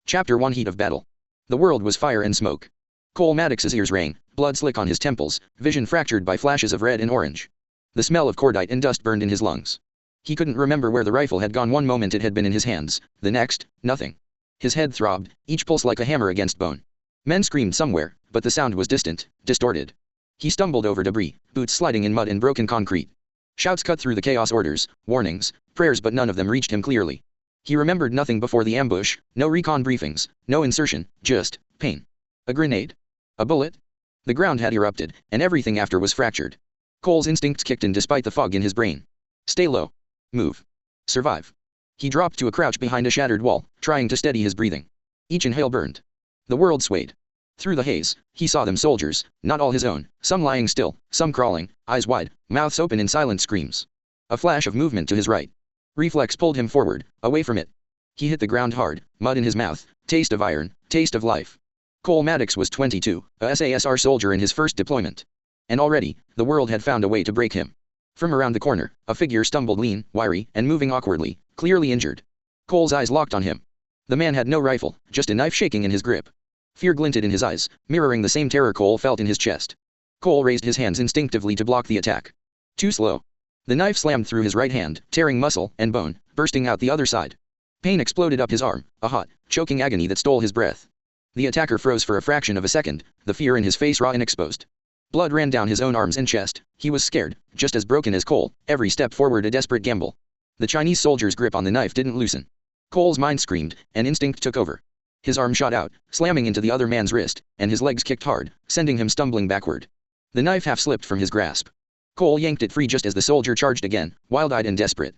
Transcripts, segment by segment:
Chapter 1 Heat of Battle. The world was fire and smoke. Cole Maddox's ears rang, blood slick on his temples, vision fractured by flashes of red and orange. The smell of cordite and dust burned in his lungs. He couldn't remember where the rifle had gone. One moment it had been in his hands, the next, nothing. His head throbbed, each pulse like a hammer against bone. Men screamed somewhere, but the sound was distant, distorted. He stumbled over debris, boots sliding in mud and broken concrete. Shouts cut through the chaos, orders, warnings, prayers, but none of them reached him clearly. He remembered nothing before the ambush, no recon briefings, no insertion, just pain. A grenade? A bullet? The ground had erupted, and everything after was fractured. Cole's instincts kicked in despite the fog in his brain. Stay low. Move. Survive. He dropped to a crouch behind a shattered wall, trying to steady his breathing. Each inhale burned. The world swayed. Through the haze, he saw them, soldiers, not all his own, some lying still, some crawling, eyes wide, mouths open in silent screams. A flash of movement to his right. Reflex pulled him forward, away from it. He hit the ground hard, mud in his mouth, taste of iron, taste of life. Cole Maddox was 22, a SASR soldier in his first deployment. And already, the world had found a way to break him. From around the corner, a figure stumbled, lean, wiry, and moving awkwardly, clearly injured. Cole's eyes locked on him. The man had no rifle, just a knife shaking in his grip. Fear glinted in his eyes, mirroring the same terror Cole felt in his chest. Cole raised his hands instinctively to block the attack. Too slow. The knife slammed through his right hand, tearing muscle and bone, bursting out the other side. Pain exploded up his arm, a hot, choking agony that stole his breath. The attacker froze for a fraction of a second, the fear in his face raw and exposed. Blood ran down his own arms and chest. He was scared, just as broken as Cole, every step forward a desperate gamble. The Chinese soldier's grip on the knife didn't loosen. Cole's mind screamed, and instinct took over. His arm shot out, slamming into the other man's wrist, and his legs kicked hard, sending him stumbling backward. The knife half slipped from his grasp. Cole yanked it free just as the soldier charged again, wild-eyed and desperate.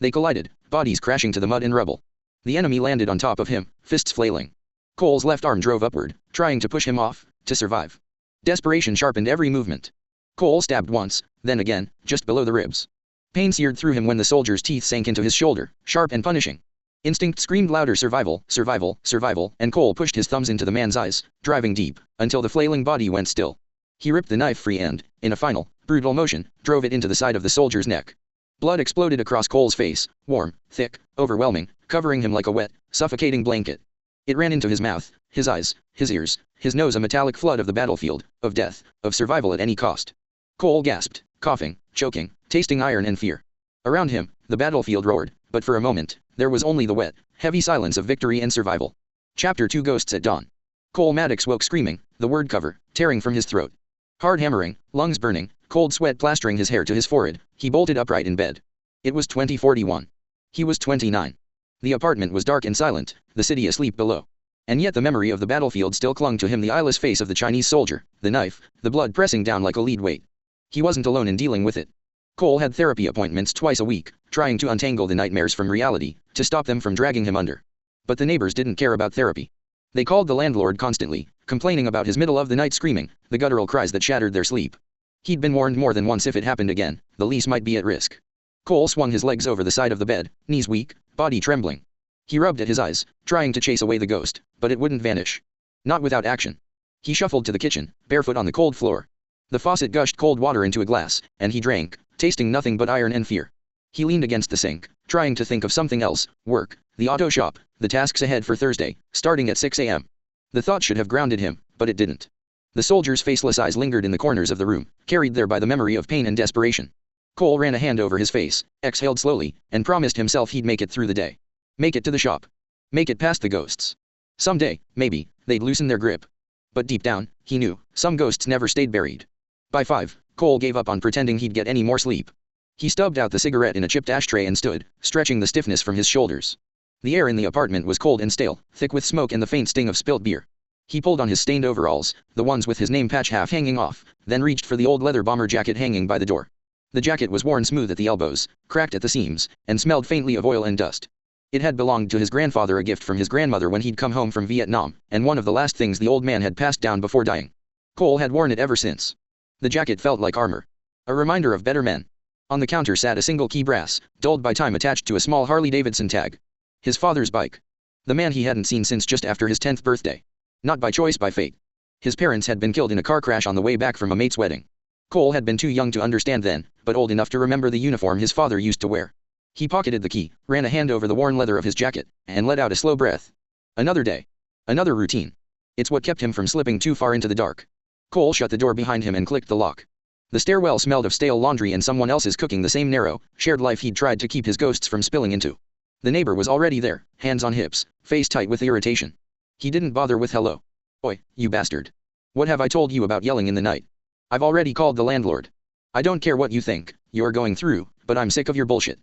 They collided, bodies crashing to the mud and rubble. The enemy landed on top of him, fists flailing. Cole's left arm drove upward, trying to push him off, to survive. Desperation sharpened every movement. Cole stabbed once, then again, just below the ribs. Pain seared through him when the soldier's teeth sank into his shoulder, sharp and punishing. Instinct screamed louder, survival, survival, survival, and Cole pushed his thumbs into the man's eyes, driving deep, until the flailing body went still. He ripped the knife free and, in a final, brutal motion, drove it into the side of the soldier's neck. Blood exploded across Cole's face, warm, thick, overwhelming, covering him like a wet, suffocating blanket. It ran into his mouth, his eyes, his ears, his nose, a metallic flood of the battlefield, of death, of survival at any cost. Cole gasped, coughing, choking, tasting iron and fear. Around him, the battlefield roared, but for a moment, there was only the wet, heavy silence of victory and survival. Chapter 2 Ghosts at Dawn. Cole Maddox woke screaming, the word cover, tearing from his throat. Hard hammering, lungs burning, cold sweat plastering his hair to his forehead, he bolted upright in bed. It was 2041. He was 29. The apartment was dark and silent, the city asleep below. And yet the memory of the battlefield still clung to him, the eyeless face of the Chinese soldier, the knife, the blood pressing down like a lead weight. He wasn't alone in dealing with it. Cole had therapy appointments twice a week, trying to untangle the nightmares from reality, to stop them from dragging him under. But the neighbors didn't care about therapy. They called the landlord constantly, complaining about his middle-of-the-night screaming, the guttural cries that shattered their sleep. He'd been warned more than once if it happened again, the lease might be at risk. Cole swung his legs over the side of the bed, knees weak, body trembling. He rubbed at his eyes, trying to chase away the ghost, but it wouldn't vanish. Not without action. He shuffled to the kitchen, barefoot on the cold floor. The faucet gushed cold water into a glass, and he drank, tasting nothing but iron and fear. He leaned against the sink, trying to think of something else, work, the auto shop, the tasks ahead for Thursday, starting at 6 a.m. The thought should have grounded him, but it didn't. The soldier's faceless eyes lingered in the corners of the room, carried there by the memory of pain and desperation. Cole ran a hand over his face, exhaled slowly, and promised himself he'd make it through the day. Make it to the shop. Make it past the ghosts. Someday, maybe, they'd loosen their grip. But deep down, he knew, some ghosts never stayed buried. By 5, Cole gave up on pretending he'd get any more sleep. He stubbed out the cigarette in a chipped ashtray and stood, stretching the stiffness from his shoulders. The air in the apartment was cold and stale, thick with smoke and the faint sting of spilt beer. He pulled on his stained overalls, the ones with his name patch half hanging off, then reached for the old leather bomber jacket hanging by the door. The jacket was worn smooth at the elbows, cracked at the seams, and smelled faintly of oil and dust. It had belonged to his grandfather, a gift from his grandmother when he'd come home from Vietnam, and one of the last things the old man had passed down before dying. Cole had worn it ever since. The jacket felt like armor. A reminder of better men. On the counter sat a single key brass, dulled by time, attached to a small Harley-Davidson tag. His father's bike. The man he hadn't seen since just after his 10th birthday. Not by choice, by fate. His parents had been killed in a car crash on the way back from a mate's wedding. Cole had been too young to understand then, but old enough to remember the uniform his father used to wear. He pocketed the key, ran a hand over the worn leather of his jacket, and let out a slow breath. Another day. Another routine. It's what kept him from slipping too far into the dark. Cole shut the door behind him and clicked the lock. The stairwell smelled of stale laundry and someone else's cooking, the same narrow, shared life he'd tried to keep his ghosts from spilling into. The neighbor was already there, hands on hips, face tight with irritation. He didn't bother with hello. Oi, you bastard. What have I told you about yelling in the night? I've already called the landlord. I don't care what you think, you're going through, but I'm sick of your bullshit.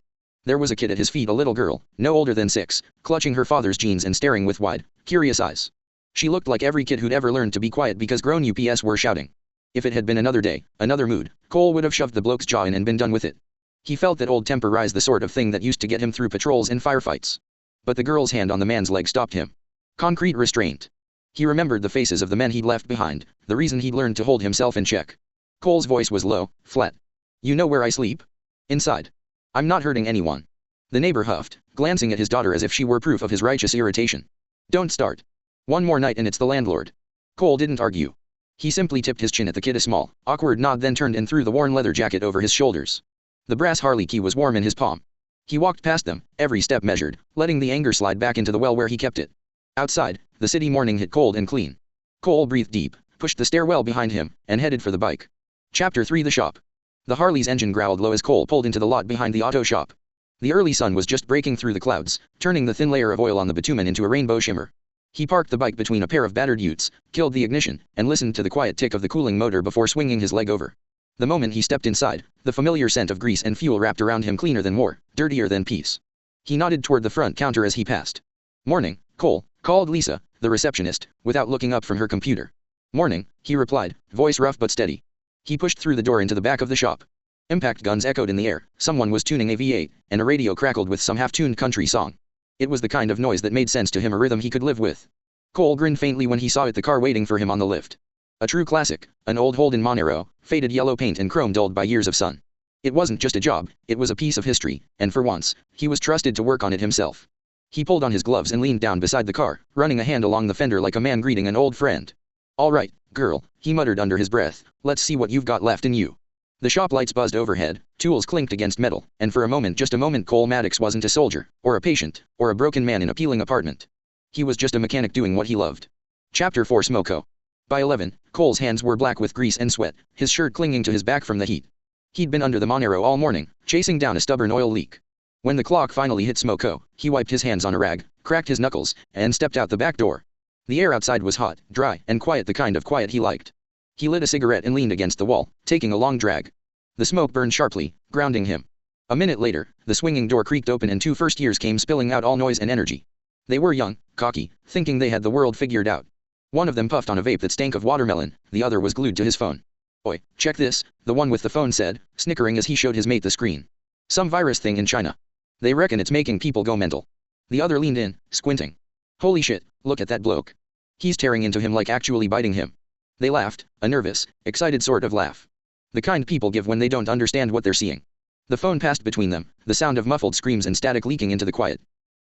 There was a kid at his feet, a little girl, no older than 6, clutching her father's jeans and staring with wide, curious eyes. She looked like every kid who'd ever learned to be quiet because grown ups were shouting. If it had been another day, another mood, Cole would have shoved the bloke's jaw in and been done with it. He felt that old temper rise, the sort of thing that used to get him through patrols and firefights. But the girl's hand on the man's leg stopped him. Concrete restraint. He remembered the faces of the men he'd left behind, the reason he'd learned to hold himself in check. Cole's voice was low, flat. You know where I sleep? Inside. I'm not hurting anyone. The neighbor huffed, glancing at his daughter as if she were proof of his righteous irritation. Don't start. One more night and it's the landlord. Cole didn't argue. He simply tipped his chin at the kid, a small, awkward nod, then turned and threw the worn leather jacket over his shoulders. The brass Harley key was warm in his palm. He walked past them, every step measured, letting the anger slide back into the well where he kept it. Outside, the city morning hit cold and clean. Cole breathed deep, pushed the stairwell behind him, and headed for the bike. Chapter 3: The Shop. The Harley's engine growled low as Cole pulled into the lot behind the auto shop. The early sun was just breaking through the clouds, turning the thin layer of oil on the bitumen into a rainbow shimmer. He parked the bike between a pair of battered utes, killed the ignition, and listened to the quiet tick of the cooling motor before swinging his leg over. The moment he stepped inside, the familiar scent of grease and fuel wrapped around him, cleaner than war, dirtier than peace. He nodded toward the front counter as he passed. Morning, Cole, called Lisa, the receptionist, without looking up from her computer. Morning, he replied, voice rough but steady. He pushed through the door into the back of the shop. Impact guns echoed in the air, someone was tuning a V8, and a radio crackled with some half-tuned country song. It was the kind of noise that made sense to him, a rhythm he could live with. Cole grinned faintly when he saw it, the car waiting for him on the lift. A true classic, an old Holden Monero, faded yellow paint and chrome dulled by years of sun. It wasn't just a job, it was a piece of history, and for once, he was trusted to work on it himself. He pulled on his gloves and leaned down beside the car, running a hand along the fender like a man greeting an old friend. All right, girl, he muttered under his breath, let's see what you've got left in you. The shop lights buzzed overhead, tools clinked against metal, and for a moment, just a moment, Cole Maddox wasn't a soldier, or a patient, or a broken man in a peeling apartment. He was just a mechanic doing what he loved. Chapter 4: Smoko. By 11, Cole's hands were black with grease and sweat, his shirt clinging to his back from the heat. He'd been under the Monero all morning, chasing down a stubborn oil leak. When the clock finally hit Smoko, he wiped his hands on a rag, cracked his knuckles, and stepped out the back door. The air outside was hot, dry, and quiet, the kind of quiet he liked. He lit a cigarette and leaned against the wall, taking a long drag. The smoke burned sharply, grounding him. A minute later, the swinging door creaked open and 2 first-years came spilling out, all noise and energy. They were young, cocky, thinking they had the world figured out. One of them puffed on a vape that stank of watermelon, the other was glued to his phone. Oi, check this, the one with the phone said, snickering as he showed his mate the screen. Some virus thing in China. They reckon it's making people go mental. The other leaned in, squinting. Holy shit, look at that bloke. He's tearing into him, like actually biting him. They laughed, a nervous, excited sort of laugh. The kind people give when they don't understand what they're seeing. The phone passed between them, the sound of muffled screams and static leaking into the quiet.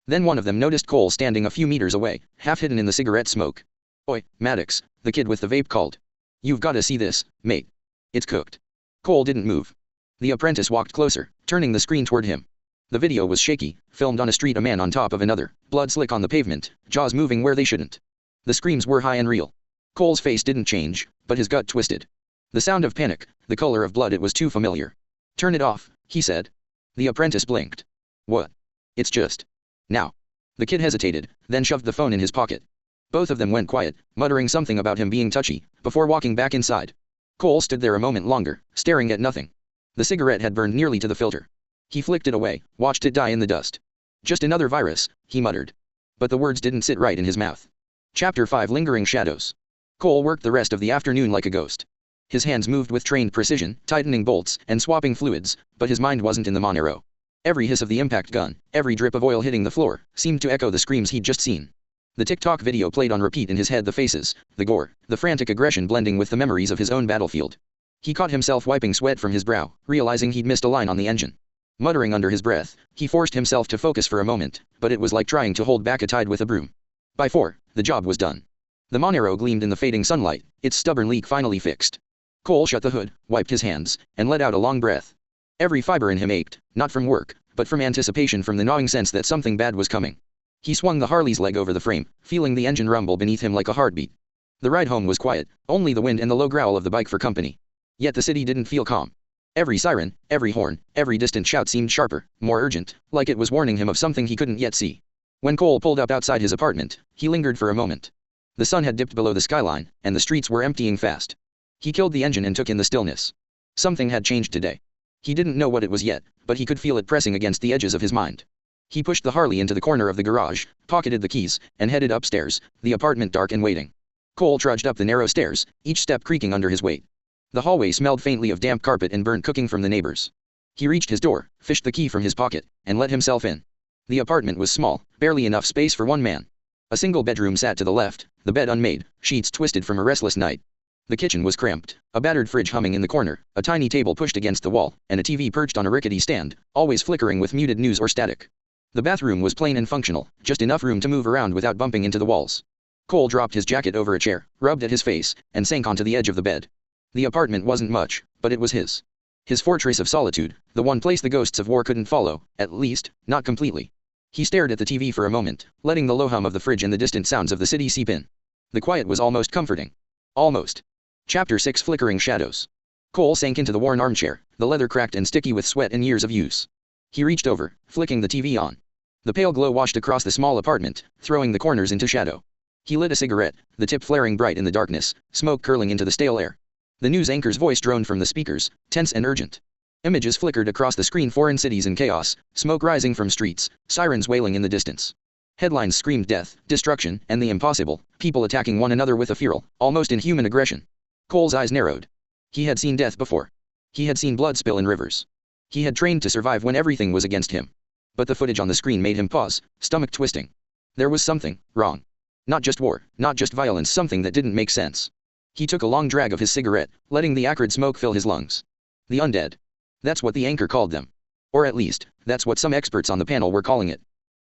Then one of them noticed Cole standing a few meters away, half hidden in the cigarette smoke. Oi, Maddox, the kid with the vape called. You've gotta see this, mate. It's cooked. Cole didn't move. The apprentice walked closer, turning the screen toward him. The video was shaky, filmed on a street, a man on top of another, blood slick on the pavement, jaws moving where they shouldn't. The screams were high and real. Cole's face didn't change, but his gut twisted. The sound of panic, the color of blood, it was too familiar. Turn it off, he said. The apprentice blinked. What? It's just. Now. The kid hesitated, then shoved the phone in his pocket. Both of them went quiet, muttering something about him being touchy, before walking back inside. Cole stood there a moment longer, staring at nothing. The cigarette had burned nearly to the filter. He flicked it away, watched it die in the dust. Just another virus, he muttered. But the words didn't sit right in his mouth. Chapter 5: Lingering Shadows. Cole worked the rest of the afternoon like a ghost. His hands moved with trained precision, tightening bolts and swapping fluids, but his mind wasn't in the Monero. Every hiss of the impact gun, every drip of oil hitting the floor, seemed to echo the screams he'd just seen. The TikTok video played on repeat in his head, the faces, the gore, the frantic aggression blending with the memories of his own battlefield. He caught himself wiping sweat from his brow, realizing he'd missed a line on the engine. Muttering under his breath, he forced himself to focus for a moment, but it was like trying to hold back a tide with a broom. By 4, the job was done. The Monero gleamed in the fading sunlight, its stubborn leak finally fixed. Cole shut the hood, wiped his hands, and let out a long breath. Every fiber in him ached, not from work, but from anticipation, from the gnawing sense that something bad was coming. He swung the Harley's leg over the frame, feeling the engine rumble beneath him like a heartbeat. The ride home was quiet, only the wind and the low growl of the bike for company. Yet the city didn't feel calm. Every siren, every horn, every distant shout seemed sharper, more urgent, like it was warning him of something he couldn't yet see. When Cole pulled up outside his apartment, he lingered for a moment. The sun had dipped below the skyline, and the streets were emptying fast. He killed the engine and took in the stillness. Something had changed today. He didn't know what it was yet, but he could feel it pressing against the edges of his mind. He pushed the Harley into the corner of the garage, pocketed the keys, and headed upstairs, the apartment dark and waiting. Cole trudged up the narrow stairs, each step creaking under his weight. The hallway smelled faintly of damp carpet and burnt cooking from the neighbors. He reached his door, fished the key from his pocket, and let himself in. The apartment was small, barely enough space for one man. A single bedroom sat to the left, the bed unmade, sheets twisted from a restless night. The kitchen was cramped, a battered fridge humming in the corner, a tiny table pushed against the wall, and a TV perched on a rickety stand, always flickering with muted news or static. The bathroom was plain and functional, just enough room to move around without bumping into the walls. Cole dropped his jacket over a chair, rubbed at his face, and sank onto the edge of the bed. The apartment wasn't much, but it was his. His fortress of solitude, the one place the ghosts of war couldn't follow, at least, not completely. He stared at the TV for a moment, letting the low hum of the fridge and the distant sounds of the city seep in. The quiet was almost comforting. Almost. Chapter 6 Flickering Shadows. Cole sank into the worn armchair, the leather cracked and sticky with sweat and years of use. He reached over, flicking the TV on. The pale glow washed across the small apartment, throwing the corners into shadow. He lit a cigarette, the tip flaring bright in the darkness, smoke curling into the stale air. The news anchor's voice droned from the speakers, tense and urgent. Images flickered across the screen, foreign cities in chaos, smoke rising from streets, sirens wailing in the distance. Headlines screamed death, destruction, and the impossible, people attacking one another with a feral, almost inhuman aggression. Cole's eyes narrowed. He had seen death before. He had seen blood spill in rivers. He had trained to survive when everything was against him. But the footage on the screen made him pause, stomach twisting. There was something wrong. Not just war, not just violence, something that didn't make sense. He took a long drag of his cigarette, letting the acrid smoke fill his lungs. The undead. That's what the anchor called them. Or at least, that's what some experts on the panel were calling it.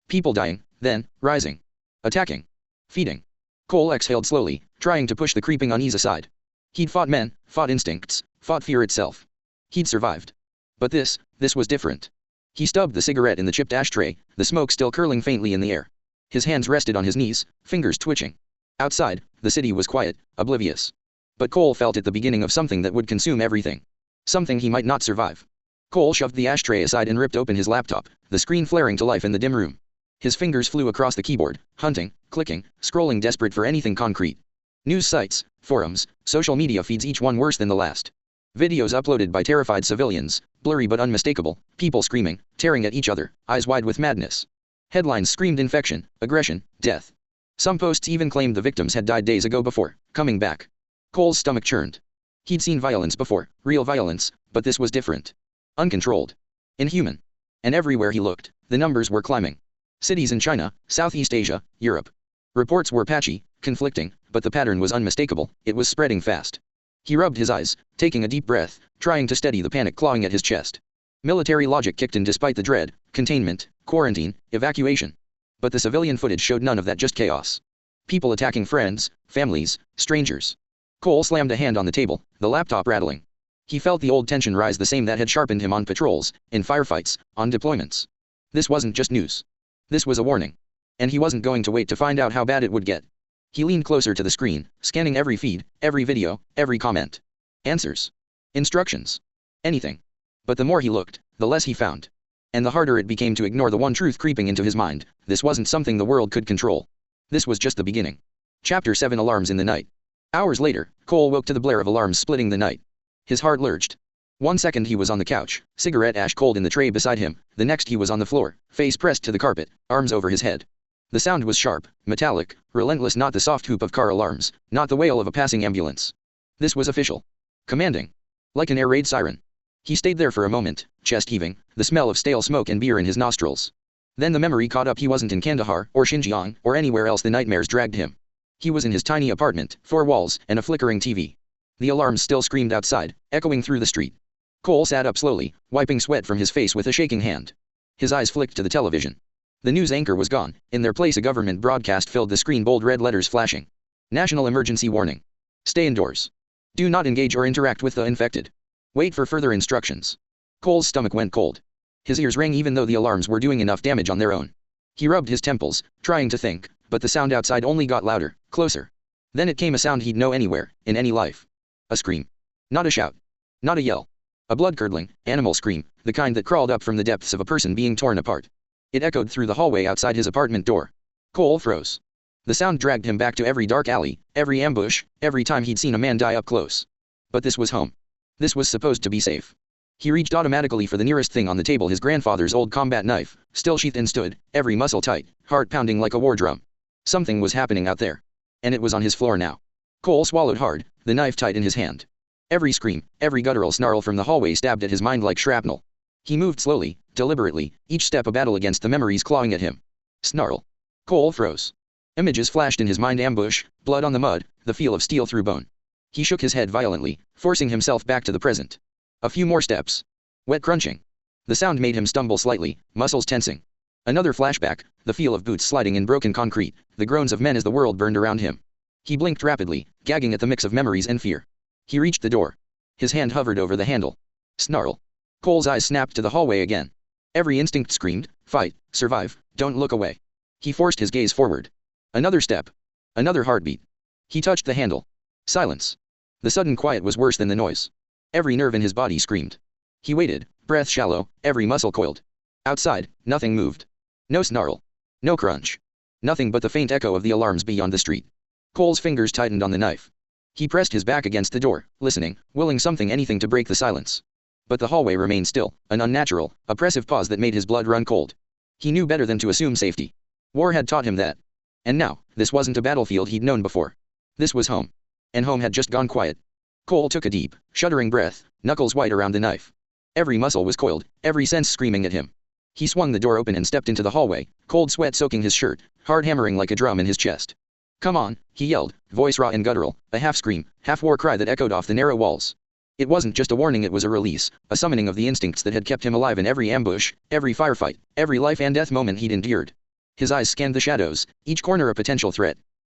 People dying, then, rising. Attacking. Feeding. Cole exhaled slowly, trying to push the creeping unease aside. He'd fought men, fought instincts, fought fear itself. He'd survived. But this was different. He stubbed the cigarette in the chipped ashtray, the smoke still curling faintly in the air. His hands rested on his knees, fingers twitching. Outside, the city was quiet, oblivious. But Cole felt it, the beginning of something that would consume everything. Something he might not survive. Cole shoved the ashtray aside and ripped open his laptop, the screen flaring to life in the dim room. His fingers flew across the keyboard, hunting, clicking, scrolling, desperate for anything concrete. News sites, forums, social media feeds, each one worse than the last. Videos uploaded by terrified civilians, blurry but unmistakable, people screaming, tearing at each other, eyes wide with madness. Headlines screamed infection, aggression, death. Some posts even claimed the victims had died days ago before coming back. Cole's stomach churned. He'd seen violence before, real violence, but this was different. Uncontrolled. Inhuman. And everywhere he looked, the numbers were climbing. Cities in China, Southeast Asia, Europe. Reports were patchy, conflicting, but the pattern was unmistakable, it was spreading fast. He rubbed his eyes, taking a deep breath, trying to steady the panic clawing at his chest. Military logic kicked in despite the dread, containment, quarantine, evacuation. But the civilian footage showed none of that, just chaos. People attacking friends, families, strangers. Cole slammed a hand on the table, the laptop rattling. He felt the old tension rise, the same that had sharpened him on patrols, in firefights, on deployments. This wasn't just news. This was a warning. And he wasn't going to wait to find out how bad it would get. He leaned closer to the screen, scanning every feed, every video, every comment. Answers. Instructions. Anything. But the more he looked, the less he found. And the harder it became to ignore the one truth creeping into his mind: this wasn't something the world could control. This was just the beginning. Chapter 7 Alarms in the Night. Hours later, Cole woke to the blare of alarms splitting the night. His heart lurched. 1 second he was on the couch, cigarette ash cold in the tray beside him, the next he was on the floor, face pressed to the carpet, arms over his head. The sound was sharp, metallic, relentless, not the soft hoop of car alarms, not the wail of a passing ambulance. This was official. Commanding. Like an air raid siren. He stayed there for a moment, chest heaving, the smell of stale smoke and beer in his nostrils. Then the memory caught up. He wasn't in Kandahar, or Xinjiang, or anywhere else the nightmares dragged him. He was in his tiny apartment, 4 walls, and a flickering TV. The alarms still screamed outside, echoing through the street. Cole sat up slowly, wiping sweat from his face with a shaking hand. His eyes flicked to the television. The news anchor was gone. In their place a government broadcast filled the screen, bold red letters flashing. National emergency warning. Stay indoors. Do not engage or interact with the infected. Wait for further instructions. Cole's stomach went cold. His ears rang even though the alarms were doing enough damage on their own. He rubbed his temples, trying to think, but the sound outside only got louder, closer. Then it came, a sound he'd know anywhere, in any life. A scream. Not a shout. Not a yell. A blood-curdling, animal scream, the kind that crawled up from the depths of a person being torn apart. It echoed through the hallway outside his apartment door. Cole froze. The sound dragged him back to every dark alley, every ambush, every time he'd seen a man die up close. But this was home. This was supposed to be safe. He reached automatically for the nearest thing on the table, his grandfather's old combat knife, still sheathed, and stood, every muscle tight, heart pounding like a war drum. Something was happening out there. And it was on his floor now. Cole swallowed hard, the knife tight in his hand. Every scream, every guttural snarl from the hallway stabbed at his mind like shrapnel. He moved slowly, deliberately, each step a battle against the memories clawing at him. Snarl. Cole froze. Images flashed in his mind: ambush, blood on the mud, the feel of steel through bone. He shook his head violently, forcing himself back to the present. A few more steps. Wet crunching. The sound made him stumble slightly, muscles tensing. Another flashback, the feel of boots sliding in broken concrete, the groans of men as the world burned around him. He blinked rapidly, gagging at the mix of memories and fear. He reached the door. His hand hovered over the handle. Snarl. Cole's eyes snapped to the hallway again. Every instinct screamed, fight, survive, don't look away. He forced his gaze forward. Another step. Another heartbeat. He touched the handle. Silence. The sudden quiet was worse than the noise. Every nerve in his body screamed. He waited, breath shallow, every muscle coiled. Outside, nothing moved. No snarl. No crunch. Nothing but the faint echo of the alarms beyond the street. Cole's fingers tightened on the knife. He pressed his back against the door, listening, willing something, anything to break the silence. But the hallway remained still, an unnatural, oppressive pause that made his blood run cold. He knew better than to assume safety. War had taught him that. And now, this wasn't a battlefield he'd known before. This was home. And home had just gone quiet. Cole took a deep, shuddering breath, knuckles white around the knife. Every muscle was coiled, every sense screaming at him. He swung the door open and stepped into the hallway, cold sweat soaking his shirt, heart hammering like a drum in his chest. "Come on," he yelled, voice raw and guttural, a half-scream, half-war cry that echoed off the narrow walls. It wasn't just a warning, it was a release, a summoning of the instincts that had kept him alive in every ambush, every firefight, every life and death moment he'd endured. His eyes scanned the shadows, each corner a potential threat.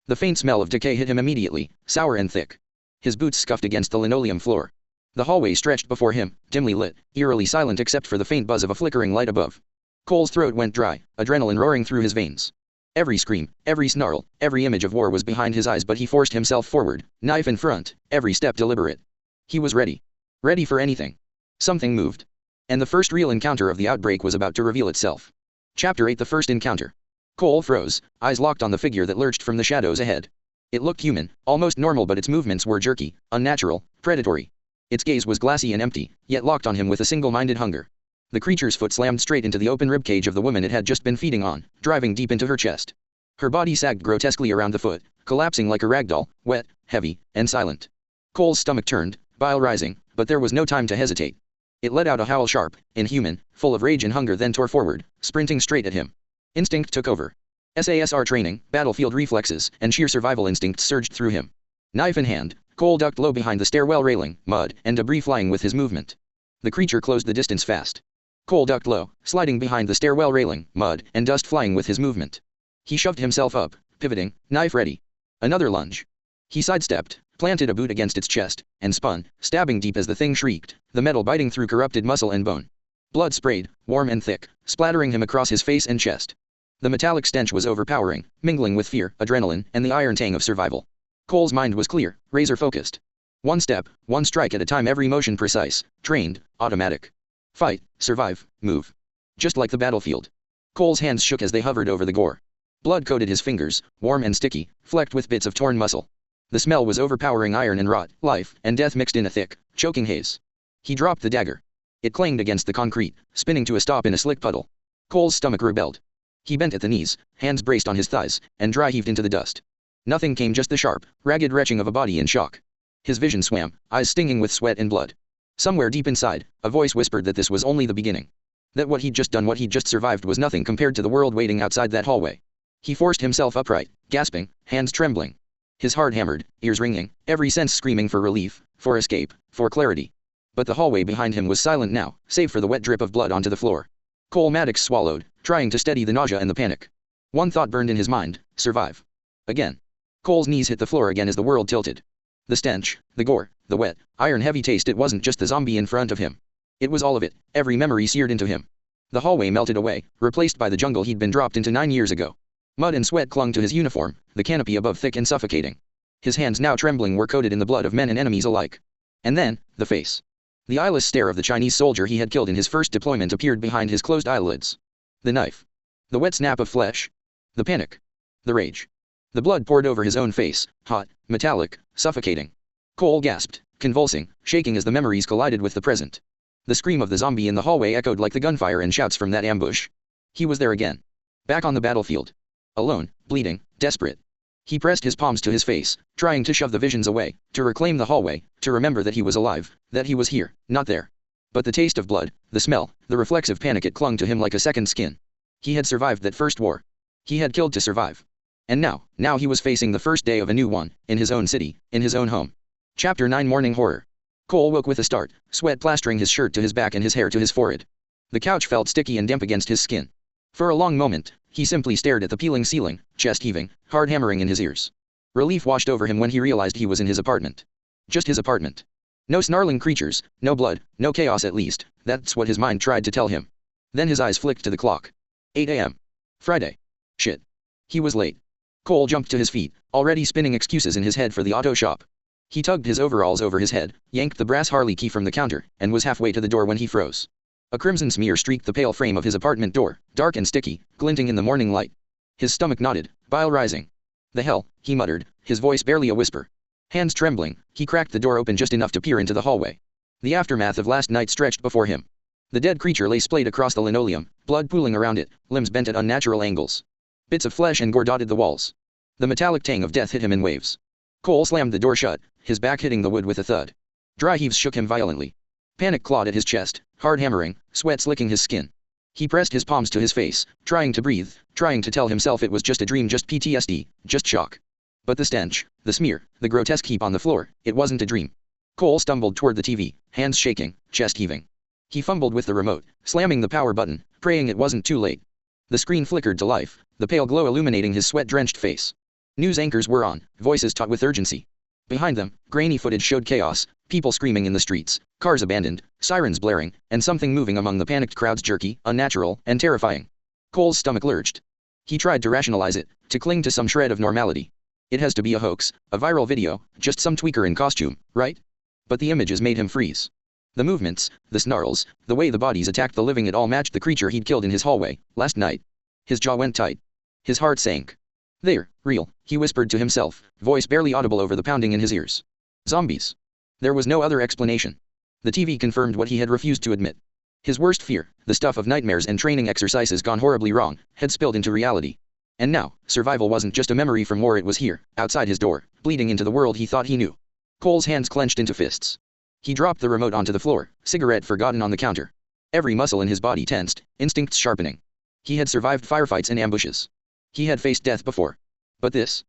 The faint smell of decay hit him immediately, sour and thick. His boots scuffed against the linoleum floor. The hallway stretched before him, dimly lit, eerily silent except for the faint buzz of a flickering light above. Cole's throat went dry, adrenaline roaring through his veins. Every scream, every snarl, every image of war was behind his eyes, but he forced himself forward, knife in front, every step deliberate. He was ready. Ready for anything. Something moved. And the first real encounter of the outbreak was about to reveal itself. Chapter 8: The First Encounter. Cole froze, eyes locked on the figure that lurched from the shadows ahead. It looked human, almost normal, but its movements were jerky, unnatural, predatory. Its gaze was glassy and empty, yet locked on him with a single-minded hunger. The creature's foot slammed straight into the open ribcage of the woman it had just been feeding on, driving deep into her chest. Her body sagged grotesquely around the foot, collapsing like a ragdoll, wet, heavy, and silent. Cole's stomach turned, bile rising, but there was no time to hesitate. It let out a howl, sharp, inhuman, full of rage and hunger, then tore forward, sprinting straight at him. Instinct took over. SASR training, battlefield reflexes, and sheer survival instincts surged through him. Knife in hand, Cole ducked low behind the stairwell railing, mud and debris flying with his movement. The creature closed the distance fast. Cole ducked low, sliding behind the stairwell railing, mud and dust flying with his movement. He shoved himself up, pivoting, knife ready. Another lunge. He sidestepped, planted a boot against its chest, and spun, stabbing deep as the thing shrieked, the metal biting through corrupted muscle and bone. Blood sprayed, warm and thick, splattering him across his face and chest. The metallic stench was overpowering, mingling with fear, adrenaline, and the iron tang of survival. Cole's mind was clear, razor-focused. One step, one strike at a time, every motion precise, trained, automatic. Fight, survive, move. Just like the battlefield. Cole's hands shook as they hovered over the gore. Blood coated his fingers, warm and sticky, flecked with bits of torn muscle. The smell was overpowering, iron and rot, life and death mixed in a thick, choking haze. He dropped the dagger. It clanged against the concrete, spinning to a stop in a slick puddle. Cole's stomach rebelled. He bent at the knees, hands braced on his thighs, and dry heaved into the dust. Nothing came, just the sharp, ragged retching of a body in shock. His vision swam, eyes stinging with sweat and blood. Somewhere deep inside, a voice whispered that this was only the beginning. That what he'd just done, what he'd just survived, was nothing compared to the world waiting outside that hallway. He forced himself upright, gasping, hands trembling. His heart hammered, ears ringing, every sense screaming for relief, for escape, for clarity. But the hallway behind him was silent now, save for the wet drip of blood onto the floor. Cole Maddox swallowed, trying to steady the nausea and the panic. One thought burned in his mind: survive. Again. Cole's knees hit the floor again as the world tilted. The stench, the gore, the wet, iron-heavy taste. It wasn't just the zombie in front of him. It was all of it, every memory seared into him. The hallway melted away, replaced by the jungle he'd been dropped into 9 years ago. Mud and sweat clung to his uniform, the canopy above thick and suffocating. His hands, now trembling, were coated in the blood of men and enemies alike. And then, the face. The eyeless stare of the Chinese soldier he had killed in his first deployment appeared behind his closed eyelids. The knife. The wet snap of flesh. The panic. The rage. The blood poured over his own face, hot, metallic, suffocating. Cole gasped, convulsing, shaking as the memories collided with the present. The scream of the zombie in the hallway echoed like the gunfire and shouts from that ambush. He was there again. Back on the battlefield. Alone, bleeding, desperate. He pressed his palms to his face, trying to shove the visions away, to reclaim the hallway, to remember that he was alive, that he was here, not there. But the taste of blood, the smell, the reflexive panic, it clung to him like a second skin. He had survived that first war. He had killed to survive. And now he was facing the first day of a new one, in his own city, in his own home. Chapter 9 Morning Horror. Cole woke with a start, sweat plastering his shirt to his back and his hair to his forehead. The couch felt sticky and damp against his skin. For a long moment, he simply stared at the peeling ceiling, chest heaving, hard hammering in his ears. Relief washed over him when he realized he was in his apartment. Just his apartment. No snarling creatures, no blood, no chaos, at least, that's what his mind tried to tell him. Then his eyes flicked to the clock. 8 a.m. Friday. Shit. He was late. Cole jumped to his feet, already spinning excuses in his head for the auto shop. He tugged his overalls over his head, yanked the brass Harley key from the counter, and was halfway to the door when he froze. A crimson smear streaked the pale frame of his apartment door, dark and sticky, glinting in the morning light. His stomach knotted, bile rising. The hell, he muttered, his voice barely a whisper. Hands trembling, he cracked the door open just enough to peer into the hallway. The aftermath of last night stretched before him. The dead creature lay splayed across the linoleum, blood pooling around it, limbs bent at unnatural angles. Bits of flesh and gore dotted the walls. The metallic tang of death hit him in waves. Cole slammed the door shut, his back hitting the wood with a thud. Dry heaves shook him violently. Panic clawed at his chest, hard hammering, sweat slicking his skin. He pressed his palms to his face, trying to breathe, trying to tell himself it was just a dream, just PTSD, just shock. But the stench, the smear, the grotesque heap on the floor, it wasn't a dream. Cole stumbled toward the TV, hands shaking, chest heaving. He fumbled with the remote, slamming the power button, praying it wasn't too late. The screen flickered to life, the pale glow illuminating his sweat-drenched face. News anchors were on, voices taut with urgency. Behind them, grainy footage showed chaos, people screaming in the streets, cars abandoned, sirens blaring, and something moving among the panicked crowds, jerky, unnatural, and terrifying. Cole's stomach lurched. He tried to rationalize it, to cling to some shred of normality. It has to be a hoax, a viral video, just some tweaker in costume, right? But the images made him freeze. The movements, the snarls, the way the bodies attacked the living, it all matched the creature he'd killed in his hallway, last night. His jaw went tight. His heart sank. They're real, he whispered to himself, voice barely audible over the pounding in his ears. Zombies. There was no other explanation. The TV confirmed what he had refused to admit. His worst fear, the stuff of nightmares and training exercises gone horribly wrong, had spilled into reality. And now, survival wasn't just a memory from war, it was here, outside his door, bleeding into the world he thought he knew. Cole's hands clenched into fists. He dropped the remote onto the floor, cigarette forgotten on the counter. Every muscle in his body tensed, instincts sharpening. He had survived firefights and ambushes. He had faced death before. But this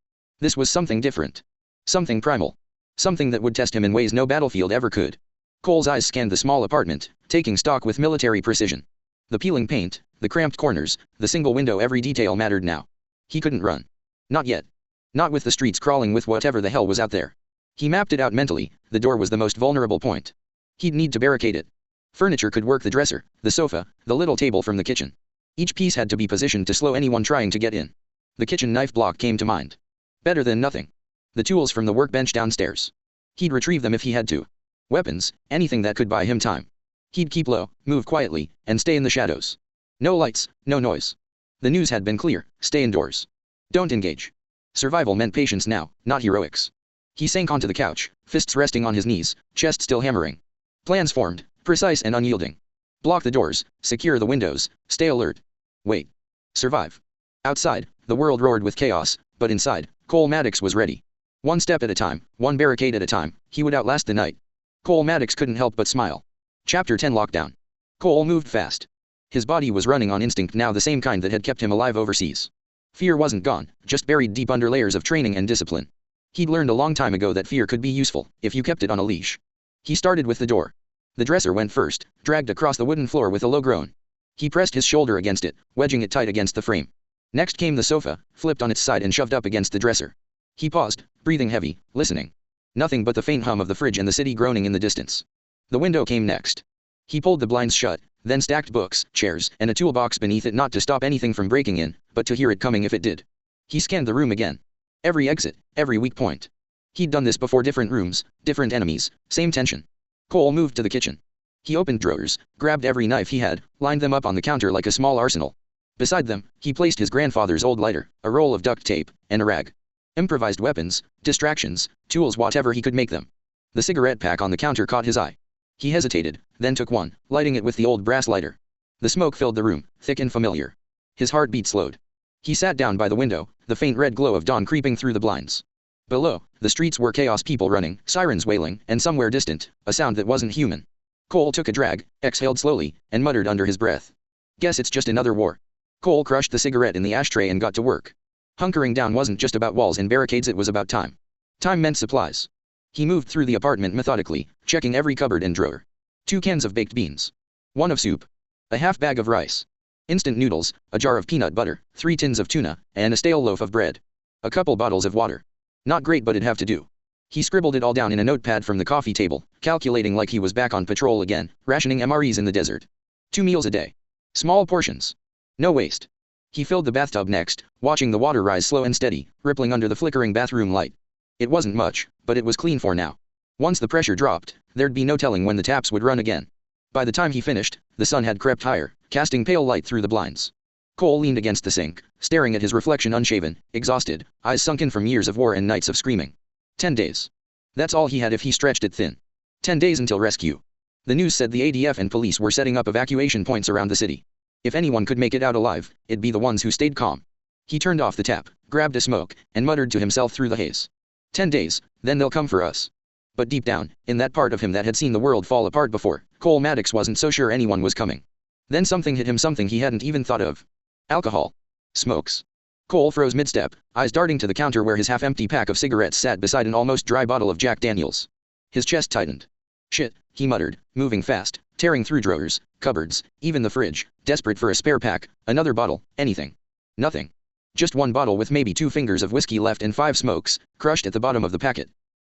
was something different. Something primal. Something that would test him in ways no battlefield ever could. Cole's eyes scanned the small apartment, taking stock with military precision. The peeling paint, the cramped corners, the single window, every detail mattered now. He couldn't run. Not yet. Not with the streets crawling with whatever the hell was out there. He mapped it out mentally, the door was the most vulnerable point. He'd need to barricade it. Furniture could work, the dresser, the sofa, the little table from the kitchen. Each piece had to be positioned to slow anyone trying to get in. The kitchen knife block came to mind. Better than nothing. The tools from the workbench downstairs. He'd retrieve them if he had to. Weapons, anything that could buy him time. He'd keep low, move quietly, and stay in the shadows. No lights, no noise. The news had been clear, stay indoors. Don't engage. Survival meant patience now, not heroics. He sank onto the couch, fists resting on his knees, chest still hammering. Plans formed, precise and unyielding. Block the doors, secure the windows, stay alert. Wait. Survive. Outside, the world roared with chaos, but inside, Cole Maddox was ready. One step at a time, one barricade at a time, he would outlast the night. Cole Maddox couldn't help but smile. Chapter 10 Lockdown. Cole moved fast. His body was running on instinct now, the same kind that had kept him alive overseas. Fear wasn't gone, just buried deep under layers of training and discipline. He'd learned a long time ago that fear could be useful, if you kept it on a leash. He started with the door. The dresser went first, dragged across the wooden floor with a low groan. He pressed his shoulder against it, wedging it tight against the frame. Next came the sofa, flipped on its side and shoved up against the dresser. He paused, breathing heavy, listening. Nothing but the faint hum of the fridge and the city groaning in the distance. The window came next. He pulled the blinds shut, then stacked books, chairs, and a toolbox beneath it, not to stop anything from breaking in, but to hear it coming if it did. He scanned the room again. Every exit, every weak point. He'd done this before, different rooms, different enemies, same tension. Cole moved to the kitchen. He opened drawers, grabbed every knife he had, lined them up on the counter like a small arsenal. Beside them, he placed his grandfather's old lighter, a roll of duct tape, and a rag. Improvised weapons, distractions, tools, whatever he could make them. The cigarette pack on the counter caught his eye. He hesitated, then took one, lighting it with the old brass lighter. The smoke filled the room, thick and familiar. His heartbeat slowed. He sat down by the window, the faint red glow of dawn creeping through the blinds. Below, the streets were chaos, people running, sirens wailing, and somewhere distant, a sound that wasn't human. Cole took a drag, exhaled slowly, and muttered under his breath. Guess it's just another war. Cole crushed the cigarette in the ashtray and got to work. Hunkering down wasn't just about walls and barricades, it was about time. Time meant supplies. He moved through the apartment methodically, checking every cupboard and drawer. 2 cans of baked beans. 1 of soup. A half bag of rice. Instant noodles, a jar of peanut butter, 3 tins of tuna, and a stale loaf of bread. A couple bottles of water. Not great, but it'd have to do. He scribbled it all down in a notepad from the coffee table, calculating like he was back on patrol again, rationing MREs in the desert. 2 meals a day. Small portions. No waste. He filled the bathtub next, watching the water rise slow and steady, rippling under the flickering bathroom light. It wasn't much, but it was clean for now. Once the pressure dropped, there'd be no telling when the taps would run again. By the time he finished, the sun had crept higher, casting pale light through the blinds. Cole leaned against the sink, staring at his reflection, unshaven, exhausted, eyes sunken from years of war and nights of screaming. 10 days. That's all he had if he stretched it thin. 10 days until rescue. The news said the ADF and police were setting up evacuation points around the city. If anyone could make it out alive, it'd be the ones who stayed calm. He turned off the tap, grabbed a smoke, and muttered to himself through the haze. 10 days, then they'll come for us. But deep down, in that part of him that had seen the world fall apart before, Cole Maddox wasn't so sure anyone was coming. Then something hit him, something he hadn't even thought of. Alcohol. Smokes. Cole froze mid-step, eyes darting to the counter where his half-empty pack of cigarettes sat beside an almost dry bottle of Jack Daniels. His chest tightened. Shit, he muttered, moving fast, tearing through drawers, cupboards, even the fridge, desperate for a spare pack, another bottle, anything. Nothing. Just 1 bottle with maybe 2 fingers of whiskey left and 5 smokes, crushed at the bottom of the packet.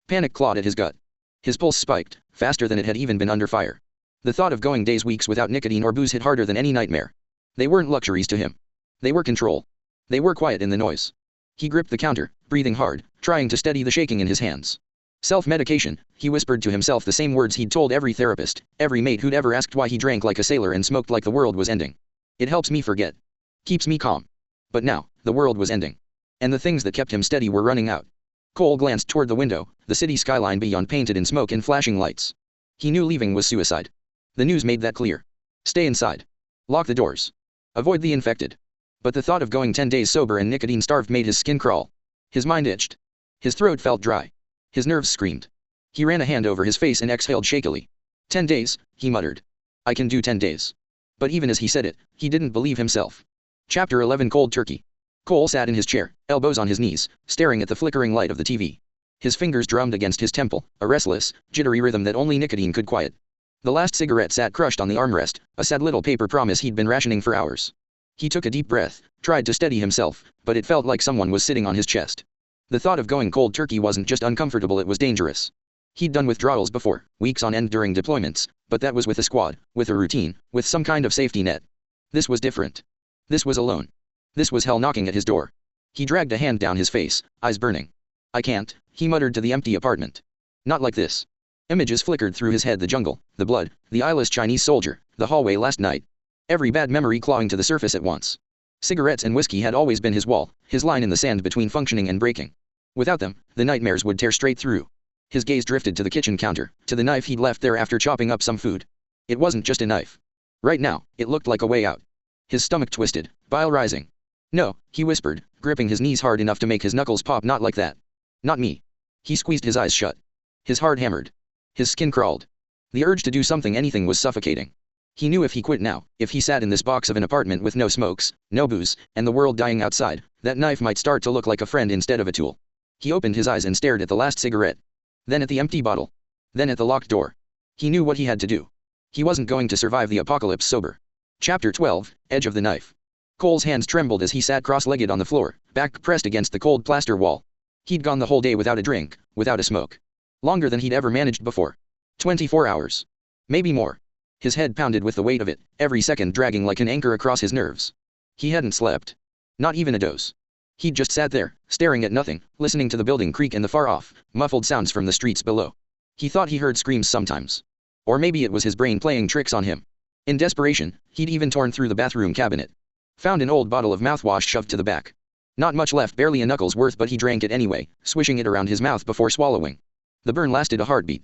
Panic clawed at his gut. His pulse spiked, faster than it had even been under fire. The thought of going days, weeks without nicotine or booze hit harder than any nightmare. They weren't luxuries to him. They were control. They were quiet in the noise. He gripped the counter, breathing hard, trying to steady the shaking in his hands. Self-medication, he whispered to himself, the same words he'd told every therapist, every mate who'd ever asked why he drank like a sailor and smoked like the world was ending. It helps me forget. Keeps me calm. But now, the world was ending. And the things that kept him steady were running out. Cole glanced toward the window, the city skyline beyond painted in smoke and flashing lights. He knew leaving was suicide. The news made that clear. Stay inside. Lock the doors. Avoid the infected. But the thought of going 10 days sober and nicotine-starved made his skin crawl. His mind itched. His throat felt dry. His nerves screamed. He ran a hand over his face and exhaled shakily. 10 days, he muttered. I can do 10 days. But even as he said it, he didn't believe himself. Chapter 11 Cold Turkey. Cole sat in his chair, elbows on his knees, staring at the flickering light of the TV. His fingers drummed against his temple, a restless, jittery rhythm that only nicotine could quiet. The last cigarette sat crushed on the armrest, a sad little paper promise he'd been rationing for hours. He took a deep breath, tried to steady himself, but it felt like someone was sitting on his chest. The thought of going cold turkey wasn't just uncomfortable, it was dangerous. He'd done withdrawals before, weeks on end during deployments, but that was with a squad, with a routine, with some kind of safety net. This was different. This was alone. This was hell knocking at his door. He dragged a hand down his face, eyes burning. I can't, he muttered to the empty apartment. Not like this. Images flickered through his head, the jungle, the blood, the eyeless Chinese soldier, the hallway last night. Every bad memory clawing to the surface at once. Cigarettes and whiskey had always been his wall, his line in the sand between functioning and breaking. Without them, the nightmares would tear straight through. His gaze drifted to the kitchen counter, to the knife he'd left there after chopping up some food. It wasn't just a knife. Right now, it looked like a way out. His stomach twisted, bile rising. No, he whispered, gripping his knees hard enough to make his knuckles pop. Not like that. Not me. He squeezed his eyes shut. His heart hammered. His skin crawled. The urge to do something, anything, was suffocating. He knew if he quit now, if he sat in this box of an apartment with no smokes, no booze, and the world dying outside, that knife might start to look like a friend instead of a tool. He opened his eyes and stared at the last cigarette. Then at the empty bottle. Then at the locked door. He knew what he had to do. He wasn't going to survive the apocalypse sober. Chapter 12, Edge of the Knife. Cole's hands trembled as he sat cross-legged on the floor, back pressed against the cold plaster wall. He'd gone the whole day without a drink, without a smoke. Longer than he'd ever managed before. 24 hours. Maybe more. His head pounded with the weight of it, every second dragging like an anchor across his nerves. He hadn't slept. Not even a dose. He'd just sat there, staring at nothing, listening to the building creak and the far-off, muffled sounds from the streets below. He thought he heard screams sometimes. Or maybe it was his brain playing tricks on him. In desperation, he'd even torn through the bathroom cabinet. Found an old bottle of mouthwash shoved to the back. Not much left, barely a knuckle's worth, but he drank it anyway, swishing it around his mouth before swallowing. The burn lasted a heartbeat.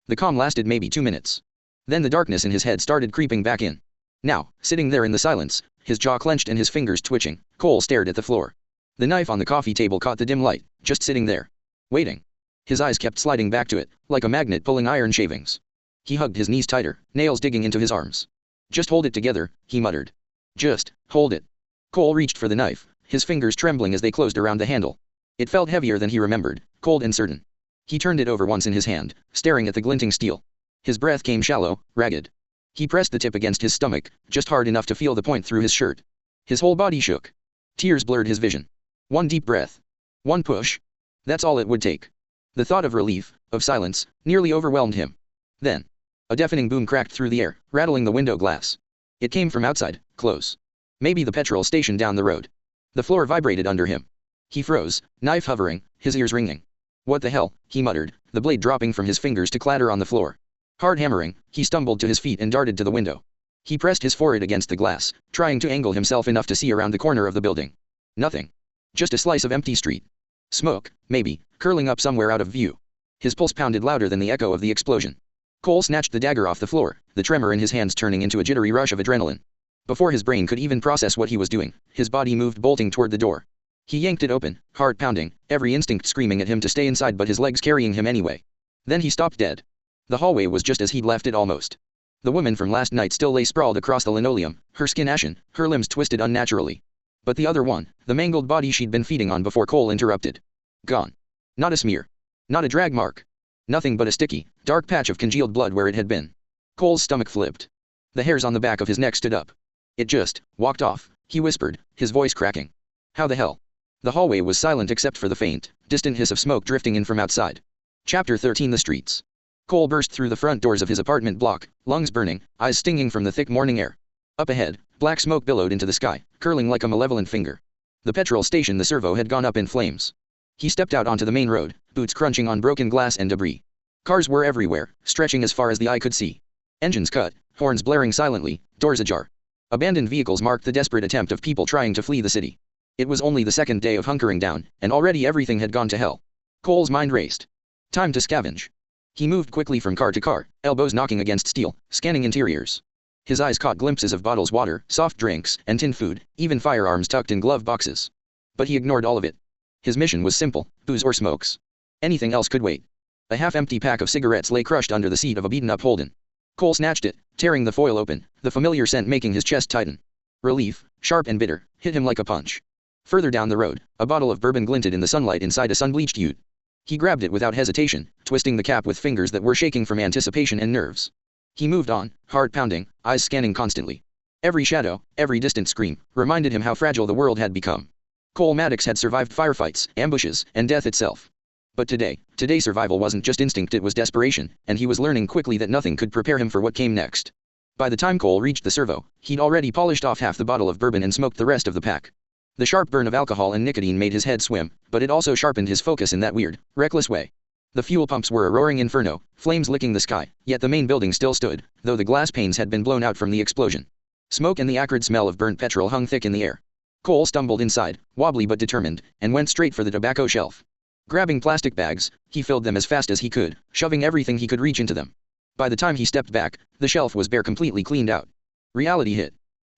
The calm lasted maybe 2 minutes. Then the darkness in his head started creeping back in. Now, sitting there in the silence, his jaw clenched and his fingers twitching, Cole stared at the floor. The knife on the coffee table caught the dim light, just sitting there. Waiting. His eyes kept sliding back to it, like a magnet pulling iron shavings. He hugged his knees tighter, nails digging into his arms. Just hold it together, he muttered. Just hold it. Cole reached for the knife, his fingers trembling as they closed around the handle. It felt heavier than he remembered, cold and certain. He turned it over once in his hand, staring at the glinting steel. His breath came shallow, ragged. He pressed the tip against his stomach, just hard enough to feel the point through his shirt. His whole body shook. Tears blurred his vision. One deep breath. One push. That's all it would take. The thought of relief, of silence, nearly overwhelmed him. Then, a deafening boom cracked through the air, rattling the window glass. It came from outside, close. Maybe the petrol station down the road. The floor vibrated under him. He froze, knife hovering, his ears ringing. What the hell, he muttered, the blade dropping from his fingers to clatter on the floor. Hard hammering, he stumbled to his feet and darted to the window. He pressed his forehead against the glass, trying to angle himself enough to see around the corner of the building. Nothing. Just a slice of empty street. Smoke, maybe, curling up somewhere out of view. His pulse pounded louder than the echo of the explosion. Cole snatched the dagger off the floor, the tremor in his hands turning into a jittery rush of adrenaline. Before his brain could even process what he was doing, his body moved bolting toward the door. He yanked it open, heart pounding, every instinct screaming at him to stay inside but his legs carrying him anyway. Then he stopped dead. The hallway was just as he'd left it almost. The woman from last night still lay sprawled across the linoleum, her skin ashen, her limbs twisted unnaturally. But the other one, the mangled body she'd been feeding on before Cole interrupted. Gone. Not a smear. Not a drag mark. Nothing but a sticky, dark patch of congealed blood where it had been. Cole's stomach flipped. The hairs on the back of his neck stood up. It just walked off, he whispered, his voice cracking. How the hell? The hallway was silent except for the faint, distant hiss of smoke drifting in from outside. Chapter 13 The Streets. Cole burst through the front doors of his apartment block, lungs burning, eyes stinging from the thick morning air. Up ahead, black smoke billowed into the sky, curling like a malevolent finger. The petrol station, the servo, had gone up in flames. He stepped out onto the main road, boots crunching on broken glass and debris. Cars were everywhere, stretching as far as the eye could see. Engines cut, horns blaring silently, doors ajar. Abandoned vehicles marked the desperate attempt of people trying to flee the city. It was only the second day of hunkering down, and already everything had gone to hell. Cole's mind raced. Time to scavenge. He moved quickly from car to car, elbows knocking against steel, scanning interiors. His eyes caught glimpses of bottles, water, soft drinks, and tin food, even firearms tucked in glove boxes. But he ignored all of it. His mission was simple, booze or smokes. Anything else could wait. A half-empty pack of cigarettes lay crushed under the seat of a beaten-up Holden. Cole snatched it, tearing the foil open, the familiar scent making his chest tighten. Relief, sharp and bitter, hit him like a punch. Further down the road, a bottle of bourbon glinted in the sunlight inside a sun-bleached ute. He grabbed it without hesitation, twisting the cap with fingers that were shaking from anticipation and nerves. He moved on, heart pounding, eyes scanning constantly. Every shadow, every distant scream, reminded him how fragile the world had become. Cole Maddox had survived firefights, ambushes, and death itself. But today survival wasn't just instinct, it was desperation, and he was learning quickly that nothing could prepare him for what came next. By the time Cole reached the servo, he'd already polished off half the bottle of bourbon and smoked the rest of the pack. The sharp burn of alcohol and nicotine made his head swim, but it also sharpened his focus in that weird, reckless way. The fuel pumps were a roaring inferno, flames licking the sky, yet the main building still stood, though the glass panes had been blown out from the explosion. Smoke and the acrid smell of burnt petrol hung thick in the air. Cole stumbled inside, wobbly but determined, and went straight for the tobacco shelf. Grabbing plastic bags, he filled them as fast as he could, shoving everything he could reach into them. By the time he stepped back, the shelf was bare, completely cleaned out. Reality hit.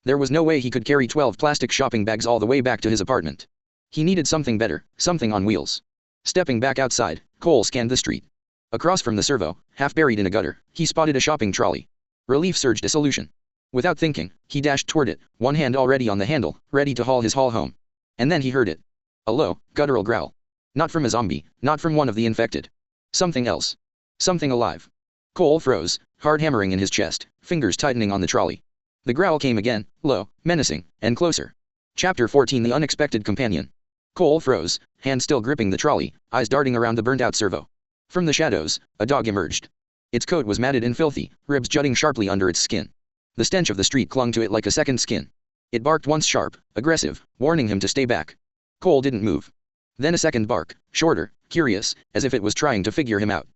There was no way he could carry 12 plastic shopping bags all the way back to his apartment. He needed something better, something on wheels. Stepping back outside, Cole scanned the street. Across from the servo, half buried in a gutter, he spotted a shopping trolley. Relief surged a solution. Without thinking, he dashed toward it, one hand already on the handle, ready to haul his haul home. And then he heard it. A low, guttural growl. Not from a zombie, not from one of the infected. Something else. Something alive. Cole froze, heart hammering in his chest, fingers tightening on the trolley. The growl came again, low, menacing, and closer. Chapter 14 The Unexpected Companion. Cole froze, hand still gripping the trolley, eyes darting around the burned-out servo. From the shadows, a dog emerged. Its coat was matted and filthy, ribs jutting sharply under its skin. The stench of the street clung to it like a second skin. It barked once sharp, aggressive, warning him to stay back. Cole didn't move. Then a second bark, shorter, curious, as if it was trying to figure him out.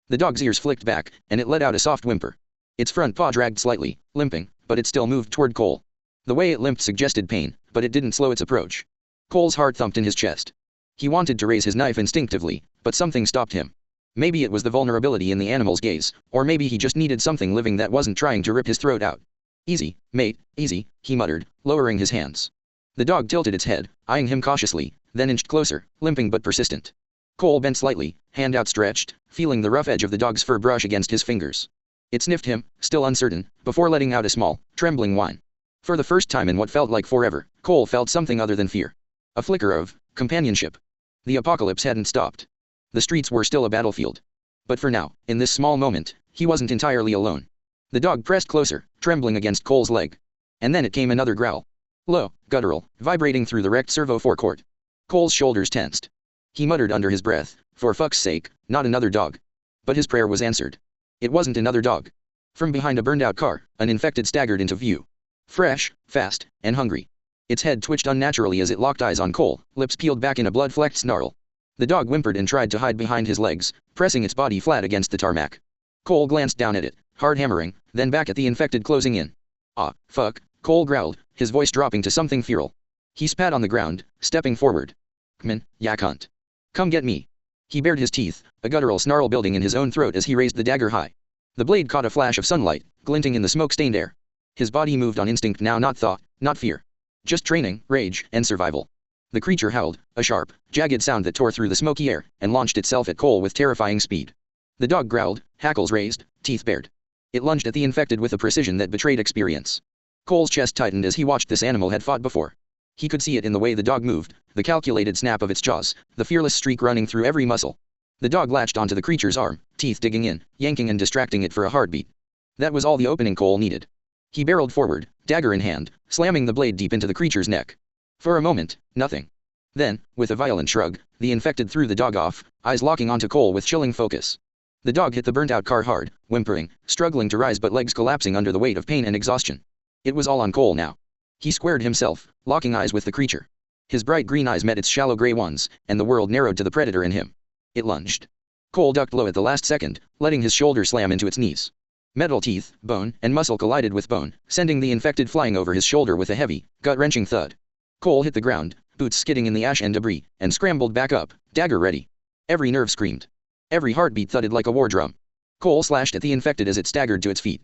The dog's ears flicked back, and it let out a soft whimper. Its front paw dragged slightly, limping, but it still moved toward Cole. The way it limped suggested pain, but it didn't slow its approach. Cole's heart thumped in his chest. He wanted to raise his knife instinctively, but something stopped him. Maybe it was the vulnerability in the animal's gaze, or maybe he just needed something living that wasn't trying to rip his throat out. "Easy, mate, easy," he muttered, lowering his hands. The dog tilted its head, eyeing him cautiously, then inched closer, limping but persistent. Cole bent slightly, hand outstretched, feeling the rough edge of the dog's fur brush against his fingers. It sniffed him, still uncertain, before letting out a small, trembling whine. For the first time in what felt like forever, Cole felt something other than fear. A flicker of companionship. The apocalypse hadn't stopped. The streets were still a battlefield. But for now, in this small moment, he wasn't entirely alone. The dog pressed closer, trembling against Cole's leg. And then it came another growl. Low, guttural, vibrating through the wrecked servo forecourt. Cole's shoulders tensed. He muttered under his breath, "For fuck's sake, not another dog." But his prayer was answered. It wasn't another dog. From behind a burned-out car, an infected staggered into view. Fresh, fast, and hungry. Its head twitched unnaturally as it locked eyes on Cole, lips peeled back in a blood-flecked snarl. The dog whimpered and tried to hide behind his legs, pressing its body flat against the tarmac. Cole glanced down at it, hard hammering, then back at the infected closing in. "Ah, fuck," Cole growled, his voice dropping to something feral. He spat on the ground, stepping forward. "Kman, ya cunt. Come get me." He bared his teeth, a guttural snarl building in his own throat as he raised the dagger high. The blade caught a flash of sunlight, glinting in the smoke-stained air. His body moved on instinct now, not thought, not fear. Just training, rage, and survival. The creature howled, a sharp, jagged sound that tore through the smoky air, and launched itself at Cole with terrifying speed. The dog growled, hackles raised, teeth bared. It lunged at the infected with a precision that betrayed experience. Cole's chest tightened as he watched this animal had fought before. He could see it in the way the dog moved, the calculated snap of its jaws, the fearless streak running through every muscle. The dog latched onto the creature's arm, teeth digging in, yanking and distracting it for a heartbeat. That was all the opening Cole needed. He barreled forward, dagger in hand, slamming the blade deep into the creature's neck. For a moment, nothing. Then, with a violent shrug, the infected threw the dog off, eyes locking onto Cole with chilling focus. The dog hit the burnt-out car hard, whimpering, struggling to rise but legs collapsing under the weight of pain and exhaustion. It was all on Cole now. He squared himself, locking eyes with the creature. His bright green eyes met its shallow gray ones, and the world narrowed to the predator in him. It lunged. Cole ducked low at the last second, letting his shoulder slam into its knees. Metal teeth, bone, and muscle collided with bone, sending the infected flying over his shoulder with a heavy, gut-wrenching thud. Cole hit the ground, boots skidding in the ash and debris, and scrambled back up, dagger ready. Every nerve screamed. Every heartbeat thudded like a war drum. Cole slashed at the infected as it staggered to its feet.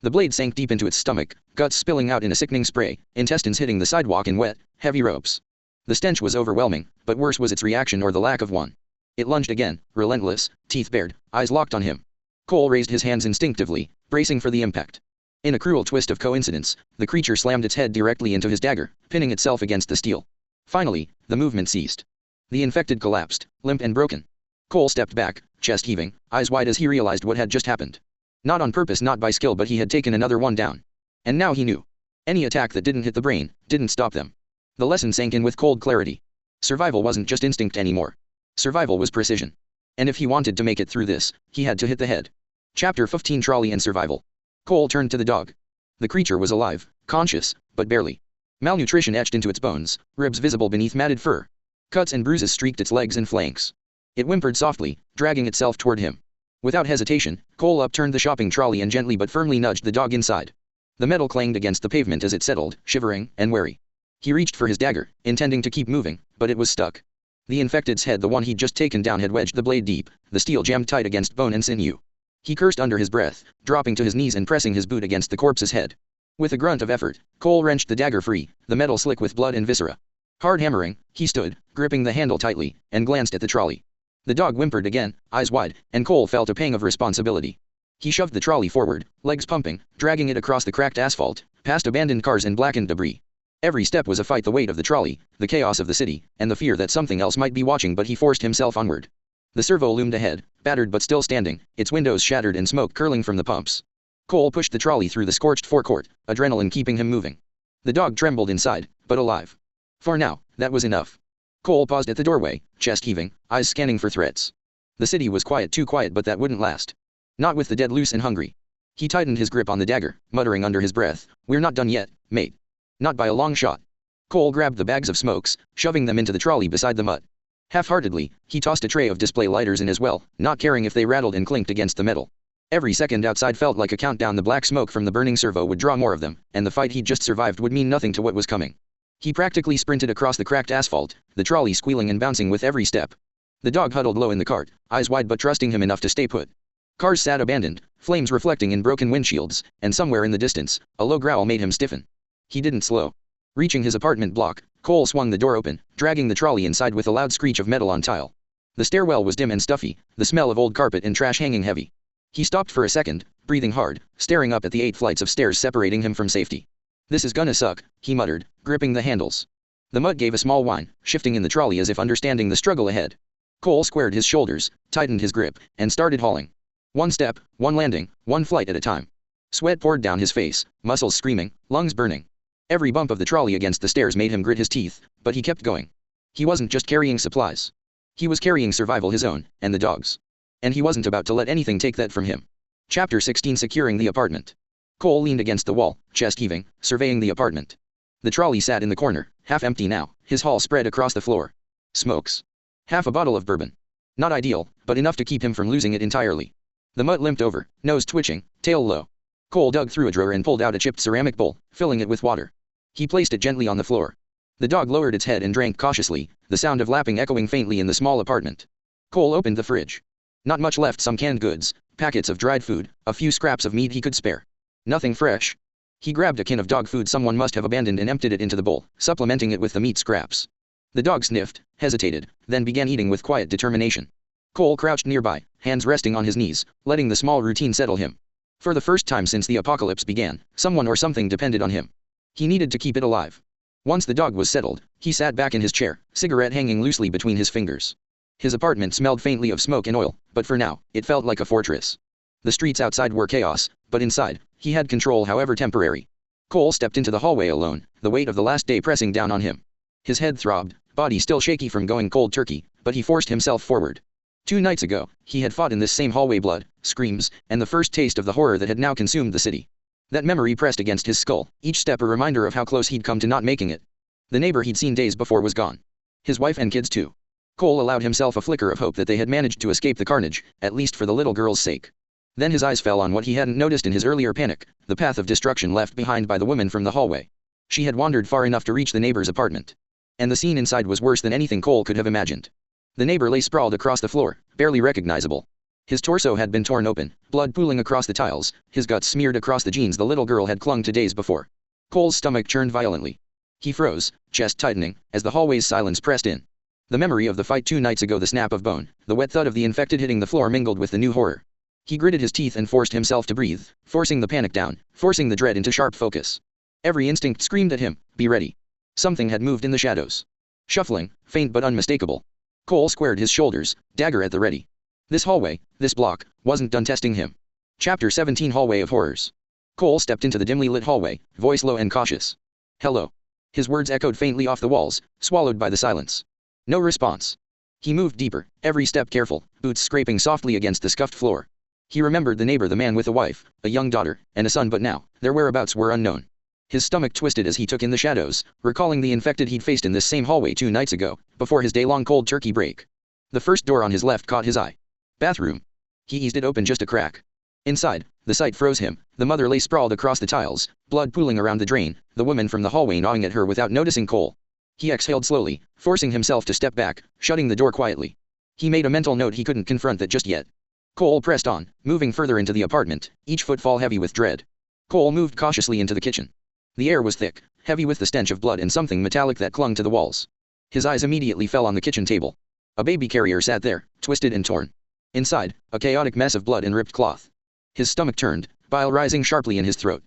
The blade sank deep into its stomach, guts spilling out in a sickening spray, intestines hitting the sidewalk in wet, heavy ropes. The stench was overwhelming, but worse was its reaction or the lack of one. It lunged again, relentless, teeth bared, eyes locked on him. Cole raised his hands instinctively, bracing for the impact. In a cruel twist of coincidence, the creature slammed its head directly into his dagger, pinning itself against the steel. Finally, the movement ceased. The infected collapsed, limp and broken. Cole stepped back, chest heaving, eyes wide as he realized what had just happened. Not on purpose, not by skill, but he had taken another one down. And now he knew. Any attack that didn't hit the brain, didn't stop them. The lesson sank in with cold clarity. Survival wasn't just instinct anymore. Survival was precision. And if he wanted to make it through this, he had to hit the head. Chapter 15: Trolley and Survival. Cole turned to the dog. The creature was alive, conscious, but barely. Malnutrition etched into its bones, ribs visible beneath matted fur. Cuts and bruises streaked its legs and flanks. It whimpered softly, dragging itself toward him. Without hesitation, Cole upturned the shopping trolley and gently but firmly nudged the dog inside. The metal clanged against the pavement as it settled, shivering and wary. He reached for his dagger, intending to keep moving, but it was stuck. The infected's head, the one he'd just taken down, had wedged the blade deep, the steel jammed tight against bone and sinew. He cursed under his breath, dropping to his knees and pressing his boot against the corpse's head. With a grunt of effort, Cole wrenched the dagger free, the metal slick with blood and viscera. Hard hammering, he stood, gripping the handle tightly, and glanced at the trolley. The dog whimpered again, eyes wide, and Cole felt a pang of responsibility. He shoved the trolley forward, legs pumping, dragging it across the cracked asphalt, past abandoned cars and blackened debris. Every step was a fight: the weight of the trolley, the chaos of the city, and the fear that something else might be watching, but he forced himself onward. The servo loomed ahead, battered but still standing, its windows shattered and smoke curling from the pumps. Cole pushed the trolley through the scorched forecourt, adrenaline keeping him moving. The dog trembled inside, but alive. For now, that was enough. Cole paused at the doorway, chest heaving, eyes scanning for threats. The city was quiet, too quiet, but that wouldn't last. Not with the dead loose and hungry. He tightened his grip on the dagger, muttering under his breath, "We're not done yet, mate. Not by a long shot." Cole grabbed the bags of smokes, shoving them into the trolley beside the mutt. Half-heartedly, he tossed a tray of display lighters in as well, not caring if they rattled and clinked against the metal. Every second outside felt like a countdown. The black smoke from the burning servo would draw more of them, and the fight he'd just survived would mean nothing to what was coming. He practically sprinted across the cracked asphalt, the trolley squealing and bouncing with every step. The dog huddled low in the cart, eyes wide but trusting him enough to stay put. Cars sat abandoned, flames reflecting in broken windshields, and somewhere in the distance, a low growl made him stiffen. He didn't slow. Reaching his apartment block, Cole swung the door open, dragging the trolley inside with a loud screech of metal on tile. The stairwell was dim and stuffy, the smell of old carpet and trash hanging heavy. He stopped for a second, breathing hard, staring up at the 8 flights of stairs separating him from safety. "This is gonna suck," he muttered, gripping the handles. The mutt gave a small whine, shifting in the trolley as if understanding the struggle ahead. Cole squared his shoulders, tightened his grip, and started hauling. One step, one landing, one flight at a time. Sweat poured down his face, muscles screaming, lungs burning. Every bump of the trolley against the stairs made him grit his teeth, but he kept going. He wasn't just carrying supplies. He was carrying survival, his own, and the dog's. And he wasn't about to let anything take that from him. Chapter 16: Securing the apartment. Cole leaned against the wall, chest heaving, surveying the apartment. The trolley sat in the corner, half empty now, his haul spread across the floor. Smokes. Half a bottle of bourbon. Not ideal, but enough to keep him from losing it entirely. The mutt limped over, nose twitching, tail low. Cole dug through a drawer and pulled out a chipped ceramic bowl, filling it with water. He placed it gently on the floor. The dog lowered its head and drank cautiously, the sound of lapping echoing faintly in the small apartment. Cole opened the fridge. Not much left: some canned goods, packets of dried food, a few scraps of meat he could spare. Nothing fresh. He grabbed a can of dog food someone must have abandoned and emptied it into the bowl, supplementing it with the meat scraps. The dog sniffed, hesitated, then began eating with quiet determination. Cole crouched nearby, hands resting on his knees, letting the small routine settle him. For the first time since the apocalypse began, someone or something depended on him. He needed to keep it alive. Once the dog was settled, he sat back in his chair, cigarette hanging loosely between his fingers. His apartment smelled faintly of smoke and oil, but for now, it felt like a fortress. The streets outside were chaos, but inside, he had control, however temporary. Cole stepped into the hallway alone, the weight of the last day pressing down on him. His head throbbed, body still shaky from going cold turkey, but he forced himself forward. 2 nights ago, he had fought in this same hallway, blood, screams, and the first taste of the horror that had now consumed the city. That memory pressed against his skull, each step a reminder of how close he'd come to not making it. The neighbor he'd seen days before was gone. His wife and kids too. Cole allowed himself a flicker of hope that they had managed to escape the carnage, at least for the little girl's sake. Then his eyes fell on what he hadn't noticed in his earlier panic, the path of destruction left behind by the woman from the hallway. She had wandered far enough to reach the neighbor's apartment. And the scene inside was worse than anything Cole could have imagined. The neighbor lay sprawled across the floor, barely recognizable. His torso had been torn open, blood pooling across the tiles, his guts smeared across the jeans the little girl had clung to days before. Cole's stomach churned violently. He froze, chest tightening, as the hallway's silence pressed in. The memory of the fight 2 nights ago, the snap of bone, the wet thud of the infected hitting the floor mingled with the new horror. He gritted his teeth and forced himself to breathe, forcing the panic down, forcing the dread into sharp focus. Every instinct screamed at him, be ready. Something had moved in the shadows. Shuffling, faint but unmistakable. Cole squared his shoulders, dagger at the ready. This hallway, this block, wasn't done testing him. Chapter 17: Hallway of Horrors. Cole stepped into the dimly lit hallway, voice low and cautious. "Hello." His words echoed faintly off the walls, swallowed by the silence. No response. He moved deeper, every step careful, boots scraping softly against the scuffed floor. He remembered the neighbor, the man with a wife, a young daughter, and a son, but now, their whereabouts were unknown. His stomach twisted as he took in the shadows, recalling the infected he'd faced in this same hallway 2 nights ago, before his day-long cold turkey break. The first door on his left caught his eye. Bathroom. He eased it open just a crack. Inside, the sight froze him. The mother lay sprawled across the tiles, blood pooling around the drain, the woman from the hallway gnawing at her without noticing Cole. He exhaled slowly, forcing himself to step back, shutting the door quietly. He made a mental note he couldn't confront that just yet. Cole pressed on, moving further into the apartment, each footfall heavy with dread. Cole moved cautiously into the kitchen. The air was thick, heavy with the stench of blood and something metallic that clung to the walls. His eyes immediately fell on the kitchen table. A baby carrier sat there, twisted and torn. Inside, a chaotic mess of blood and ripped cloth. His stomach turned, bile rising sharply in his throat.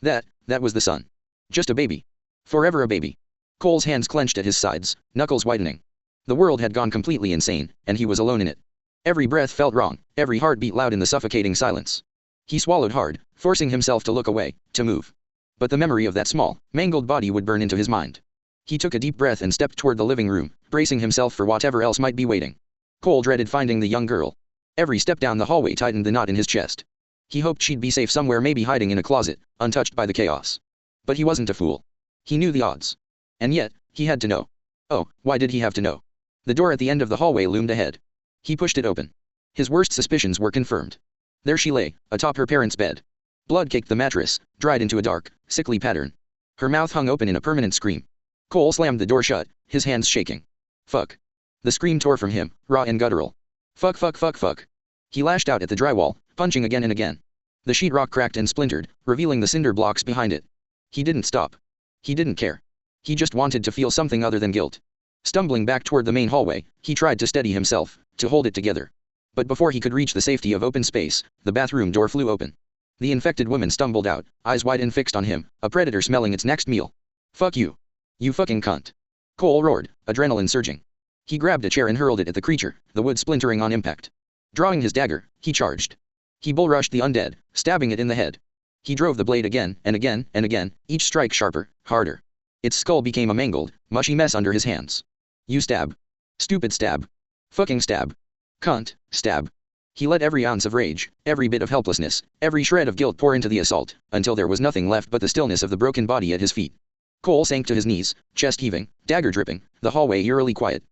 That was the son. Just a baby. Forever a baby. Cole's hands clenched at his sides, knuckles widening. The world had gone completely insane, and he was alone in it. Every breath felt wrong, every heartbeat loud in the suffocating silence. He swallowed hard, forcing himself to look away, to move. But the memory of that small, mangled body would burn into his mind. He took a deep breath and stepped toward the living room, bracing himself for whatever else might be waiting. Cole dreaded finding the young girl. Every step down the hallway tightened the knot in his chest. He hoped she'd be safe somewhere, maybe hiding in a closet, untouched by the chaos. But he wasn't a fool. He knew the odds. And yet, he had to know. Oh, why did he have to know? The door at the end of the hallway loomed ahead. He pushed it open. His worst suspicions were confirmed. There she lay, atop her parents' bed. Blood caked the mattress, dried into a dark, sickly pattern. Her mouth hung open in a permanent scream. Cole slammed the door shut, his hands shaking. Fuck. The scream tore from him, raw and guttural. Fuck fuck fuck fuck. He lashed out at the drywall, punching again and again. The sheetrock cracked and splintered, revealing the cinder blocks behind it. He didn't stop. He didn't care. He just wanted to feel something other than guilt. Stumbling back toward the main hallway, he tried to steady himself, to hold it together. But before he could reach the safety of open space, the bathroom door flew open. The infected woman stumbled out, eyes wide and fixed on him, a predator smelling its next meal. Fuck you. You fucking cunt. Cole roared, adrenaline surging. He grabbed a chair and hurled it at the creature, the wood splintering on impact. Drawing his dagger, he charged. He bull-rushed the undead, stabbing it in the head. He drove the blade again and again and again, each strike sharper, harder. Its skull became a mangled, mushy mess under his hands. You stab. Stupid stab. Fucking stab. Cunt, stab. He let every ounce of rage, every bit of helplessness, every shred of guilt pour into the assault, until there was nothing left but the stillness of the broken body at his feet. Cole sank to his knees, chest heaving, dagger dripping, the hallway eerily quiet.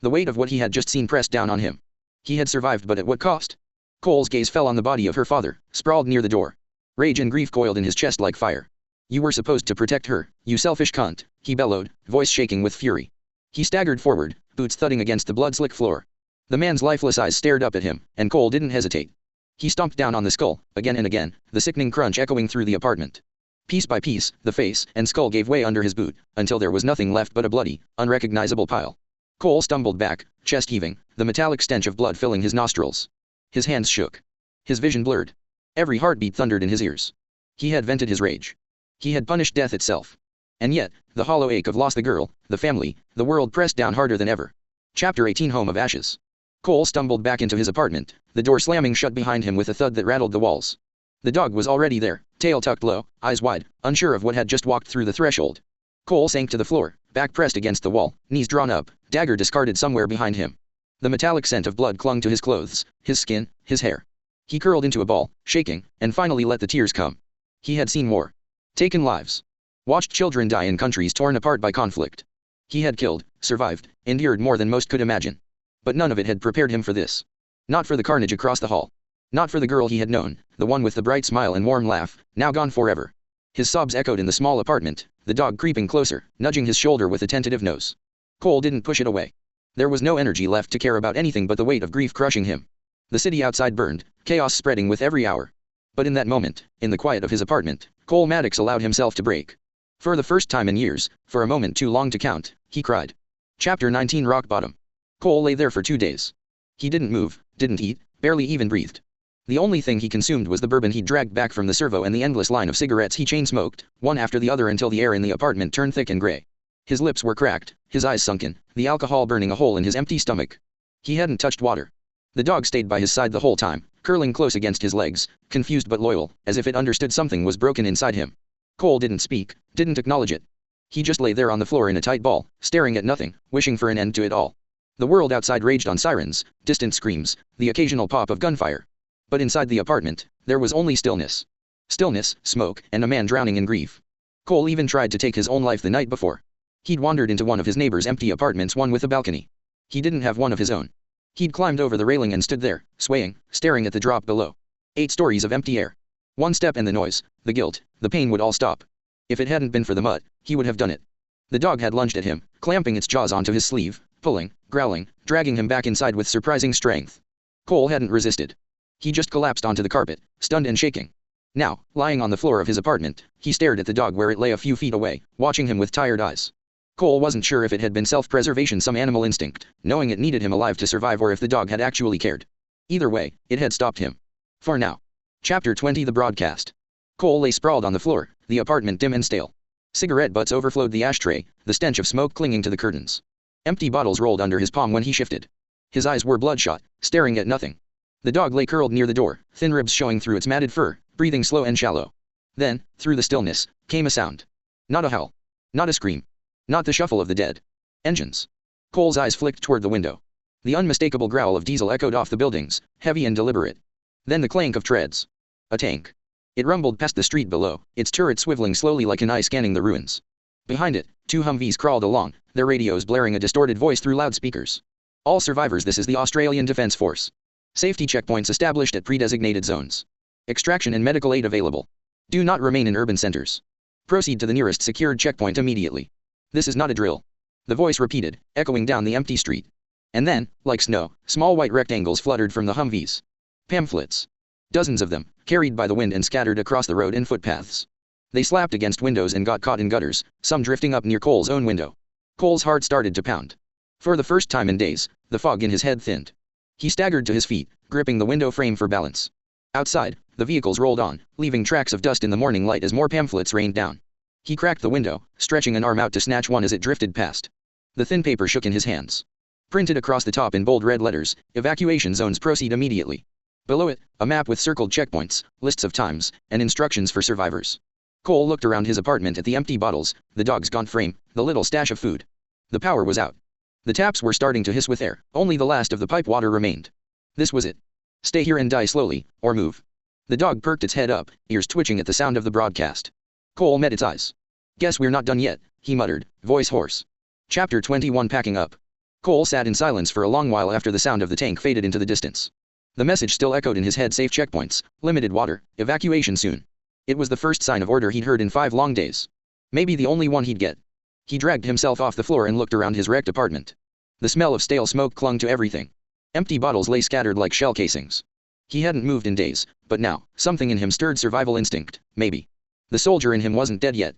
The weight of what he had just seen pressed down on him. He had survived, but at what cost? Cole's gaze fell on the body of her father, sprawled near the door. Rage and grief coiled in his chest like fire. You were supposed to protect her, you selfish cunt, he bellowed, voice shaking with fury. He staggered forward, boots thudding against the blood-slick floor. The man's lifeless eyes stared up at him, and Cole didn't hesitate. He stomped down on the skull, again and again, the sickening crunch echoing through the apartment. Piece by piece, the face and skull gave way under his boot, until there was nothing left but a bloody, unrecognizable pile. Cole stumbled back, chest heaving, the metallic stench of blood filling his nostrils. His hands shook. His vision blurred. Every heartbeat thundered in his ears. He had vented his rage. He had punished death itself. And yet, the hollow ache of lost the girl, the family, the world pressed down harder than ever. Chapter 18 Home of Ashes. Cole stumbled back into his apartment, the door slamming shut behind him with a thud that rattled the walls. The dog was already there, tail tucked low, eyes wide, unsure of what had just walked through the threshold. Cole sank to the floor, back pressed against the wall, knees drawn up, dagger discarded somewhere behind him. The metallic scent of blood clung to his clothes, his skin, his hair. He curled into a ball, shaking, and finally let the tears come. He had seen war. Taken lives. Watched children die in countries torn apart by conflict. He had killed, survived, endured more than most could imagine. But none of it had prepared him for this. Not for the carnage across the hall. Not for the girl he had known, the one with the bright smile and warm laugh, now gone forever. His sobs echoed in the small apartment, the dog creeping closer, nudging his shoulder with a tentative nose. Cole didn't push it away. There was no energy left to care about anything but the weight of grief crushing him. The city outside burned, chaos spreading with every hour. But in that moment, in the quiet of his apartment, Cole Maddox allowed himself to break. For the first time in years, for a moment too long to count, he cried. Chapter 19 Rock Bottom. Cole lay there for 2 days. He didn't move, didn't eat, barely even breathed. The only thing he consumed was the bourbon he'd dragged back from the servo and the endless line of cigarettes he chain-smoked, one after the other until the air in the apartment turned thick and gray. His lips were cracked, his eyes sunken, the alcohol burning a hole in his empty stomach. He hadn't touched water. The dog stayed by his side the whole time, curling close against his legs, confused but loyal, as if it understood something was broken inside him. Cole didn't speak, didn't acknowledge it. He just lay there on the floor in a tight ball, staring at nothing, wishing for an end to it all. The world outside raged on sirens, distant screams, the occasional pop of gunfire. But inside the apartment, there was only stillness. Stillness, smoke, and a man drowning in grief. Cole even tried to take his own life the night before. He'd wandered into one of his neighbor's empty apartments, one with a balcony. He didn't have one of his own. He'd climbed over the railing and stood there, swaying, staring at the drop below. 8 stories of empty air. One step and the noise, the guilt, the pain would all stop. If it hadn't been for the mutt, he would have done it. The dog had lunged at him, clamping its jaws onto his sleeve, pulling, growling, dragging him back inside with surprising strength. Cole hadn't resisted. He just collapsed onto the carpet, stunned and shaking. Now, lying on the floor of his apartment, he stared at the dog where it lay a few feet away, watching him with tired eyes. Cole wasn't sure if it had been self-preservation, some animal instinct, knowing it needed him alive to survive, or if the dog had actually cared. Either way, it had stopped him. For now. Chapter 20 The Broadcast. Cole lay sprawled on the floor, the apartment dim and stale. Cigarette butts overflowed the ashtray, the stench of smoke clinging to the curtains. Empty bottles rolled under his palm when he shifted. His eyes were bloodshot, staring at nothing. The dog lay curled near the door, thin ribs showing through its matted fur, breathing slow and shallow. Then, through the stillness, came a sound. Not a howl. Not a scream. Not the shuffle of the dead engines. Cole's eyes flicked toward the window. The unmistakable growl of diesel echoed off the buildings, heavy and deliberate. Then the clank of treads. A tank. It rumbled past the street below, its turret swiveling slowly like an eye scanning the ruins. Behind it, 2 Humvees crawled along, their radios blaring a distorted voice through loudspeakers. All survivors, this is the Australian Defence Force. Safety checkpoints established at pre-designated zones. Extraction and medical aid available. Do not remain in urban centers. Proceed to the nearest secured checkpoint immediately. This is not a drill. The voice repeated, echoing down the empty street. And then, like snow, small white rectangles fluttered from the Humvees. Pamphlets. Dozens of them, carried by the wind and scattered across the road and footpaths. They slapped against windows and got caught in gutters, some drifting up near Cole's own window. Cole's heart started to pound. For the first time in days, the fog in his head thinned. He staggered to his feet, gripping the window frame for balance. Outside, the vehicles rolled on, leaving tracks of dust in the morning light as more pamphlets rained down. He cracked the window, stretching an arm out to snatch one as it drifted past. The thin paper shook in his hands. Printed across the top in bold red letters, evacuation zones proceed immediately. Below it, a map with circled checkpoints, lists of times, and instructions for survivors. Cole looked around his apartment at the empty bottles, the dog's gaunt frame, the little stash of food. The power was out. The taps were starting to hiss with air, only the last of the pipe water remained. This was it. Stay here and die slowly, or move. The dog perked its head up, ears twitching at the sound of the broadcast. Cole met its eyes. Guess we're not done yet, he muttered, voice hoarse. Chapter 21 Packing Up. Cole sat in silence for a long while after the sound of the tank faded into the distance. The message still echoed in his head: safe checkpoints, limited water, evacuation soon. It was the first sign of order he'd heard in 5 long days. Maybe the only one he'd get. He dragged himself off the floor and looked around his wrecked apartment. The smell of stale smoke clung to everything. Empty bottles lay scattered like shell casings. He hadn't moved in days, but now, something in him stirred survival instinct, maybe. The soldier in him wasn't dead yet.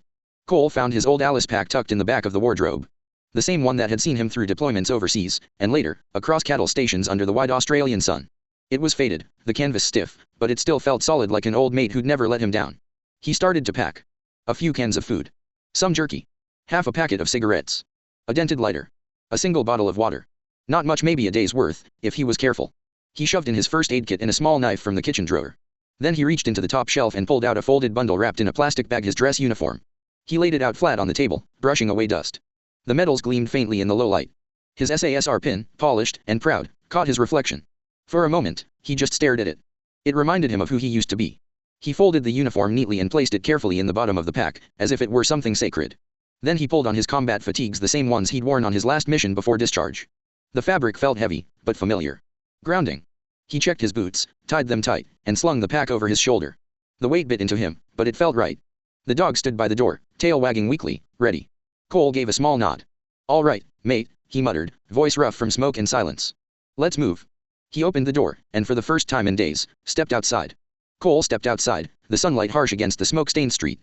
Cole found his old Alice pack tucked in the back of the wardrobe. The same one that had seen him through deployments overseas, and later, across cattle stations under the wide Australian sun. It was faded, the canvas stiff, but it still felt solid like an old mate who'd never let him down. He started to pack. A few cans of food. Some jerky. Half a packet of cigarettes. A dented lighter. A single bottle of water. Not much, maybe a day's worth, if he was careful. He shoved in his first aid kit and a small knife from the kitchen drawer. Then he reached into the top shelf and pulled out a folded bundle wrapped in a plastic bag, his dress uniform. He laid it out flat on the table, brushing away dust. The metals gleamed faintly in the low light. His SASR pin, polished and proud, caught his reflection. For a moment, he just stared at it. It reminded him of who he used to be. He folded the uniform neatly and placed it carefully in the bottom of the pack, as if it were something sacred. Then he pulled on his combat fatigues, the same ones he'd worn on his last mission before discharge. The fabric felt heavy, but familiar. Grounding. He checked his boots, tied them tight, and slung the pack over his shoulder. The weight bit into him, but it felt right. The dog stood by the door, tail wagging weakly, ready. Cole gave a small nod. All right, mate, he muttered, voice rough from smoke and silence. Let's move. He opened the door, and for the first time in days, stepped outside. Cole stepped outside, the sunlight harsh against the smoke-stained street.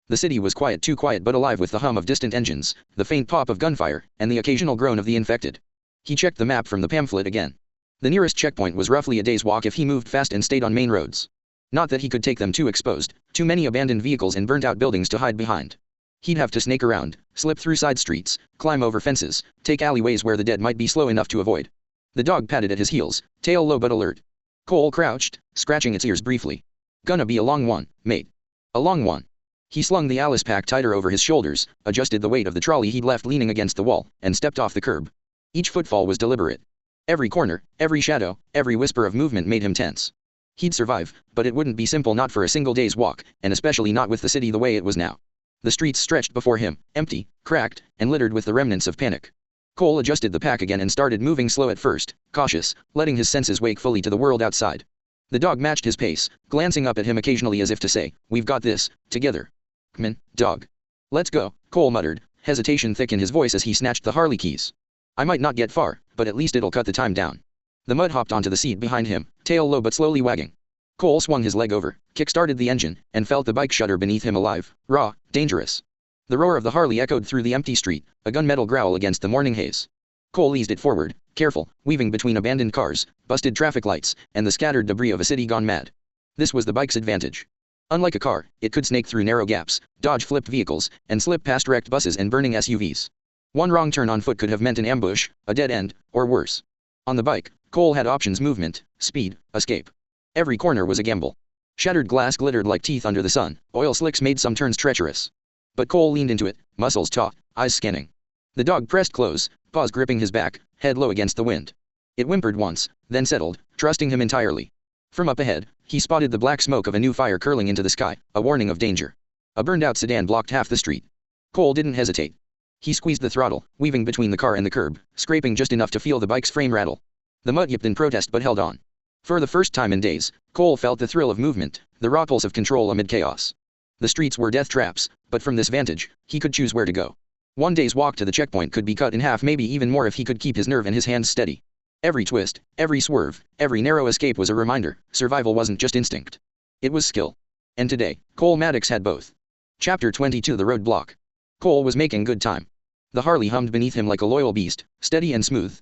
The city was quiet, too quiet but alive with the hum of distant engines, the faint pop of gunfire, and the occasional groan of the infected. He checked the map from the pamphlet again. The nearest checkpoint was roughly a day's walk if he moved fast and stayed on main roads. Not that he could take them, too exposed, too many abandoned vehicles and burnt-out buildings to hide behind. He'd have to snake around, slip through side streets, climb over fences, take alleyways where the dead might be slow enough to avoid. The dog padded at his heels, tail low but alert. Cole crouched, scratching its ears briefly. Gonna be a long one, mate. A long one. He slung the Alice pack tighter over his shoulders, adjusted the weight of the trolley he'd left leaning against the wall, and stepped off the curb. Each footfall was deliberate. Every corner, every shadow, every whisper of movement made him tense. He'd survive, but it wouldn't be simple, not for a single day's walk, and especially not with the city the way it was now. The streets stretched before him, empty, cracked, and littered with the remnants of panic. Cole adjusted the pack again and started moving slow at first, cautious, letting his senses wake fully to the world outside. The dog matched his pace, glancing up at him occasionally as if to say, "We've got this, together. Come in, dog. Let's go," Cole muttered, hesitation thick in his voice as he snatched the Harley keys. "I might not get far, but at least it'll cut the time down." The mud hopped onto the seat behind him, tail low but slowly wagging. Cole swung his leg over, kick-started the engine, and felt the bike shudder beneath him, alive, raw, dangerous. The roar of the Harley echoed through the empty street, a gunmetal growl against the morning haze. Cole eased it forward, careful, weaving between abandoned cars, busted traffic lights, and the scattered debris of a city gone mad. This was the bike's advantage. Unlike a car, it could snake through narrow gaps, dodge flipped vehicles, and slip past wrecked buses and burning SUVs. One wrong turn on foot could have meant an ambush, a dead end, or worse. On the bike, Cole had options: movement, speed, escape. Every corner was a gamble. Shattered glass glittered like teeth under the sun, oil slicks made some turns treacherous. But Cole leaned into it, muscles taut, eyes scanning. The dog pressed close, paws gripping his back, head low against the wind. It whimpered once, then settled, trusting him entirely. From up ahead, he spotted the black smoke of a new fire curling into the sky, a warning of danger. A burned-out sedan blocked half the street. Cole didn't hesitate. He squeezed the throttle, weaving between the car and the curb, scraping just enough to feel the bike's frame rattle. The mud yipped in protest but held on. For the first time in days, Cole felt the thrill of movement, the raw pulse of control amid chaos. The streets were death traps, but from this vantage, he could choose where to go. One day's walk to the checkpoint could be cut in half, maybe even more, if he could keep his nerve and his hands steady. Every twist, every swerve, every narrow escape was a reminder. Survival wasn't just instinct. It was skill. And today, Cole Maddox had both. Chapter 22: The Roadblock. Cole was making good time. The Harley hummed beneath him like a loyal beast, steady and smooth.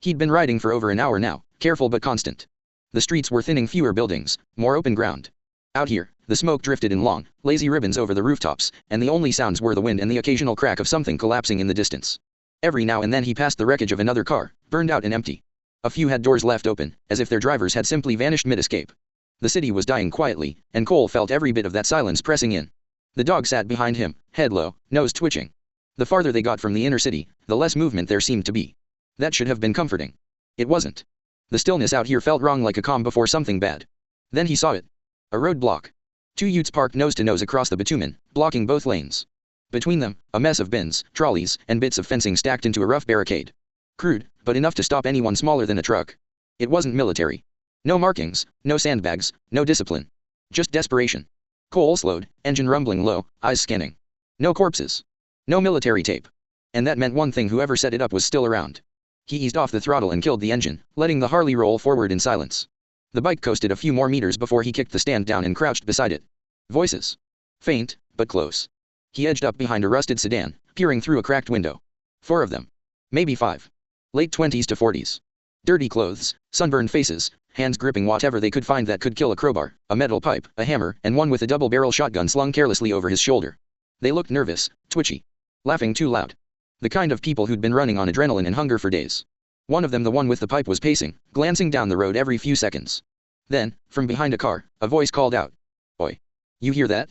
He'd been riding for over an hour now, careful but constant. The streets were thinning, fewer buildings, more open ground. Out here, the smoke drifted in long, lazy ribbons over the rooftops, and the only sounds were the wind and the occasional crack of something collapsing in the distance. Every now and then he passed the wreckage of another car, burned out and empty. A few had doors left open, as if their drivers had simply vanished mid-escape. The city was dying quietly, and Cole felt every bit of that silence pressing in. The dog sat behind him, head low, nose twitching. The farther they got from the inner city, the less movement there seemed to be. That should have been comforting. It wasn't. The stillness out here felt wrong, like a calm before something bad. Then he saw it. A roadblock. Two utes parked nose to nose across the bitumen, blocking both lanes. Between them, a mess of bins, trolleys, and bits of fencing stacked into a rough barricade. Crude, but enough to stop anyone smaller than a truck. It wasn't military. No markings, no sandbags, no discipline. Just desperation. Cole slowed, engine rumbling low, eyes scanning. No corpses. No military tape. And that meant one thing: whoever set it up was still around. He eased off the throttle and killed the engine, letting the Harley roll forward in silence. The bike coasted a few more meters before he kicked the stand down and crouched beside it. Voices. Faint, but close. He edged up behind a rusted sedan, peering through a cracked window. 4 of them. Maybe 5. Late 20s to 40s. Dirty clothes, sunburned faces, hands gripping whatever they could find that could kill: a crowbar, a metal pipe, a hammer, and one with a double-barrel shotgun slung carelessly over his shoulder. They looked nervous, twitchy. Laughing too loud. The kind of people who'd been running on adrenaline and hunger for days. One of them, the one with the pipe, was pacing, glancing down the road every few seconds. Then, from behind a car, a voice called out. "Oi. You hear that?"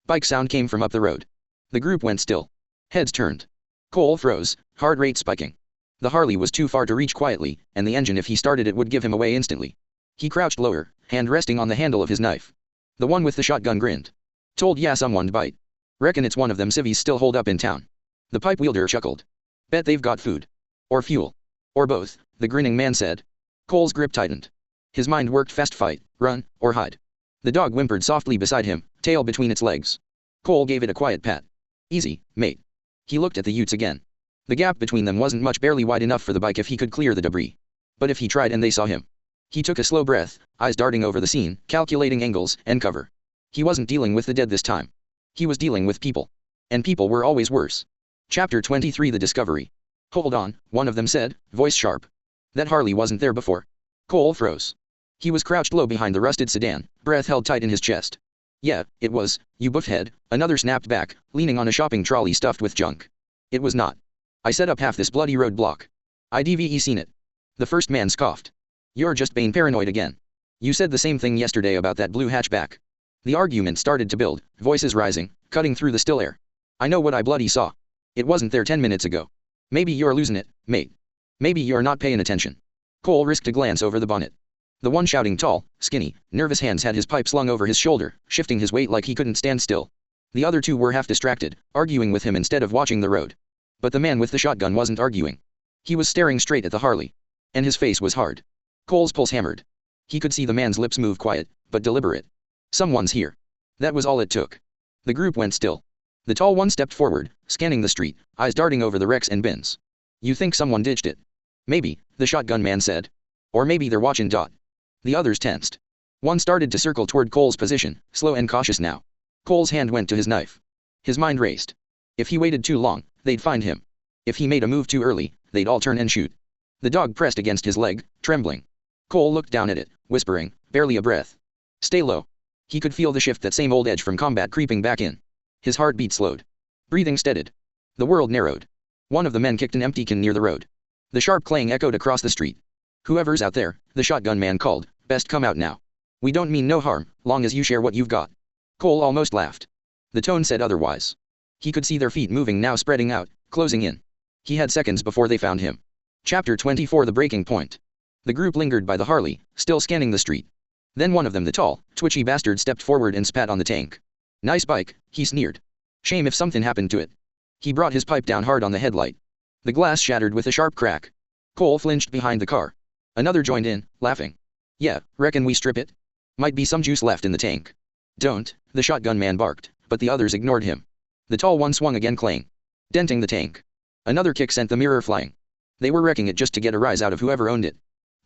Bike sound came from up the road. The group went still. Heads turned. Cole froze, heart rate spiking. The Harley was too far to reach quietly, and the engine, if he started it, would give him away instantly. He crouched lower, hand resting on the handle of his knife. The one with the shotgun grinned. "Told ya someone'd bite. Reckon it's one of them civvies still holed up in town." The pipe wielder chuckled. "Bet they've got food. Or fuel. Or both," the grinning man said. Cole's grip tightened. His mind worked fast: fight, run, or hide. The dog whimpered softly beside him, tail between its legs. Cole gave it a quiet pat. "Easy, mate." He looked at the utes again. The gap between them wasn't much, barely wide enough for the bike if he could clear the debris. But if he tried and they saw him. He took a slow breath, eyes darting over the scene, calculating angles and cover. He wasn't dealing with the dead this time. He was dealing with people. And people were always worse. Chapter 23: The Discovery. "Hold on," one of them said, voice sharp. That Harley wasn't there before. Cole froze. He was crouched low behind the rusted sedan, breath held tight in his chest. "Yeah, it was, you buffhead," another snapped back, leaning on a shopping trolley stuffed with junk. "It was not. I set up half this bloody roadblock. I've seen it." The first man scoffed. "You're just being paranoid again. You said the same thing yesterday about that blue hatchback." The argument started to build, voices rising, cutting through the still air. "I know what I bloody saw. It wasn't there 10 minutes ago. Maybe you're losing it, mate. Maybe you're not paying attention." Cole risked a glance over the bonnet. The one shouting, tall, skinny, nervous hands, had his pipe slung over his shoulder, shifting his weight like he couldn't stand still. The other 2 were half distracted, arguing with him instead of watching the road. But the man with the shotgun wasn't arguing. He was staring straight at the Harley. And his face was hard. Cole's pulse hammered. He could see the man's lips move, quiet, but deliberate. Someone's here. That was all it took. The group went still. The tall one stepped forward, scanning the street, eyes darting over the wrecks and bins. "You think someone ditched it?" "Maybe," the shotgun man said. "Or maybe they're watching." The others tensed. One started to circle toward Cole's position, slow and cautious now. Cole's hand went to his knife. His mind raced. If he waited too long, they'd find him. If he made a move too early, they'd all turn and shoot. The dog pressed against his leg, trembling. Cole looked down at it, whispering, barely a breath. "Stay low." He could feel the shift, that same old edge from combat, creeping back in. His heartbeat slowed. Breathing steadied. The world narrowed. One of the men kicked an empty can near the road. The sharp clang echoed across the street. "Whoever's out there," the shotgun man called, "best come out now. We don't mean no harm, long as you share what you've got." Cole almost laughed. The tone said otherwise. He could see their feet moving now, spreading out, closing in. He had seconds before they found him. Chapter 24: The Breaking Point. The group lingered by the Harley, still scanning the street. Then one of them, the tall, twitchy bastard, stepped forward and spat on the tank. "Nice bike," he sneered. "Shame if something happened to it." He brought his pipe down hard on the headlight. The glass shattered with a sharp crack. Cole flinched behind the car. Another joined in, laughing. "Yeah, reckon we strip it? Might be some juice left in the tank." "Don't," the shotgun man barked, but the others ignored him. The tall one swung again, clang, denting the tank. Another kick sent the mirror flying. They were wrecking it just to get a rise out of whoever owned it.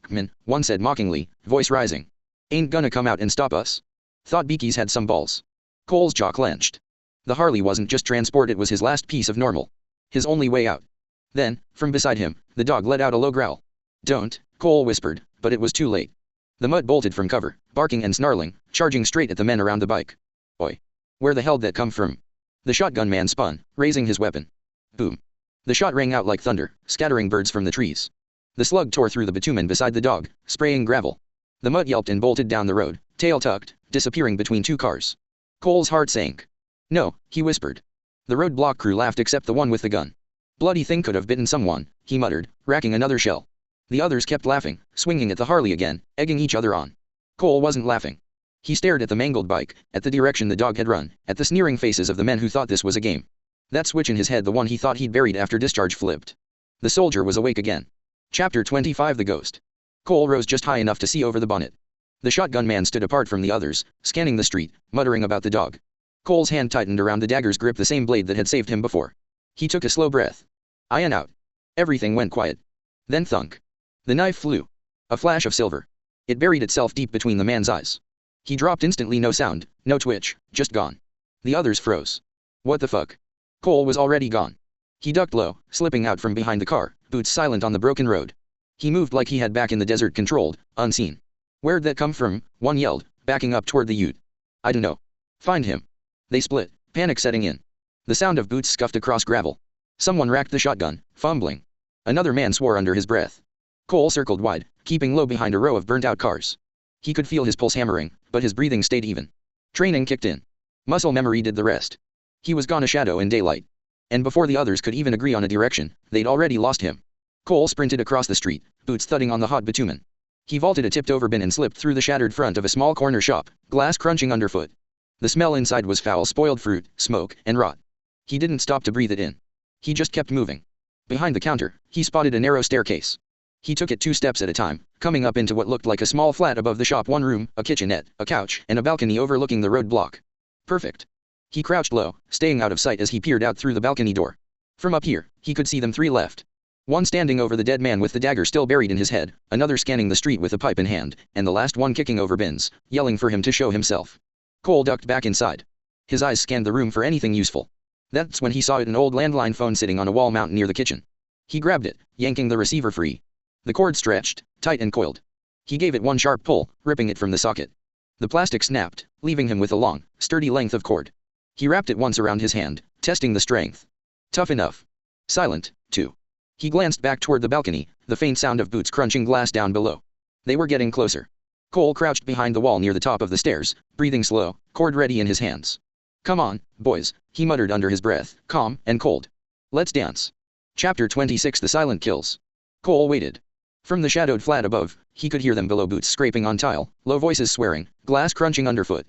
"Man," one said mockingly, voice rising. "Ain't gonna come out and stop us. Thought Beakies had some balls." Cole's jaw clenched. The Harley wasn't just transport, it was his last piece of normal. His only way out. Then, from beside him, the dog let out a low growl. "Don't," Cole whispered, but it was too late. The mutt bolted from cover, barking and snarling, charging straight at the men around the bike. "Oi! Where the hell'd that come from?" The shotgun man spun, raising his weapon. Boom. The shot rang out like thunder, scattering birds from the trees. The slug tore through the bitumen beside the dog, spraying gravel. The mutt yelped and bolted down the road, tail tucked, disappearing between two cars. Cole's heart sank. "No," he whispered. The roadblock crew laughed except the one with the gun. "Bloody thing could have bitten someone," he muttered, racking another shell. The others kept laughing, swinging at the Harley again, egging each other on. Cole wasn't laughing. He stared at the mangled bike, at the direction the dog had run, at the sneering faces of the men who thought this was a game. That switch in his head, the one he thought he'd buried after discharge, flipped. The soldier was awake again. Chapter 25: The Ghost. Cole rose just high enough to see over the bonnet. The shotgun man stood apart from the others, scanning the street, muttering about the dog. Cole's hand tightened around the dagger's grip, the same blade that had saved him before. He took a slow breath. In out. Everything went quiet. Then thunk. The knife flew. A flash of silver. It buried itself deep between the man's eyes. He dropped instantly, no sound, no twitch, just gone. The others froze. What the fuck? Cole was already gone. He ducked low, slipping out from behind the car, boots silent on the broken road. He moved like he had back in the desert, controlled, unseen. "Where'd that come from?" one yelled, backing up toward the ute. "I don't know. Find him." They split, panic setting in. The sound of boots scuffed across gravel. Someone racked the shotgun, fumbling. Another man swore under his breath. Cole circled wide, keeping low behind a row of burnt-out cars. He could feel his pulse hammering, but his breathing stayed even. Training kicked in. Muscle memory did the rest. He was gone, a shadow in daylight. And before the others could even agree on a direction, they'd already lost him. Cole sprinted across the street, boots thudding on the hot bitumen. He vaulted a tipped-over bin and slipped through the shattered front of a small corner shop, glass crunching underfoot. The smell inside was foul, spoiled fruit, smoke, and rot. He didn't stop to breathe it in. He just kept moving. Behind the counter, he spotted a narrow staircase. He took it 2 steps at a time, coming up into what looked like a small flat above the shop, 1 room, a kitchenette, a couch, and a balcony overlooking the road block. Perfect. He crouched low, staying out of sight as he peered out through the balcony door. From up here, he could see them 3 left. One standing over the dead man with the dagger still buried in his head, another scanning the street with a pipe in hand, and the last one kicking over bins, yelling for him to show himself. Cole ducked back inside. His eyes scanned the room for anything useful. That's when he saw an old landline phone sitting on a wall mount near the kitchen. He grabbed it, yanking the receiver free. The cord stretched, tight and coiled. He gave it 1 sharp pull, ripping it from the socket. The plastic snapped, leaving him with a long, sturdy length of cord. He wrapped it once around his hand, testing the strength. Tough enough. Silent, too. He glanced back toward the balcony, the faint sound of boots crunching glass down below. They were getting closer. Cole crouched behind the wall near the top of the stairs, breathing slow, cord ready in his hands. "Come on, boys," he muttered under his breath, calm and cold. "Let's dance." Chapter 26: The Silent Kills. Cole waited. From the shadowed flat above, he could hear them below, boots scraping on tile, low voices swearing, glass crunching underfoot.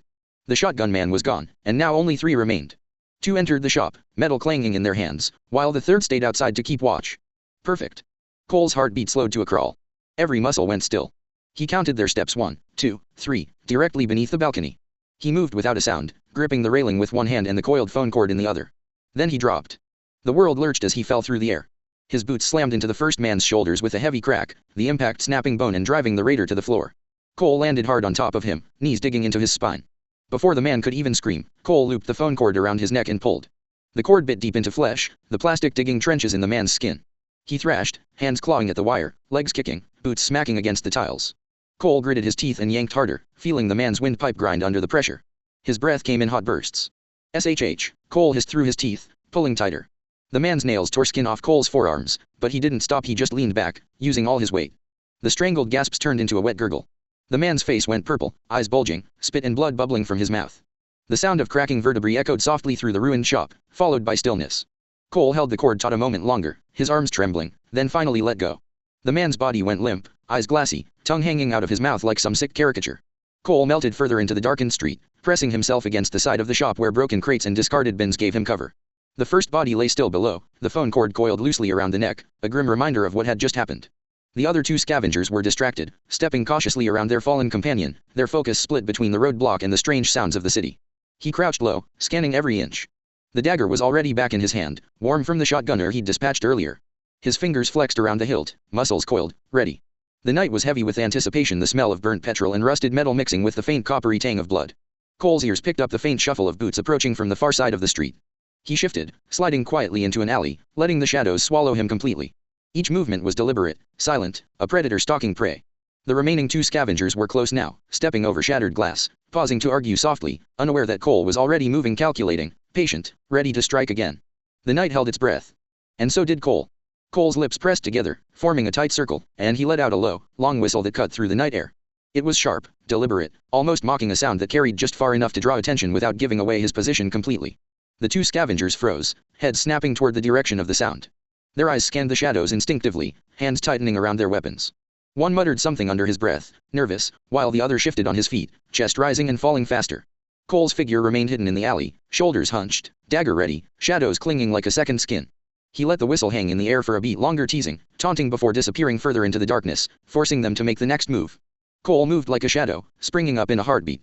The shotgun man was gone, and now only 3 remained. 2 entered the shop, metal clanging in their hands, while the third stayed outside to keep watch. Perfect. Cole's heartbeat slowed to a crawl. Every muscle went still. He counted their steps, 1, 2, 3, directly beneath the balcony. He moved without a sound, gripping the railing with one hand and the coiled phone cord in the other. Then he dropped. The world lurched as he fell through the air. His boots slammed into the first man's shoulders with a heavy crack, the impact snapping bone and driving the raider to the floor. Cole landed hard on top of him, knees digging into his spine. Before the man could even scream, Cole looped the phone cord around his neck and pulled. The cord bit deep into flesh, the plastic digging trenches in the man's skin. He thrashed, hands clawing at the wire, legs kicking, boots smacking against the tiles. Cole gritted his teeth and yanked harder, feeling the man's windpipe grind under the pressure. His breath came in hot bursts. SHH, Cole hissed through his teeth, pulling tighter. The man's nails tore skin off Cole's forearms, but he didn't stop. He just leaned back, using all his weight. The strangled gasps turned into a wet gurgle. The man's face went purple, eyes bulging, spit and blood bubbling from his mouth. The sound of cracking vertebrae echoed softly through the ruined shop, followed by stillness. Cole held the cord taut a moment longer, his arms trembling, then finally let go. The man's body went limp, eyes glassy, tongue hanging out of his mouth like some sick caricature. Cole melted further into the darkened street, pressing himself against the side of the shop where broken crates and discarded bins gave him cover. The first body lay still below, the phone cord coiled loosely around the neck, a grim reminder of what had just happened. The other two scavengers were distracted, stepping cautiously around their fallen companion, their focus split between the roadblock and the strange sounds of the city. He crouched low, scanning every inch. The dagger was already back in his hand, warm from the shotgunner he'd dispatched earlier. His fingers flexed around the hilt, muscles coiled, ready. The night was heavy with anticipation, the smell of burnt petrol and rusted metal mixing with the faint coppery tang of blood. Cole's ears picked up the faint shuffle of boots approaching from the far side of the street. He shifted, sliding quietly into an alley, letting the shadows swallow him completely. Each movement was deliberate, silent, a predator stalking prey. The remaining two scavengers were close now, stepping over shattered glass, pausing to argue softly, unaware that Cole was already moving, calculating, patient, ready to strike again. The night held its breath. And so did Cole. Cole's lips pressed together, forming a tight circle, and he let out a low, long whistle that cut through the night air. It was sharp, deliberate, almost mocking, a sound that carried just far enough to draw attention without giving away his position completely. The two scavengers froze, heads snapping toward the direction of the sound. Their eyes scanned the shadows instinctively, hands tightening around their weapons. One muttered something under his breath, nervous, while the other shifted on his feet, chest rising and falling faster. Cole's figure remained hidden in the alley, shoulders hunched, dagger ready, shadows clinging like a second skin. He let the whistle hang in the air for a beat longer, teasing, taunting before disappearing further into the darkness, forcing them to make the next move. Cole moved like a shadow, springing up in a heartbeat.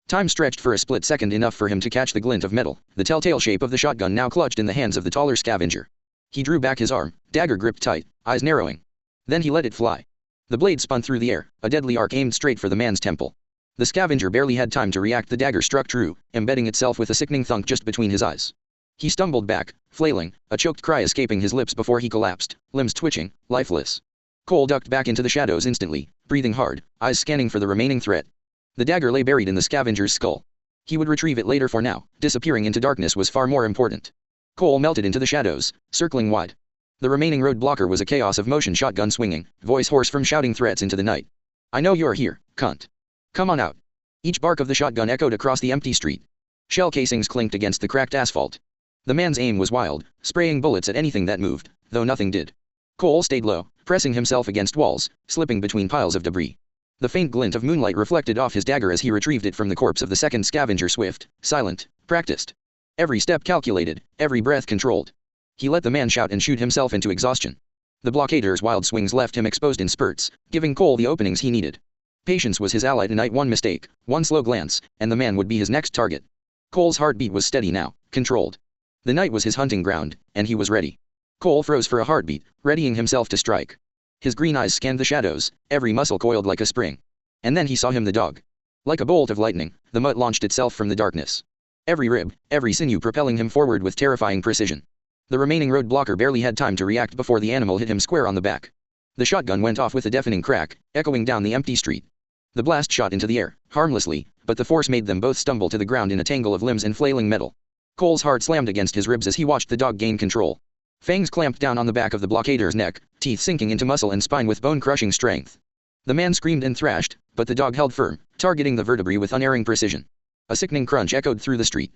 Time stretched for a split second, enough for him to catch the glint of metal, the telltale shape of the shotgun now clutched in the hands of the taller scavenger. He drew back his arm, dagger gripped tight, eyes narrowing. Then he let it fly. The blade spun through the air, a deadly arc aimed straight for the man's temple. The scavenger barely had time to react. The dagger struck true, embedding itself with a sickening thunk just between his eyes. He stumbled back, flailing, a choked cry escaping his lips before he collapsed, limbs twitching, lifeless. Cole ducked back into the shadows instantly, breathing hard, eyes scanning for the remaining threat. The dagger lay buried in the scavenger's skull. He would retrieve it later. For now, disappearing into darkness was far more important. Cole melted into the shadows, circling wide. The remaining roadblocker was a chaos of motion, shotgun swinging, voice hoarse from shouting threats into the night. "I know you're here, cunt. Come on out." Each bark of the shotgun echoed across the empty street. Shell casings clinked against the cracked asphalt. The man's aim was wild, spraying bullets at anything that moved, though nothing did. Cole stayed low, pressing himself against walls, slipping between piles of debris. The faint glint of moonlight reflected off his dagger as he retrieved it from the corpse of the second scavenger, swift, silent, practiced. Every step calculated, every breath controlled. He let the man shout and shoot himself into exhaustion. The blockader's wild swings left him exposed in spurts, giving Cole the openings he needed. Patience was his ally tonight. One mistake, one slow glance, and the man would be his next target. Cole's heartbeat was steady now, controlled. The night was his hunting ground, and he was ready. Cole froze for a heartbeat, readying himself to strike. His green eyes scanned the shadows, every muscle coiled like a spring. And then he saw him, the dog. Like a bolt of lightning, the mutt launched itself from the darkness. Every rib, every sinew propelling him forward with terrifying precision. The remaining roadblocker barely had time to react before the animal hit him square on the back. The shotgun went off with a deafening crack, echoing down the empty street. The blast shot into the air, harmlessly, but the force made them both stumble to the ground in a tangle of limbs and flailing metal. Cole's heart slammed against his ribs as he watched the dog gain control. Fangs clamped down on the back of the blockader's neck, teeth sinking into muscle and spine with bone-crushing strength. The man screamed and thrashed, but the dog held firm, targeting the vertebrae with unerring precision. A sickening crunch echoed through the street.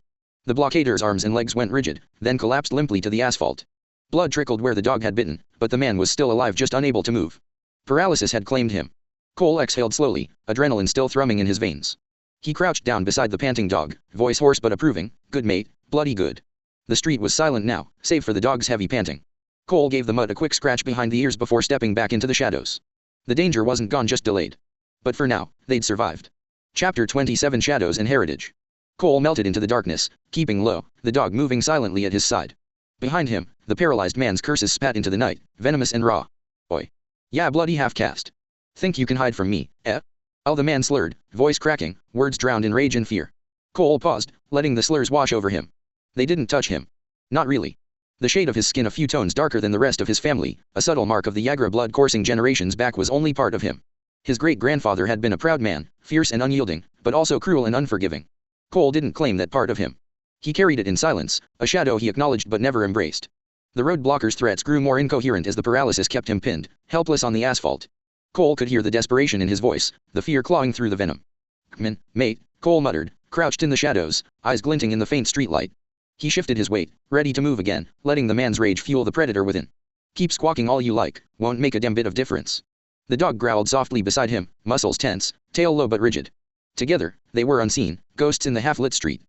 The blockader's arms and legs went rigid, then collapsed limply to the asphalt. Blood trickled where the dog had bitten, but the man was still alive, just unable to move. Paralysis had claimed him. Cole exhaled slowly, adrenaline still thrumming in his veins. He crouched down beside the panting dog, voice hoarse but approving, "Good mate, bloody good." The street was silent now, save for the dog's heavy panting. Cole gave the mutt a quick scratch behind the ears before stepping back into the shadows. The danger wasn't gone, just delayed. But for now, they'd survived. Chapter 27: Shadows and Heritage. Cole melted into the darkness, keeping low, the dog moving silently at his side. Behind him, the paralyzed man's curses spat into the night, venomous and raw. "Oi. Yeah, bloody half-caste. Think you can hide from me, eh?" Oh, the man slurred, voice cracking, words drowned in rage and fear. Cole paused, letting the slurs wash over him. They didn't touch him. Not really. The shade of his skin a few tones darker than the rest of his family, a subtle mark of the Yagra blood coursing generations back, was only part of him. His great-grandfather had been a proud man, fierce and unyielding, but also cruel and unforgiving. Cole didn't claim that part of him. He carried it in silence, a shadow he acknowledged but never embraced. The roadblocker's threats grew more incoherent as the paralysis kept him pinned, helpless on the asphalt. Cole could hear the desperation in his voice, the fear clawing through the venom. "Come, mate," Cole muttered, crouched in the shadows, eyes glinting in the faint streetlight. He shifted his weight, ready to move again, letting the man's rage fuel the predator within. "Keep squawking all you like, won't make a damn bit of difference." The dog growled softly beside him, muscles tense, tail low but rigid. Together, they were unseen, ghosts in the half-lit street.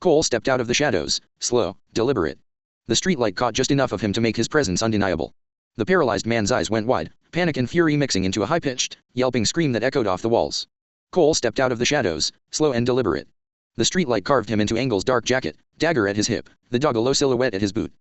Cole stepped out of the shadows, slow, deliberate. The streetlight caught just enough of him to make his presence undeniable. The paralyzed man's eyes went wide, panic and fury mixing into a high-pitched, yelping scream that echoed off the walls. Cole stepped out of the shadows, slow and deliberate. The streetlight carved him into Engel's dark jacket, dagger at his hip, the dog a low silhouette at his boot.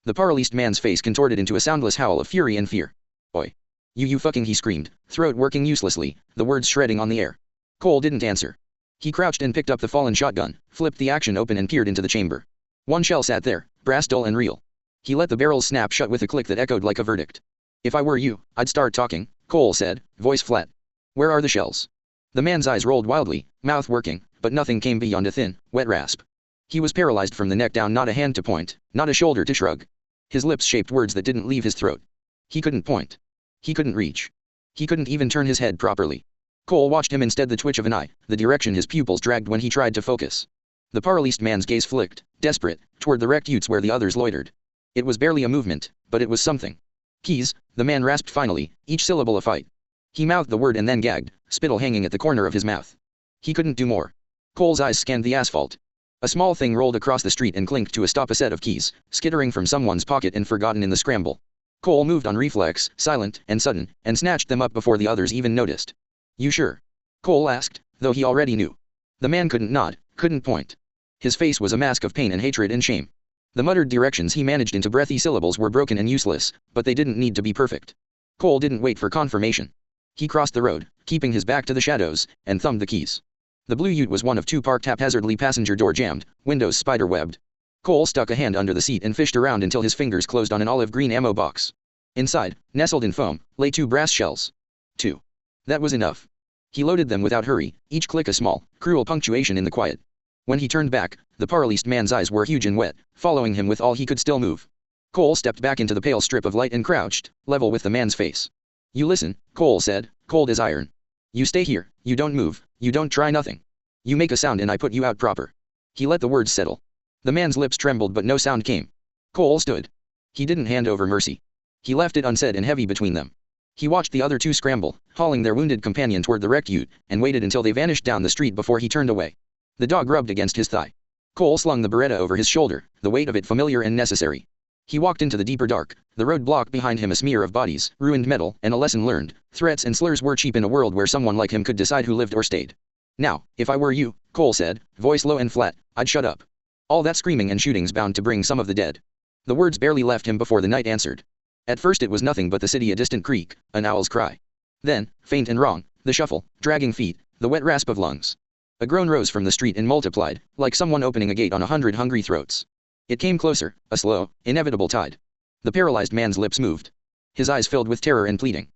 The paralyzed man's face contorted into a soundless howl of fury and fear. Oi. You fucking, he screamed, throat working uselessly, the words shredding on the air. Cole didn't answer. He crouched and picked up the fallen shotgun, flipped the action open and peered into the chamber. One shell sat there, brass dull and real. He let the barrels snap shut with a click that echoed like a verdict. If I were you, I'd start talking, Cole said, voice flat. Where are the shells? The man's eyes rolled wildly, mouth working, but nothing came beyond a thin, wet rasp. He was paralyzed from the neck down, not a hand to point, not a shoulder to shrug. His lips shaped words that didn't leave his throat. He couldn't point. He couldn't reach. He couldn't even turn his head properly. Cole watched him, instead the twitch of an eye, the direction his pupils dragged when he tried to focus. The paralyzed man's gaze flicked, desperate, toward the wrecked utes where the others loitered. It was barely a movement, but it was something. Keys, the man rasped finally, each syllable a fight. He mouthed the word and then gagged, spittle hanging at the corner of his mouth. He couldn't do more. Cole's eyes scanned the asphalt. A small thing rolled across the street and clinked to a stop, a set of keys, skittering from someone's pocket and forgotten in the scramble. Cole moved on reflex, silent and sudden, and snatched them up before the others even noticed. You sure? Cole asked, though he already knew. The man couldn't nod, couldn't point. His face was a mask of pain and hatred and shame. The muttered directions he managed into breathy syllables were broken and useless, but they didn't need to be perfect. Cole didn't wait for confirmation. He crossed the road, keeping his back to the shadows, and thumbed the keys. The blue ute was one of two parked haphazardly, passenger door jammed, windows spider-webbed. Cole stuck a hand under the seat and fished around until his fingers closed on an olive-green ammo box. Inside, nestled in foam, lay 2 brass shells. 2. That was enough. He loaded them without hurry, each click a small, cruel punctuation in the quiet. When he turned back, the paralyzed man's eyes were huge and wet, following him with all he could still move. Cole stepped back into the pale strip of light and crouched, level with the man's face. You listen, Cole said, cold as iron. You stay here, you don't move, you don't try nothing. You make a sound and I put you out proper. He let the words settle. The man's lips trembled but no sound came. Cole stood. He didn't hand over mercy. He left it unsaid and heavy between them. He watched the other two scramble, hauling their wounded companion toward the wrecked ute, and waited until they vanished down the street before he turned away. The dog rubbed against his thigh. Cole slung the Beretta over his shoulder, the weight of it familiar and necessary. He walked into the deeper dark, the road blocked behind him, a smear of bodies, ruined metal, and a lesson learned. Threats and slurs were cheap in a world where someone like him could decide who lived or stayed. Now, if I were you, Cole said, voice low and flat, I'd shut up. All that screaming and shooting's bound to bring some of the dead. The words barely left him before the night answered. At first it was nothing but the city, a distant creak, an owl's cry. Then, faint and wrong, the shuffle, dragging feet, the wet rasp of lungs. A groan rose from the street and multiplied, like someone opening a gate on 100 hungry throats. It came closer, a slow, inevitable tide. The paralyzed man's lips moved. His eyes filled with terror and pleading.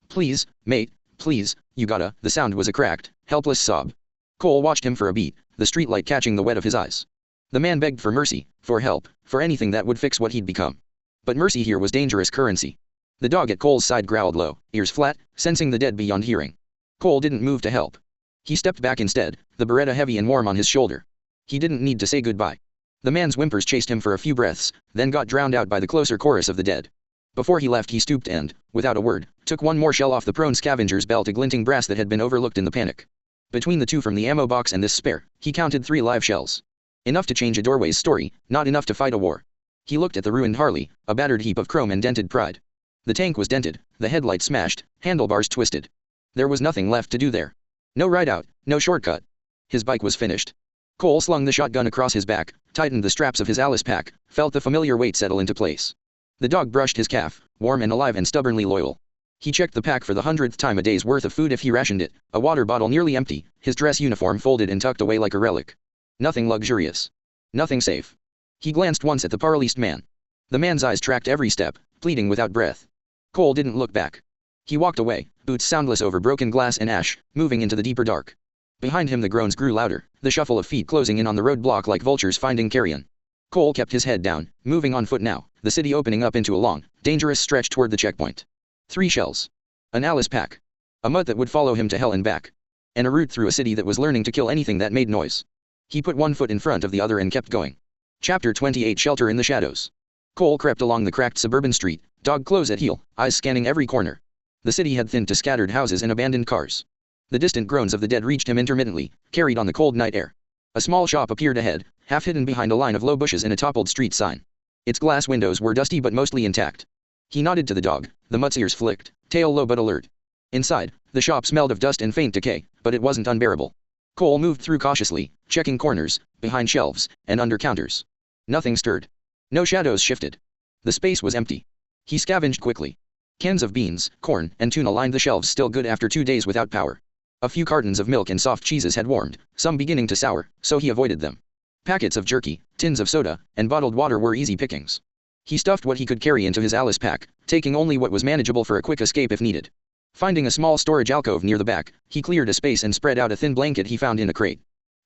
Please, mate, please, you gotta. The sound was a cracked, helpless sob. Cole watched him for a beat, the streetlight catching the wet of his eyes. The man begged for mercy, for help, for anything that would fix what he'd become. But mercy here was dangerous currency. The dog at Cole's side growled low, ears flat, sensing the dead beyond hearing. Cole didn't move to help. He stepped back instead, the Beretta heavy and warm on his shoulder. He didn't need to say goodbye. The man's whimpers chased him for a few breaths, then got drowned out by the closer chorus of the dead. Before he left he stooped and, without a word, took one more shell off the prone scavenger's belt, a glinting brass that had been overlooked in the panic. Between the 2 from the ammo box and this spare, he counted 3 live shells. Enough to change a doorway's story, not enough to fight a war. He looked at the ruined Harley, a battered heap of chrome and dented pride. The tank was dented, the headlight smashed, handlebars twisted. There was nothing left to do there. No ride out, no shortcut. His bike was finished. Cole slung the shotgun across his back, tightened the straps of his Alice pack, felt the familiar weight settle into place. The dog brushed his calf, warm and alive and stubbornly loyal. He checked the pack for the 100th time, a day's worth of food if he rationed it, a water bottle nearly empty, his dress uniform folded and tucked away like a relic. Nothing luxurious. Nothing safe. He glanced once at the paralyzed man. The man's eyes tracked every step, pleading without breath. Cole didn't look back. He walked away, boots soundless over broken glass and ash, moving into the deeper dark. Behind him the groans grew louder, the shuffle of feet closing in on the roadblock like vultures finding carrion. Cole kept his head down, moving on foot now, the city opening up into a long, dangerous stretch toward the checkpoint. 3 shells. An Alice pack. A mutt that would follow him to hell and back. And a route through a city that was learning to kill anything that made noise. He put one foot in front of the other and kept going. Chapter 28, Shelter in the Shadows. Cole crept along the cracked suburban street, dog close at heel, eyes scanning every corner. The city had thinned to scattered houses and abandoned cars. The distant groans of the dead reached him intermittently, carried on the cold night air. A small shop appeared ahead, half hidden behind a line of low bushes and a toppled street sign. Its glass windows were dusty but mostly intact. He nodded to the dog, the mutt's ears flicked, tail low but alert. Inside, the shop smelled of dust and faint decay, but it wasn't unbearable. Cole moved through cautiously, checking corners, behind shelves, and under counters. Nothing stirred. No shadows shifted. The space was empty. He scavenged quickly. Cans of beans, corn, and tuna lined the shelves, still good after 2 days without power. A few cartons of milk and soft cheeses had warmed, some beginning to sour, so he avoided them. Packets of jerky, tins of soda, and bottled water were easy pickings. He stuffed what he could carry into his Alice pack, taking only what was manageable for a quick escape if needed. Finding a small storage alcove near the back, he cleared a space and spread out a thin blanket he found in a crate.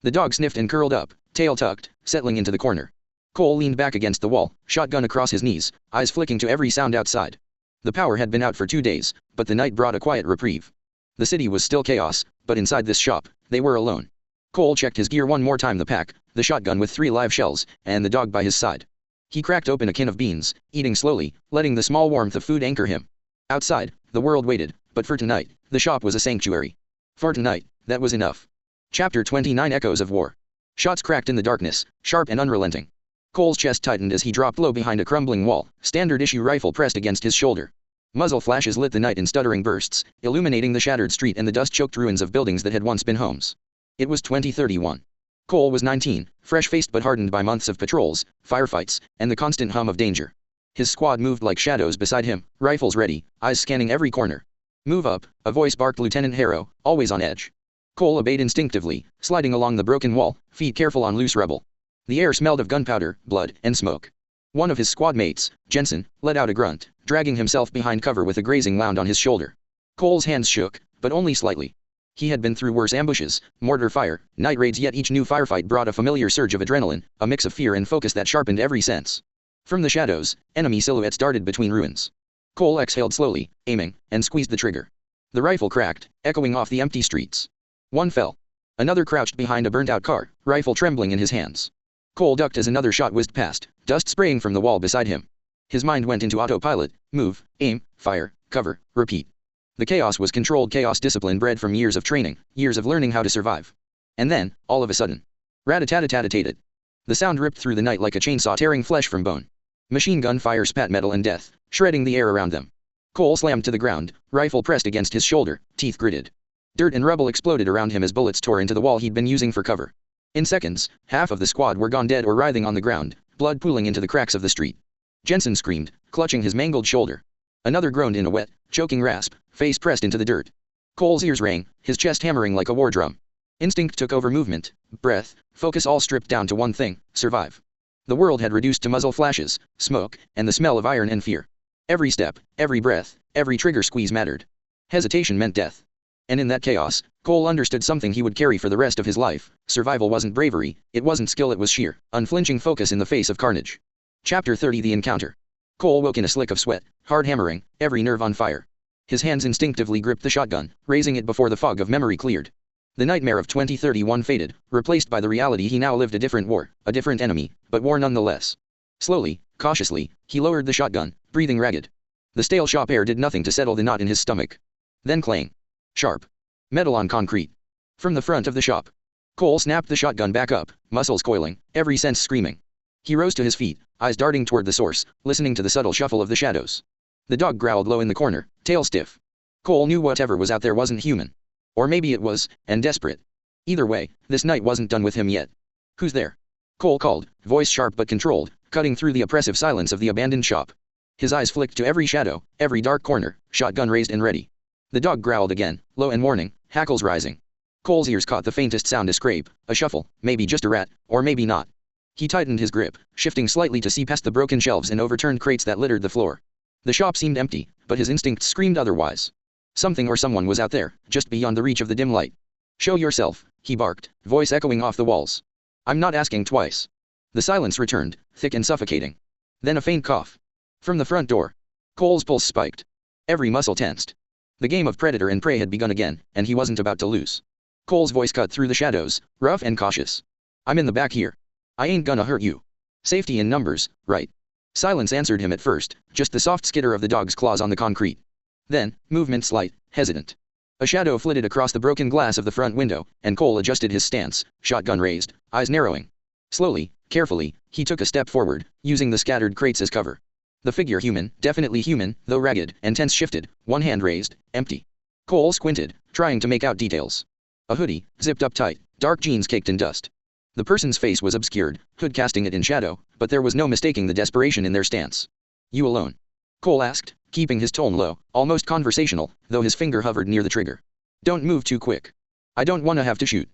The dog sniffed and curled up, tail tucked, settling into the corner. Cole leaned back against the wall, shotgun across his knees, eyes flicking to every sound outside. The power had been out for 2 days, but the night brought a quiet reprieve. The city was still chaos, but inside this shop, they were alone. Cole checked his gear one more time: the pack, the shotgun with 3 live shells, and the dog by his side. He cracked open a can of beans, eating slowly, letting the small warmth of food anchor him. Outside, the world waited, but for tonight, the shop was a sanctuary. For tonight, that was enough. Chapter 29: Echoes of War. Shots cracked in the darkness, sharp and unrelenting. Cole's chest tightened as he dropped low behind a crumbling wall, standard-issue rifle pressed against his shoulder. Muzzle flashes lit the night in stuttering bursts, illuminating the shattered street and the dust-choked ruins of buildings that had once been homes. It was 2031. Cole was 19, fresh-faced but hardened by months of patrols, firefights, and the constant hum of danger. His squad moved like shadows beside him, rifles ready, eyes scanning every corner. "Move up," a voice barked. Lieutenant Harrow, always on edge. Cole obeyed instinctively, sliding along the broken wall, feet careful on loose rubble. The air smelled of gunpowder, blood, and smoke. One of his squad mates, Jensen, let out a grunt, dragging himself behind cover with a grazing wound on his shoulder. Cole's hands shook, but only slightly. He had been through worse ambushes, mortar fire, night raids, yet each new firefight brought a familiar surge of adrenaline, a mix of fear and focus that sharpened every sense. From the shadows, enemy silhouettes darted between ruins. Cole exhaled slowly, aiming, and squeezed the trigger. The rifle cracked, echoing off the empty streets. One fell. Another crouched behind a burnt-out car, rifle trembling in his hands. Cole ducked as another shot whizzed past, dust spraying from the wall beside him. His mind went into autopilot: move, aim, fire, cover, repeat. The chaos was controlled chaos, discipline bred from years of training, years of learning how to survive. And then, all of a sudden, rat-a-tat-a-tat-a-tat. The sound ripped through the night like a chainsaw tearing flesh from bone. Machine gun fire spat metal and death, shredding the air around them. Cole slammed to the ground, rifle pressed against his shoulder, teeth gritted. Dirt and rubble exploded around him as bullets tore into the wall he'd been using for cover. In seconds, half of the squad were gone, dead or writhing on the ground, blood pooling into the cracks of the street. Jensen screamed, clutching his mangled shoulder. Another groaned in a wet, choking rasp, face pressed into the dirt. Cole's ears rang, his chest hammering like a war drum. Instinct took over: movement, breath, focus, all stripped down to one thing: survive. The world had reduced to muzzle flashes, smoke, and the smell of iron and fear. Every step, every breath, every trigger squeeze mattered. Hesitation meant death. And in that chaos, Cole understood something he would carry for the rest of his life: survival wasn't bravery, it wasn't skill, it was sheer, unflinching focus in the face of carnage. Chapter 30: The Encounter. Cole woke in a slick of sweat, heart hammering, every nerve on fire. His hands instinctively gripped the shotgun, raising it before the fog of memory cleared. The nightmare of 2031 faded, replaced by the reality he now lived: a different war, a different enemy, but war nonetheless. Slowly, cautiously, he lowered the shotgun, breathing ragged. The stale shop air did nothing to settle the knot in his stomach. Then clang. Sharp. Metal on concrete. From the front of the shop. Cole snapped the shotgun back up, muscles coiling, every sense screaming. He rose to his feet, eyes darting toward the source, listening to the subtle shuffle of the shadows. The dog growled low in the corner, tail stiff. Cole knew whatever was out there wasn't human. Or maybe it was, and desperate. Either way, this night wasn't done with him yet. "Who's there?" Cole called, voice sharp but controlled, cutting through the oppressive silence of the abandoned shop. His eyes flicked to every shadow, every dark corner, shotgun raised and ready. The dog growled again, low and warning, hackles rising. Cole's ears caught the faintest sound: a scrape, a shuffle, maybe just a rat, or maybe not. He tightened his grip, shifting slightly to see past the broken shelves and overturned crates that littered the floor. The shop seemed empty, but his instinct screamed otherwise. Something or someone was out there, just beyond the reach of the dim light. "Show yourself," he barked, voice echoing off the walls. "I'm not asking twice." The silence returned, thick and suffocating. Then a faint cough. From the front door. Cole's pulse spiked. Every muscle tensed. The game of predator and prey had begun again, and he wasn't about to lose. Cole's voice cut through the shadows, rough and cautious. "I'm in the back here. I ain't gonna hurt you. Safety in numbers, right?" Silence answered him at first, just the soft skitter of the dog's claws on the concrete. Then, movement slight, hesitant. A shadow flitted across the broken glass of the front window, and Cole adjusted his stance, shotgun raised, eyes narrowing. Slowly, carefully, he took a step forward, using the scattered crates as cover. The figure human, definitely human, though ragged and tense shifted, one hand raised, empty. Cole squinted, trying to make out details. A hoodie, zipped up tight, dark jeans caked in dust. The person's face was obscured, hood casting it in shadow, but there was no mistaking the desperation in their stance. You alone? Cole asked, keeping his tone low, almost conversational, though his finger hovered near the trigger. Don't move too quick. I don't want to have to shoot.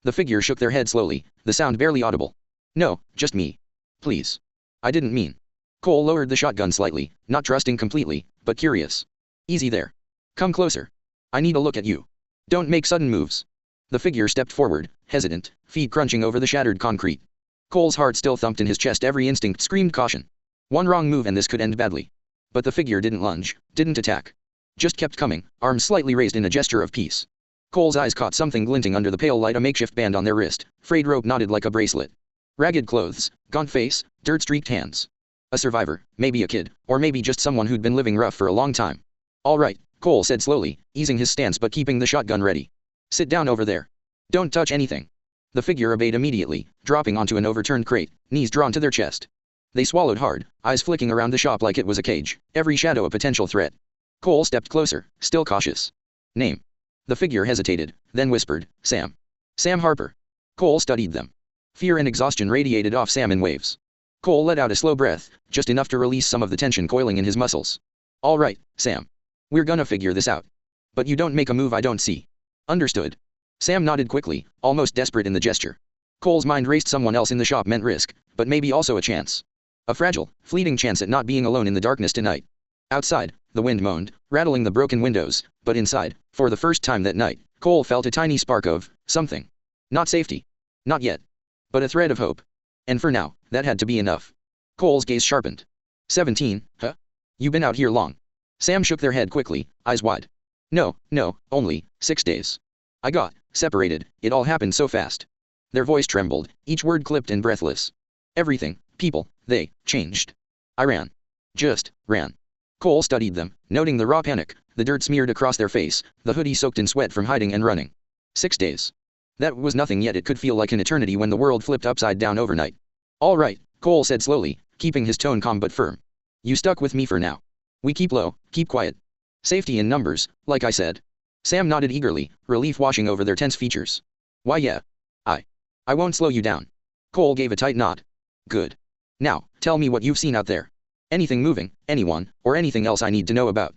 The figure shook their head slowly, the sound barely audible. No, just me. Please. I didn't mean. Cole lowered the shotgun slightly, not trusting completely, but curious. Easy there. Come closer. I need a look at you. Don't make sudden moves. The figure stepped forward, hesitant, feet crunching over the shattered concrete. Cole's heart still thumped in his chest, every instinct screamed caution. One wrong move and this could end badly. But the figure didn't lunge, didn't attack. Just kept coming, arms slightly raised in a gesture of peace. Cole's eyes caught something glinting under the pale light, a makeshift band on their wrist, frayed rope knotted like a bracelet. Ragged clothes, gaunt face, dirt-streaked hands. A survivor, maybe a kid, or maybe just someone who'd been living rough for a long time. All right, Cole said slowly, easing his stance but keeping the shotgun ready. Sit down over there. Don't touch anything. The figure obeyed immediately, dropping onto an overturned crate, knees drawn to their chest. They swallowed hard, eyes flicking around the shop like it was a cage, every shadow a potential threat. Cole stepped closer, still cautious. Name. The figure hesitated, then whispered, Sam. Sam Harper. Cole studied them. Fear and exhaustion radiated off Sam in waves. Cole let out a slow breath, just enough to release some of the tension coiling in his muscles. All right, Sam. We're gonna figure this out. But you don't make a move I don't see. Understood. Sam nodded quickly, almost desperate in the gesture. Cole's mind raced. Someone else in the shop meant risk, but maybe also a chance. A fragile, fleeting chance at not being alone in the darkness tonight. Outside, the wind moaned, rattling the broken windows, but inside, for the first time that night, Cole felt a tiny spark of something. Not safety. Not yet. But a thread of hope. And for now, that had to be enough. Cole's gaze sharpened. 17, huh? You been out here long? Sam shook their head quickly, eyes wide. No, only 6 days. I got separated, it all happened so fast. Their voice trembled, each word clipped and breathless. Everything, people, they changed. I ran. Just ran. Cole studied them, noting the raw panic, the dirt smeared across their face, the hoodie soaked in sweat from hiding and running. 6 days. That was nothing, yet it could feel like an eternity when the world flipped upside down overnight. All right, Cole said slowly, keeping his tone calm but firm. You stuck with me for now. We keep low, keep quiet. Safety in numbers, like I said. Sam nodded eagerly, relief washing over their tense features. Why yeah. I won't slow you down. Cole gave a tight nod. Good. Now, tell me what you've seen out there. Anything moving, anyone, or anything else I need to know about.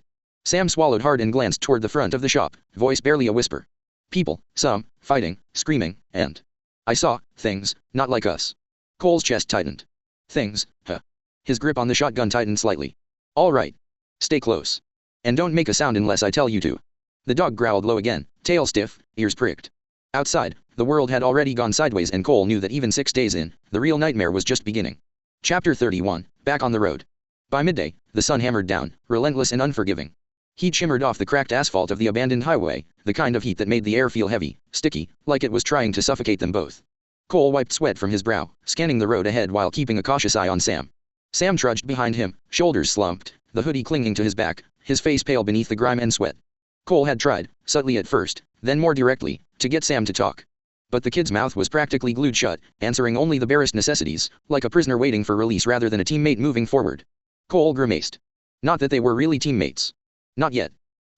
Sam swallowed hard and glanced toward the front of the shop, voice barely a whisper. People, some, fighting, screaming, and... I saw things, not like us. Cole's chest tightened. Things, huh? His grip on the shotgun tightened slightly. All right. Stay close. And don't make a sound unless I tell you to. The dog growled low again, tail stiff, ears pricked. Outside, the world had already gone sideways and Cole knew that even 6 days in, the real nightmare was just beginning. Chapter 31, back on the road. By midday, the sun hammered down, relentless and unforgiving. Heat shimmered off the cracked asphalt of the abandoned highway, the kind of heat that made the air feel heavy, sticky, like it was trying to suffocate them both. Cole wiped sweat from his brow, scanning the road ahead while keeping a cautious eye on Sam. Sam trudged behind him, shoulders slumped, the hoodie clinging to his back, his face pale beneath the grime and sweat. Cole had tried, subtly at first, then more directly, to get Sam to talk. But the kid's mouth was practically glued shut, answering only the barest necessities, like a prisoner waiting for release rather than a teammate moving forward. Cole grimaced. Not that they were really teammates. Not yet.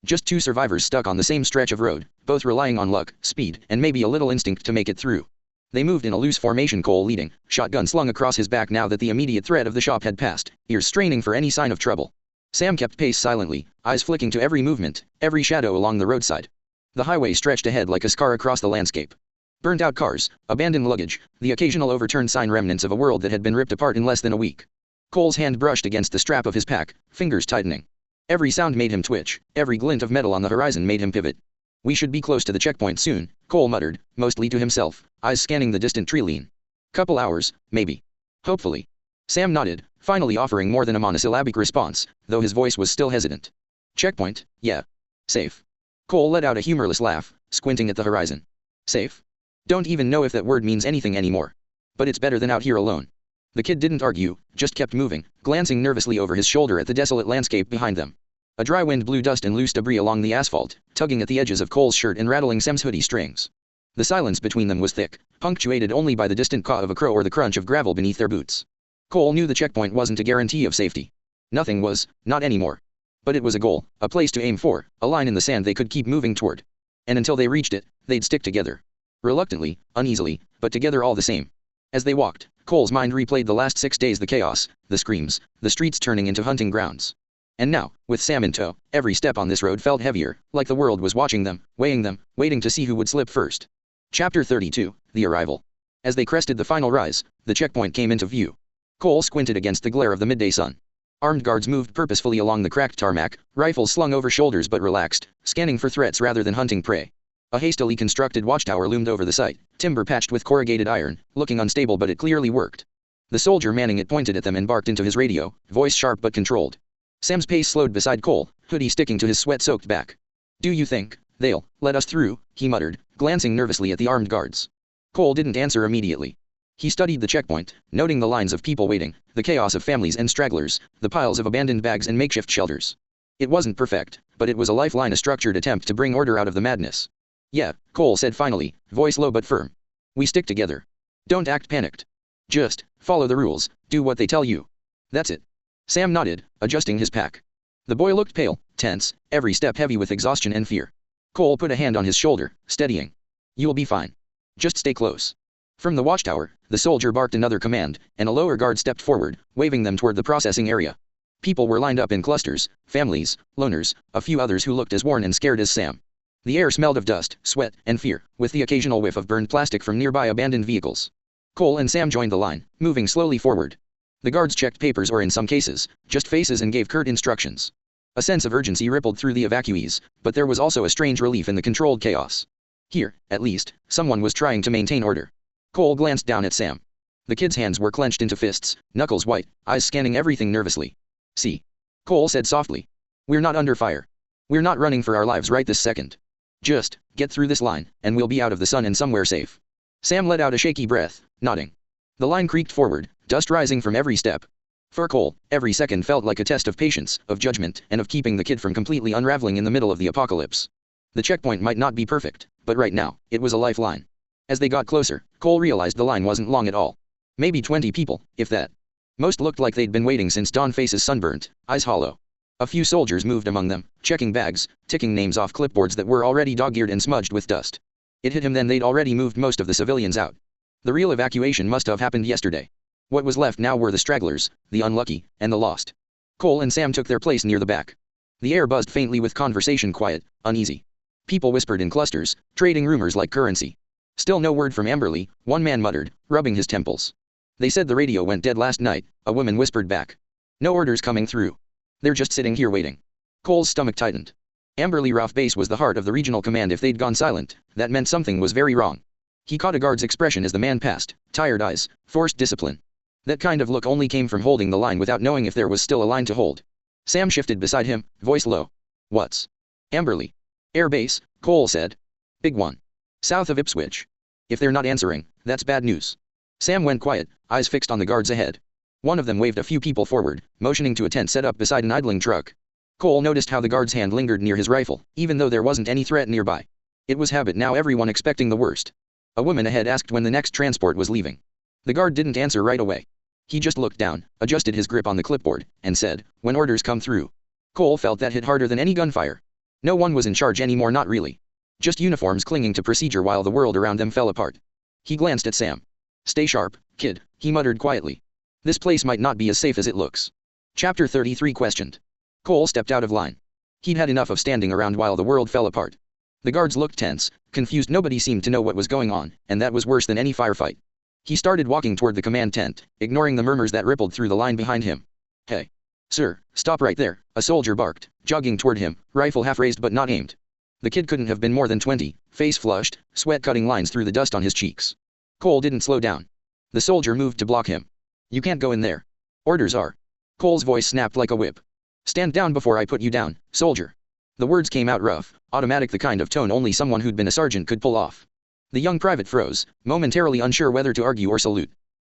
Just two survivors stuck on the same stretch of road, both relying on luck, speed, and maybe a little instinct to make it through. They moved in a loose formation, Cole leading, shotgun slung across his back now that the immediate threat of the shop had passed, ears straining for any sign of trouble. Sam kept pace silently, eyes flicking to every movement, every shadow along the roadside. The highway stretched ahead like a scar across the landscape. Burnt-out cars, abandoned luggage, the occasional overturned sign, remnants of a world that had been ripped apart in less than a week. Cole's hand brushed against the strap of his pack, fingers tightening. Every sound made him twitch, every glint of metal on the horizon made him pivot. We should be close to the checkpoint soon, Cole muttered, mostly to himself, eyes scanning the distant tree line. Couple hours, maybe. Hopefully. Sam nodded, finally offering more than a monosyllabic response, though his voice was still hesitant. Checkpoint, yeah. Safe. Cole let out a humorless laugh, squinting at the horizon. Safe? Don't even know if that word means anything anymore. But it's better than out here alone. The kid didn't argue, just kept moving, glancing nervously over his shoulder at the desolate landscape behind them. A dry wind blew dust and loose debris along the asphalt, tugging at the edges of Cole's shirt and rattling Sam's hoodie strings. The silence between them was thick, punctuated only by the distant caw of a crow or the crunch of gravel beneath their boots. Cole knew the checkpoint wasn't a guarantee of safety. Nothing was, not anymore. But it was a goal, a place to aim for, a line in the sand they could keep moving toward. And until they reached it, they'd stick together. Reluctantly, uneasily, but together all the same. As they walked, Cole's mind replayed the last 6 days, the chaos, the screams, the streets turning into hunting grounds. And now, with Sam in tow, every step on this road felt heavier, like the world was watching them, weighing them, waiting to see who would slip first. Chapter 32, The Arrival. As they crested the final rise, the checkpoint came into view. Cole squinted against the glare of the midday sun. Armed guards moved purposefully along the cracked tarmac, rifles slung over shoulders but relaxed, scanning for threats rather than hunting prey. A hastily constructed watchtower loomed over the site, timber patched with corrugated iron, looking unstable but it clearly worked. The soldier manning it pointed at them and barked into his radio, voice sharp but controlled. Sam's pace slowed beside Cole, hoodie sticking to his sweat-soaked back. "Do you think they'll let us through?" he muttered, glancing nervously at the armed guards. Cole didn't answer immediately. He studied the checkpoint, noting the lines of people waiting, the chaos of families and stragglers, the piles of abandoned bags and makeshift shelters. It wasn't perfect, but it was a lifeline, a structured attempt to bring order out of the madness. "Yeah," Cole said finally, voice low but firm. "We stick together. Don't act panicked. Just follow the rules, do what they tell you. That's it." Sam nodded, adjusting his pack. The boy looked pale, tense, every step heavy with exhaustion and fear. Cole put a hand on his shoulder, steadying. "You'll be fine. Just stay close." From the watchtower, the soldier barked another command, and a lower guard stepped forward, waving them toward the processing area. People were lined up in clusters, families, loners, a few others who looked as worn and scared as Sam. The air smelled of dust, sweat, and fear, with the occasional whiff of burned plastic from nearby abandoned vehicles. Cole and Sam joined the line, moving slowly forward. The guards checked papers or in some cases, just faces and gave curt instructions. A sense of urgency rippled through the evacuees, but there was also a strange relief in the controlled chaos. Here, at least, someone was trying to maintain order. Cole glanced down at Sam. The kid's hands were clenched into fists, knuckles white, eyes scanning everything nervously. "See," Cole said softly. "We're not under fire. We're not running for our lives right this second. Just get through this line, and we'll be out of the sun and somewhere safe." Sam let out a shaky breath, nodding. The line creaked forward, dust rising from every step. For Cole, every second felt like a test of patience, of judgment, and of keeping the kid from completely unraveling in the middle of the apocalypse. The checkpoint might not be perfect, but right now, it was a lifeline. As they got closer, Cole realized the line wasn't long at all. Maybe 20 people, if that. Most looked like they'd been waiting since dawn, faces sunburnt, eyes hollow. A few soldiers moved among them, checking bags, ticking names off clipboards that were already dog-eared and smudged with dust. It hit him then they'd already moved most of the civilians out. The real evacuation must have happened yesterday. What was left now were the stragglers, the unlucky, and the lost. Cole and Sam took their place near the back. The air buzzed faintly with conversation, quiet, uneasy. People whispered in clusters, trading rumors like currency. "Still no word from Amberley," one man muttered, rubbing his temples. "They said the radio went dead last night," a woman whispered back. "No orders coming through. They're just sitting here waiting." Cole's stomach tightened. Amberley Ralph Base was the heart of the regional command. If they'd gone silent, that meant something was very wrong. He caught a guard's expression as the man passed, tired eyes, forced discipline. That kind of look only came from holding the line without knowing if there was still a line to hold. Sam shifted beside him, voice low. "What's Amberley?" "Air base," Cole said. "Big one. South of Ipswich. If they're not answering, that's bad news." Sam went quiet, eyes fixed on the guards ahead. One of them waved a few people forward, motioning to a tent set up beside an idling truck. Cole noticed how the guard's hand lingered near his rifle, even though there wasn't any threat nearby. It was habit now, everyone expecting the worst. A woman ahead asked when the next transport was leaving. The guard didn't answer right away. He just looked down, adjusted his grip on the clipboard, and said, "When orders come through." Cole felt that hit harder than any gunfire. No one was in charge anymore, not really. Just uniforms clinging to procedure while the world around them fell apart. He glanced at Sam. "Stay sharp, kid," he muttered quietly. "This place might not be as safe as it looks." Chapter 33 questioned. Cole stepped out of line. He'd had enough of standing around while the world fell apart. The guards looked tense, confused. Nobody seemed to know what was going on, and that was worse than any firefight. He started walking toward the command tent, ignoring the murmurs that rippled through the line behind him. "Hey, sir, stop right there," a soldier barked, jogging toward him, rifle half raised but not aimed. The kid couldn't have been more than 20, face flushed, sweat cutting lines through the dust on his cheeks. Cole didn't slow down. The soldier moved to block him. "You can't go in there. Orders are." Cole's voice snapped like a whip. "Stand down before I put you down, soldier." The words came out rough, automatic, the kind of tone only someone who'd been a sergeant could pull off. The young private froze, momentarily unsure whether to argue or salute.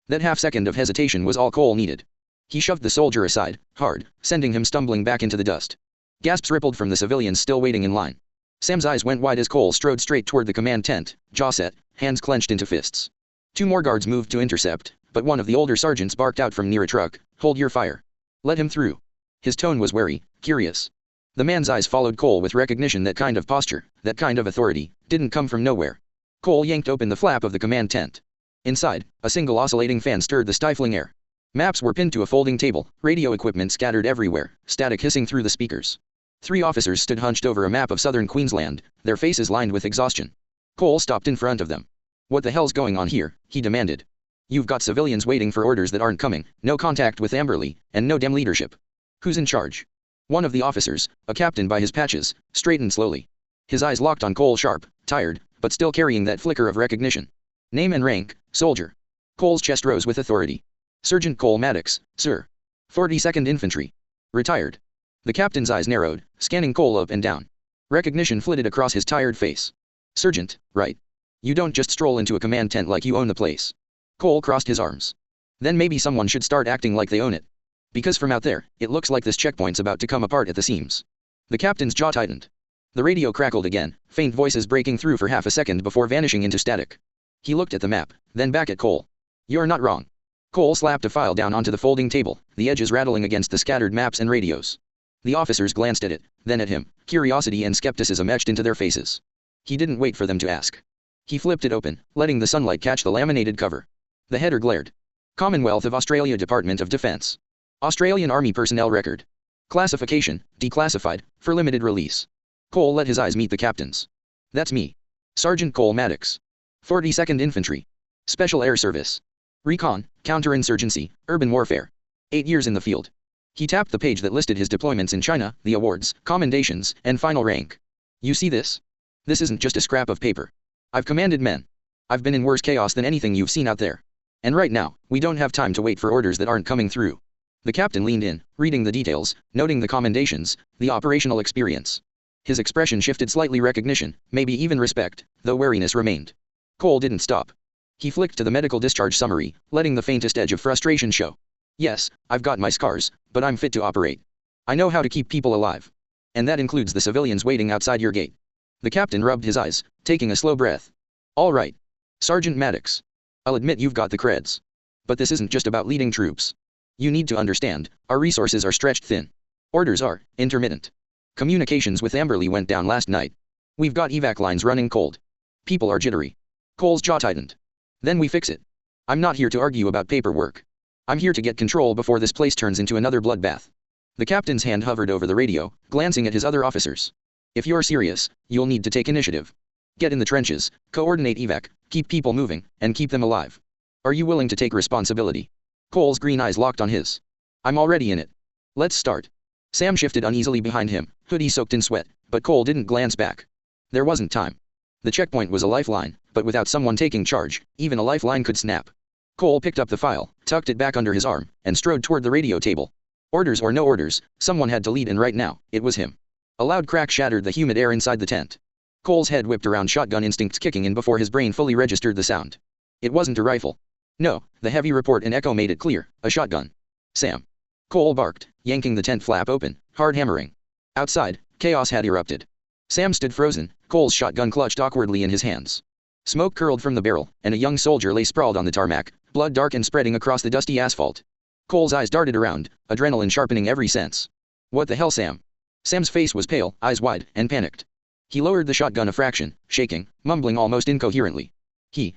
That half-second of hesitation was all Cole needed. He shoved the soldier aside, hard, sending him stumbling back into the dust. Gasps rippled from the civilians still waiting in line. Sam's eyes went wide as Cole strode straight toward the command tent, jaw set, hands clenched into fists. 2 more guards moved to intercept, but one of the older sergeants barked out from near a truck, "Hold your fire. Let him through." His tone was wary, curious. The man's eyes followed Cole with recognition. That kind of posture, that kind of authority, didn't come from nowhere. Cole yanked open the flap of the command tent. Inside, a single oscillating fan stirred the stifling air. Maps were pinned to a folding table, radio equipment scattered everywhere, static hissing through the speakers. 3 officers stood hunched over a map of southern Queensland, their faces lined with exhaustion. Cole stopped in front of them. "What the hell's going on here?" he demanded. "You've got civilians waiting for orders that aren't coming, no contact with Amberley, and no damn leadership. Who's in charge?" One of the officers, a captain by his patches, straightened slowly. His eyes locked on Cole, sharp, tired, but still carrying that flicker of recognition. "Name and rank, soldier." Cole's chest rose with authority. "Sergeant Cole Maddox, sir. 42nd Infantry. Retired." The captain's eyes narrowed, scanning Cole up and down. Recognition flitted across his tired face. "Sergeant, right. You don't just stroll into a command tent like you own the place." Cole crossed his arms. "Then maybe someone should start acting like they own it. Because from out there, it looks like this checkpoint's about to come apart at the seams." The captain's jaw tightened. The radio crackled again, faint voices breaking through for half a second before vanishing into static. He looked at the map, then back at Cole. "You're not wrong." Cole slapped a file down onto the folding table, the edges rattling against the scattered maps and radios. The officers glanced at it, then at him, curiosity and skepticism etched into their faces. He didn't wait for them to ask. He flipped it open, letting the sunlight catch the laminated cover. The header glared. "Commonwealth of Australia, Department of Defence. Australian Army Personnel Record. Classification, declassified, for limited release." Cole let his eyes meet the captain's. "That's me. Sergeant Cole Maddox. 42nd Infantry. Special Air Service. Recon, counterinsurgency, urban warfare. 8 years in the field." He tapped the page that listed his deployments in China, the awards, commendations, and final rank. "You see this? This isn't just a scrap of paper. I've commanded men. I've been in worse chaos than anything you've seen out there. And right now, we don't have time to wait for orders that aren't coming through." The captain leaned in, reading the details, noting the commendations, the operational experience. His expression shifted slightly, recognition, maybe even respect, though wariness remained. Cole didn't stop. He flicked to the medical discharge summary, letting the faintest edge of frustration show. "Yes, I've got my scars, but I'm fit to operate. I know how to keep people alive. And that includes the civilians waiting outside your gate." The captain rubbed his eyes, taking a slow breath. "All right. Sergeant Maddox. I'll admit you've got the creds. But this isn't just about leading troops. You need to understand, our resources are stretched thin. Orders are intermittent. Communications with Amberley went down last night. We've got evac lines running cold. People are jittery." Cole's jaw tightened. "Then we fix it. I'm not here to argue about paperwork. I'm here to get control before this place turns into another bloodbath." The captain's hand hovered over the radio, glancing at his other officers. "If you're serious, you'll need to take initiative. Get in the trenches, coordinate evac, keep people moving, and keep them alive. Are you willing to take responsibility?" Cole's green eyes locked on his. "I'm already in it. Let's start." Sam shifted uneasily behind him, hoodie soaked in sweat, but Cole didn't glance back. There wasn't time. The checkpoint was a lifeline, but without someone taking charge, even a lifeline could snap. Cole picked up the file, tucked it back under his arm, and strode toward the radio table. Orders or no orders, someone had to lead, and right now, it was him. A loud crack shattered the humid air inside the tent. Cole's head whipped around, shotgun instincts kicking in before his brain fully registered the sound. It wasn't a rifle. No, the heavy report and echo made it clear, a shotgun. "Sam!" Cole barked, yanking the tent flap open, hard hammering. Outside, chaos had erupted. Sam stood frozen, Cole's shotgun clutched awkwardly in his hands. Smoke curled from the barrel, and a young soldier lay sprawled on the tarmac, blood dark and spreading across the dusty asphalt. Cole's eyes darted around, adrenaline sharpening every sense. "What the hell, Sam?" Sam's face was pale, eyes wide, and panicked. He lowered the shotgun a fraction, shaking, mumbling almost incoherently. He.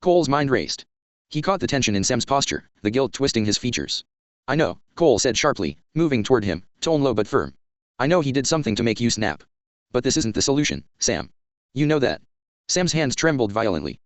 Cole's mind raced. He caught the tension in Sam's posture, the guilt twisting his features. "I know," Cole said sharply, moving toward him, tone low but firm. "I know he did something to make you snap. But this isn't the solution, Sam. You know that." Sam's hands trembled violently.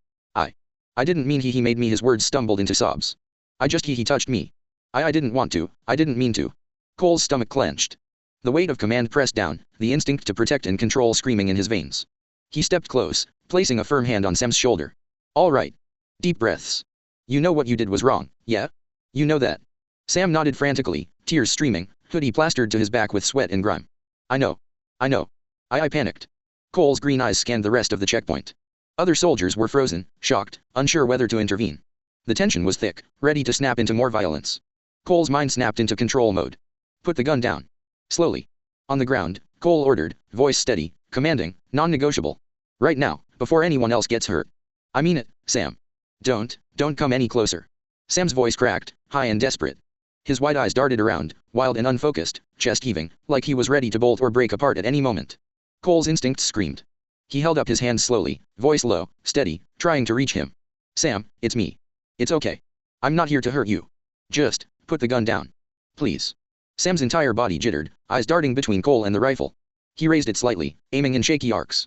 I didn't mean he made me." His words stumbled into sobs. "I just he touched me. I didn't want to, I didn't mean to." Cole's stomach clenched. The weight of command pressed down, the instinct to protect and control screaming in his veins. He stepped close, placing a firm hand on Sam's shoulder. "All right. Deep breaths. You know what you did was wrong, yeah? You know that." Sam nodded frantically, tears streaming, hoodie plastered to his back with sweat and grime. I know. I panicked." Cole's green eyes scanned the rest of the checkpoint. Other soldiers were frozen, shocked, unsure whether to intervene. The tension was thick, ready to snap into more violence. Cole's mind snapped into control mode. "Put the gun down. Slowly." On the ground, Cole ordered, voice steady, commanding, non-negotiable. Right now, before anyone else gets hurt. I mean it, Sam. Don't come any closer. Sam's voice cracked, high and desperate. His wide eyes darted around, wild and unfocused, chest heaving, like he was ready to bolt or break apart at any moment. Cole's instincts screamed. He held up his hands slowly, voice low, steady, trying to reach him. Sam, it's me. It's okay. I'm not here to hurt you. Just put the gun down. Please. Sam's entire body jittered, eyes darting between Cole and the rifle. He raised it slightly, aiming in shaky arcs.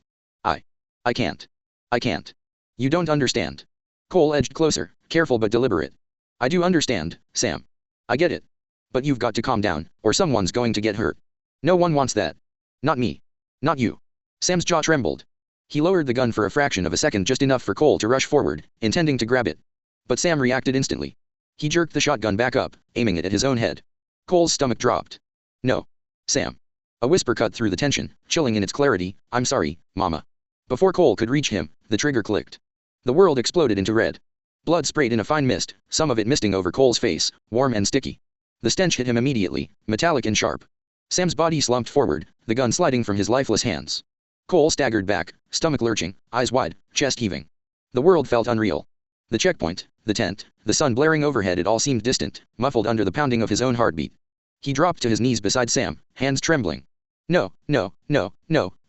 I can't. I can't. You don't understand. Cole edged closer, careful but deliberate. I do understand, Sam. I get it. But you've got to calm down, or someone's going to get hurt. No one wants that. Not me. Not you. Sam's jaw trembled. He lowered the gun for a fraction of a second, just enough for Cole to rush forward, intending to grab it. But Sam reacted instantly. He jerked the shotgun back up, aiming it at his own head. Cole's stomach dropped. No. Sam. A whisper cut through the tension, chilling in its clarity. I'm sorry, Mama. Before Cole could reach him, the trigger clicked. The world exploded into red. Blood sprayed in a fine mist, some of it misting over Cole's face, warm and sticky. The stench hit him immediately, metallic and sharp. Sam's body slumped forward, the gun sliding from his lifeless hands. Cole staggered back, stomach lurching, eyes wide, chest heaving. The world felt unreal. The checkpoint, the tent, the sun blaring overhead, it all seemed distant, muffled under the pounding of his own heartbeat. He dropped to his knees beside Sam, hands trembling. No,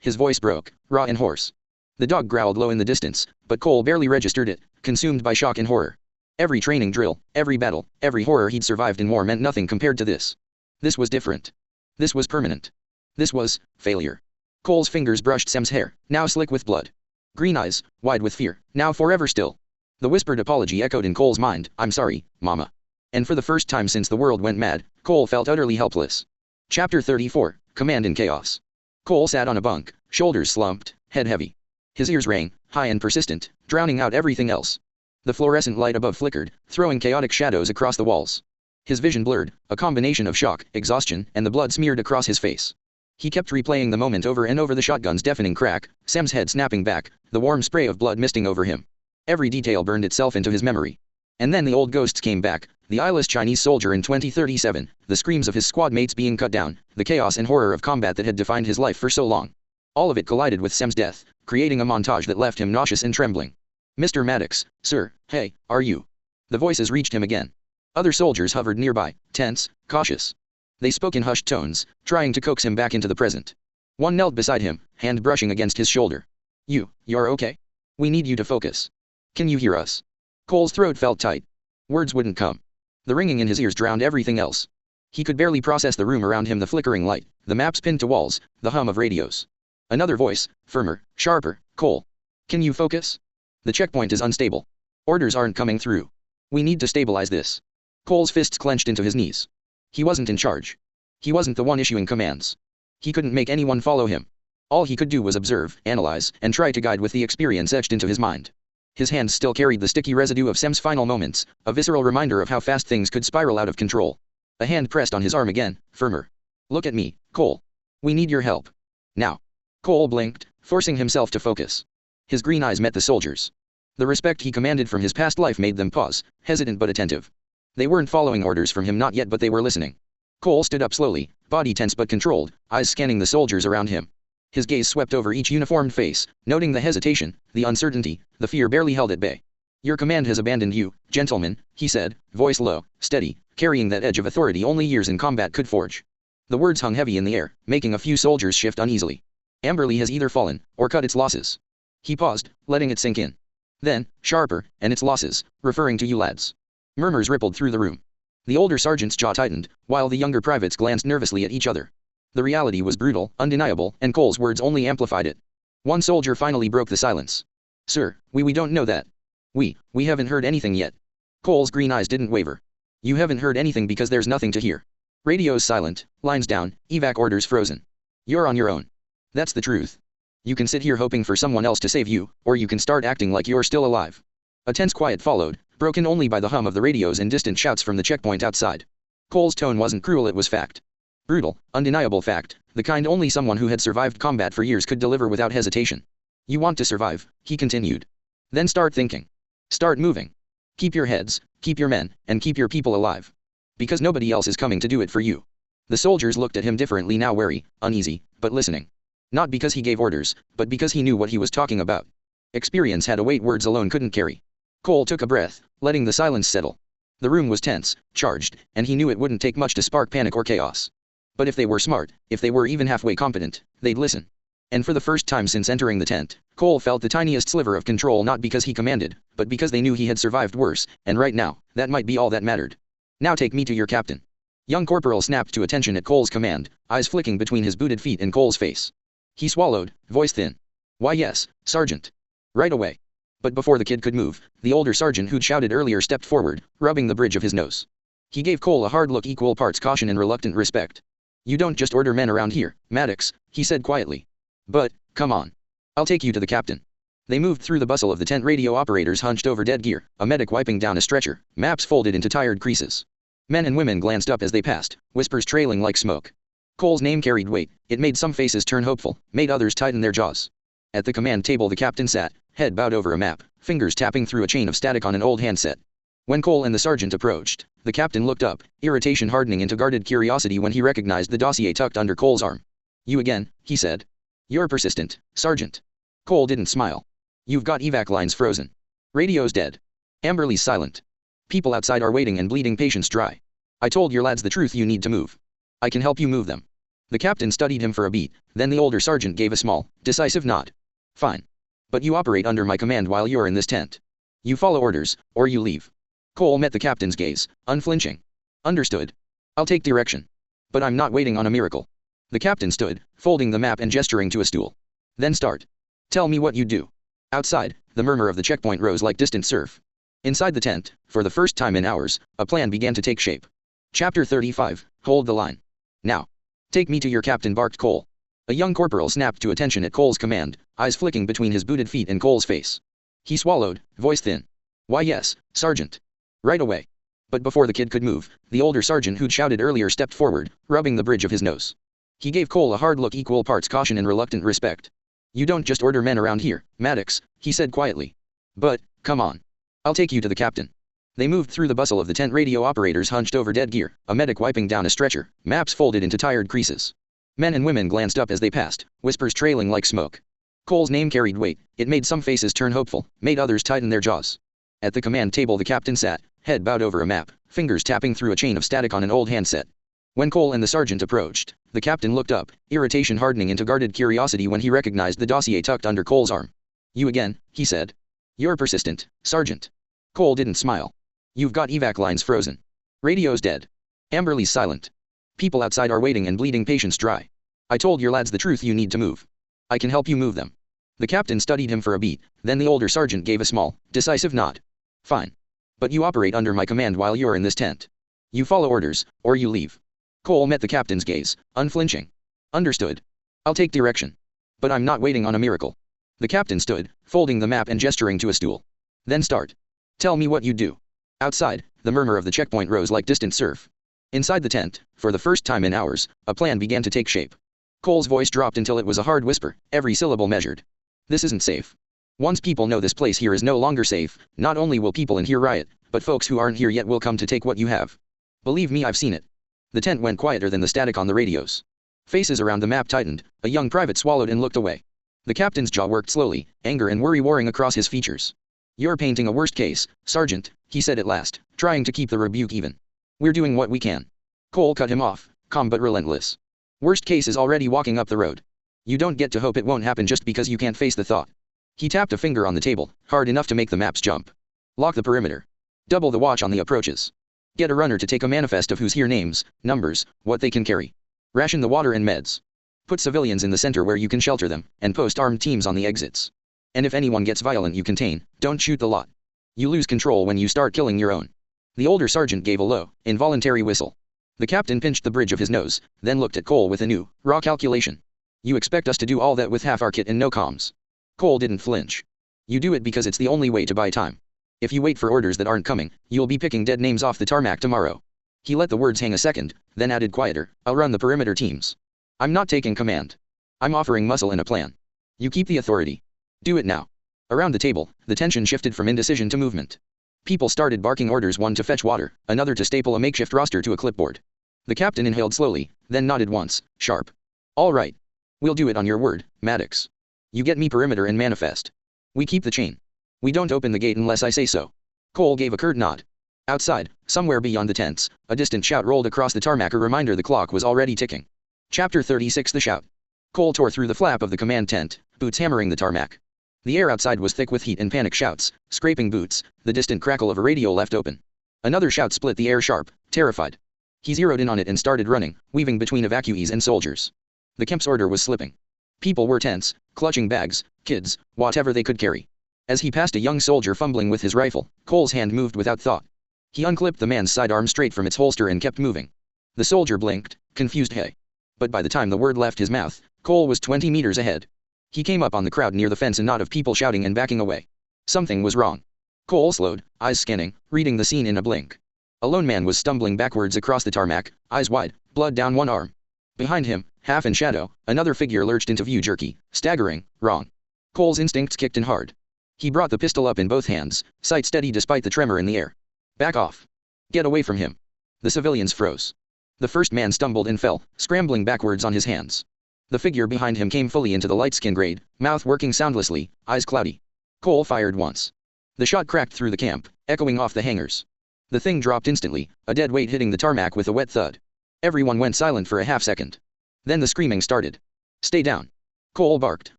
his voice broke, raw and hoarse. The dog growled low in the distance, but Cole barely registered it, consumed by shock and horror. Every training drill, every battle, every horror he'd survived in war meant nothing compared to this. This was different. This was permanent. This was failure. Cole's fingers brushed Sam's hair, now slick with blood. Green eyes, wide with fear, now forever still. The whispered apology echoed in Cole's mind, I'm sorry, Mama. And for the first time since the world went mad, Cole felt utterly helpless. Chapter 34, Command in Chaos. Cole sat on a bunk, shoulders slumped, head heavy. His ears rang, high and persistent, drowning out everything else. The fluorescent light above flickered, throwing chaotic shadows across the walls. His vision blurred, a combination of shock, exhaustion, and the blood smeared across his face. He kept replaying the moment over and over, the shotgun's deafening crack, Sam's head snapping back, the warm spray of blood misting over him. Every detail burned itself into his memory. And then the old ghosts came back, the eyeless Chinese soldier in 2037, the screams of his squad mates being cut down, the chaos and horror of combat that had defined his life for so long. All of it collided with Sam's death, creating a montage that left him nauseous and trembling. Mr. Maddox, sir, hey, are you? The voices reached him again. Other soldiers hovered nearby, tense, cautious. They spoke in hushed tones, trying to coax him back into the present. One knelt beside him, hand brushing against his shoulder. You're okay? We need you to focus. Can you hear us? Cole's throat felt tight. Words wouldn't come. The ringing in his ears drowned everything else. He could barely process the room around him, the flickering light, the maps pinned to walls, the hum of radios. Another voice, firmer, sharper, Cole. Can you focus? The checkpoint is unstable. Orders aren't coming through. We need to stabilize this. Cole's fists clenched into his knees. He wasn't in charge. He wasn't the one issuing commands. He couldn't make anyone follow him. All he could do was observe, analyze, and try to guide with the experience etched into his mind. His hands still carried the sticky residue of Sam's final moments, a visceral reminder of how fast things could spiral out of control. A hand pressed on his arm again, firmer. Look at me, Cole. We need your help. Now. Cole blinked, forcing himself to focus. His green eyes met the soldiers. The respect he commanded from his past life made them pause, hesitant but attentive. They weren't following orders from him, not yet, but they were listening. Cole stood up slowly, body tense but controlled, eyes scanning the soldiers around him. His gaze swept over each uniformed face, noting the hesitation, the uncertainty, the fear barely held at bay. Your command has abandoned you, gentlemen, he said, voice low, steady, carrying that edge of authority only years in combat could forge. The words hung heavy in the air, making a few soldiers shift uneasily. Amberley has either fallen, or cut its losses. He paused, letting it sink in. Then, sharper, and its losses, referring to you lads. Murmurs rippled through the room. The older sergeant's jaw tightened, while the younger privates glanced nervously at each other. The reality was brutal, undeniable, and Cole's words only amplified it. One soldier finally broke the silence. Sir, we don't know that. We haven't heard anything yet. Cole's green eyes didn't waver. You haven't heard anything because there's nothing to hear. Radio's silent, lines down, evac orders frozen. You're on your own. That's the truth. You can sit here hoping for someone else to save you, or you can start acting like you're still alive. A tense quiet followed, broken only by the hum of the radios and distant shouts from the checkpoint outside. Cole's tone wasn't cruel, it was fact. Brutal, undeniable fact, the kind only someone who had survived combat for years could deliver without hesitation. You want to survive, he continued. Then start thinking. Start moving. Keep your heads, keep your men, and keep your people alive. Because nobody else is coming to do it for you. The soldiers looked at him differently now, wary, uneasy, but listening. Not because he gave orders, but because he knew what he was talking about. Experience had a weight words alone couldn't carry. Cole took a breath, letting the silence settle. The room was tense, charged, and he knew it wouldn't take much to spark panic or chaos. But if they were smart, if they were even halfway competent, they'd listen. And for the first time since entering the tent, Cole felt the tiniest sliver of control, not because he commanded, but because they knew he had survived worse, and right now, that might be all that mattered. Now take me to your captain. Young Corporal snapped to attention at Cole's command, eyes flicking between his booted feet and Cole's face. He swallowed, voice thin. Why yes, Sergeant. Right away. But before the kid could move, the older sergeant who'd shouted earlier stepped forward, rubbing the bridge of his nose. He gave Cole a hard look, equal parts caution and reluctant respect. You don't just order men around here, Maddox, he said quietly. But, come on. I'll take you to the captain. They moved through the bustle of the tent, radio operators hunched over dead gear, a medic wiping down a stretcher, maps folded into tired creases. Men and women glanced up as they passed, whispers trailing like smoke. Cole's name carried weight. It made some faces turn hopeful, made others tighten their jaws. At the command table the captain sat, head bowed over a map, fingers tapping through a chain of static on an old handset. When Cole and the sergeant approached, the captain looked up, irritation hardening into guarded curiosity when he recognized the dossier tucked under Cole's arm. You again, he said. You're persistent, Sergeant. Cole didn't smile. You've got evac lines frozen. Radio's dead. Amberly's silent. People outside are waiting and bleeding patients dry. I told your lads the truth, you need to move. I can help you move them. The captain studied him for a beat, then the older sergeant gave a small, decisive nod. Fine. But you operate under my command while you're in this tent. You follow orders, or you leave. Cole met the captain's gaze, unflinching. Understood. I'll take direction. But I'm not waiting on a miracle. The captain stood, folding the map and gesturing to a stool. Then start. Tell me what you do. Outside, the murmur of the checkpoint rose like distant surf. Inside the tent, for the first time in hours, a plan began to take shape. Chapter 35, Hold the line. Now. Take me to your captain, barked Cole. A young corporal snapped to attention at Cole's command, eyes flicking between his booted feet and Cole's face. He swallowed, voice thin. Why yes, Sergeant. Right away. But before the kid could move, the older sergeant who'd shouted earlier stepped forward, rubbing the bridge of his nose. He gave Cole a hard look, equal parts caution and reluctant respect. You don't just order men around here, Maddox, he said quietly. But, come on. I'll take you to the captain. They moved through the bustle of the tent, radio operators hunched over dead gear, a medic wiping down a stretcher, maps folded into tired creases. Men and women glanced up as they passed, whispers trailing like smoke. Cole's name carried weight. It made some faces turn hopeful, made others tighten their jaws. At the command table the captain sat, head bowed over a map, fingers tapping through a chain of static on an old handset. When Cole and the sergeant approached, the captain looked up, irritation hardening into guarded curiosity when he recognized the dossier tucked under Cole's arm. You again, he said. You're persistent, Sergeant. Cole didn't smile. You've got evac lines frozen. Radio's dead. Amberly's silent. People outside are waiting and bleeding patients dry. I told your lads the truth, you need to move. I can help you move them. The captain studied him for a beat, then the older sergeant gave a small, decisive nod. Fine. But you operate under my command while you're in this tent. You follow orders, or you leave. Cole met the captain's gaze, unflinching. Understood. I'll take direction. But I'm not waiting on a miracle. The captain stood, folding the map and gesturing to a stool. Then start. Tell me what you do. Outside, the murmur of the checkpoint rose like distant surf. Inside the tent, for the first time in hours, a plan began to take shape. Cole's voice dropped until it was a hard whisper, every syllable measured. This isn't safe. Once people know this place here is no longer safe, not only will people in here riot, but folks who aren't here yet will come to take what you have. Believe me, I've seen it. The tent went quieter than the static on the radios. Faces around the map tightened, a young private swallowed and looked away. The captain's jaw worked slowly, anger and worry warring across his features. You're painting a worst case, Sergeant, he said at last, trying to keep the rebuke even. We're doing what we can. Cole cut him off, calm but relentless. Worst case is already walking up the road. You don't get to hope it won't happen just because you can't face the thought. He tapped a finger on the table, hard enough to make the maps jump. Lock the perimeter. Double the watch on the approaches. Get a runner to take a manifest of who's here, names, numbers, what they can carry. Ration the water and meds. Put civilians in the center where you can shelter them, and post armed teams on the exits. And if anyone gets violent you contain, don't shoot the lot. You lose control when you start killing your own. The older sergeant gave a low, involuntary whistle. The captain pinched the bridge of his nose, then looked at Cole with a new, raw calculation. You expect us to do all that with half our kit and no comms? Cole didn't flinch. You do it because it's the only way to buy time. If you wait for orders that aren't coming, you'll be picking dead names off the tarmac tomorrow. He let the words hang a second, then added quieter, I'll run the perimeter teams. I'm not taking command. I'm offering muscle and a plan. You keep the authority. Do it now. Around the table, the tension shifted from indecision to movement. People started barking orders, one to fetch water, another to staple a makeshift roster to a clipboard. The captain inhaled slowly, then nodded once, sharp. All right. We'll do it on your word, Maddox. You get me perimeter and manifest. We keep the chain. We don't open the gate unless I say so. Cole gave a curt nod. Outside, somewhere beyond the tents, a distant shout rolled across the tarmac, a reminder the clock was already ticking. Chapter 36 The Shout. Cole tore through the flap of the command tent, boots hammering the tarmac. The air outside was thick with heat and panic shouts, scraping boots, the distant crackle of a radio left open. Another shout split the air sharp, terrified. He zeroed in on it and started running, weaving between evacuees and soldiers. The Kemp's order was slipping. People were tense, clutching bags, kids, whatever they could carry. As he passed a young soldier fumbling with his rifle, Cole's hand moved without thought. He unclipped the man's sidearm straight from its holster and kept moving. The soldier blinked, confused hey. But by the time the word left his mouth, Cole was 20 meters ahead. He came up on the crowd near the fence, a knot of people shouting and backing away. Something was wrong. Cole slowed, eyes scanning, reading the scene in a blink. A lone man was stumbling backwards across the tarmac, eyes wide, blood down one arm. Behind him, half in shadow, another figure lurched into view, jerky, staggering, wrong. Cole's instincts kicked in hard. He brought the pistol up in both hands, sight steady despite the tremor in the air. Back off. Get away from him. The civilians froze. The first man stumbled and fell, scrambling backwards on his hands. The figure behind him came fully into the light-skin grade, mouth working soundlessly, eyes cloudy. Cole fired once. The shot cracked through the camp, echoing off the hangars. The thing dropped instantly, a dead weight hitting the tarmac with a wet thud. Everyone went silent for a half-second. Then the screaming started. Stay down. Cole barked,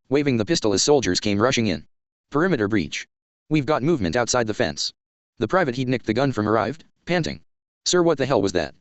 waving the pistol as soldiers came rushing in. Perimeter breach. We've got movement outside the fence. The private he'd nicked the gun from arrived, panting. Sir, what the hell was that?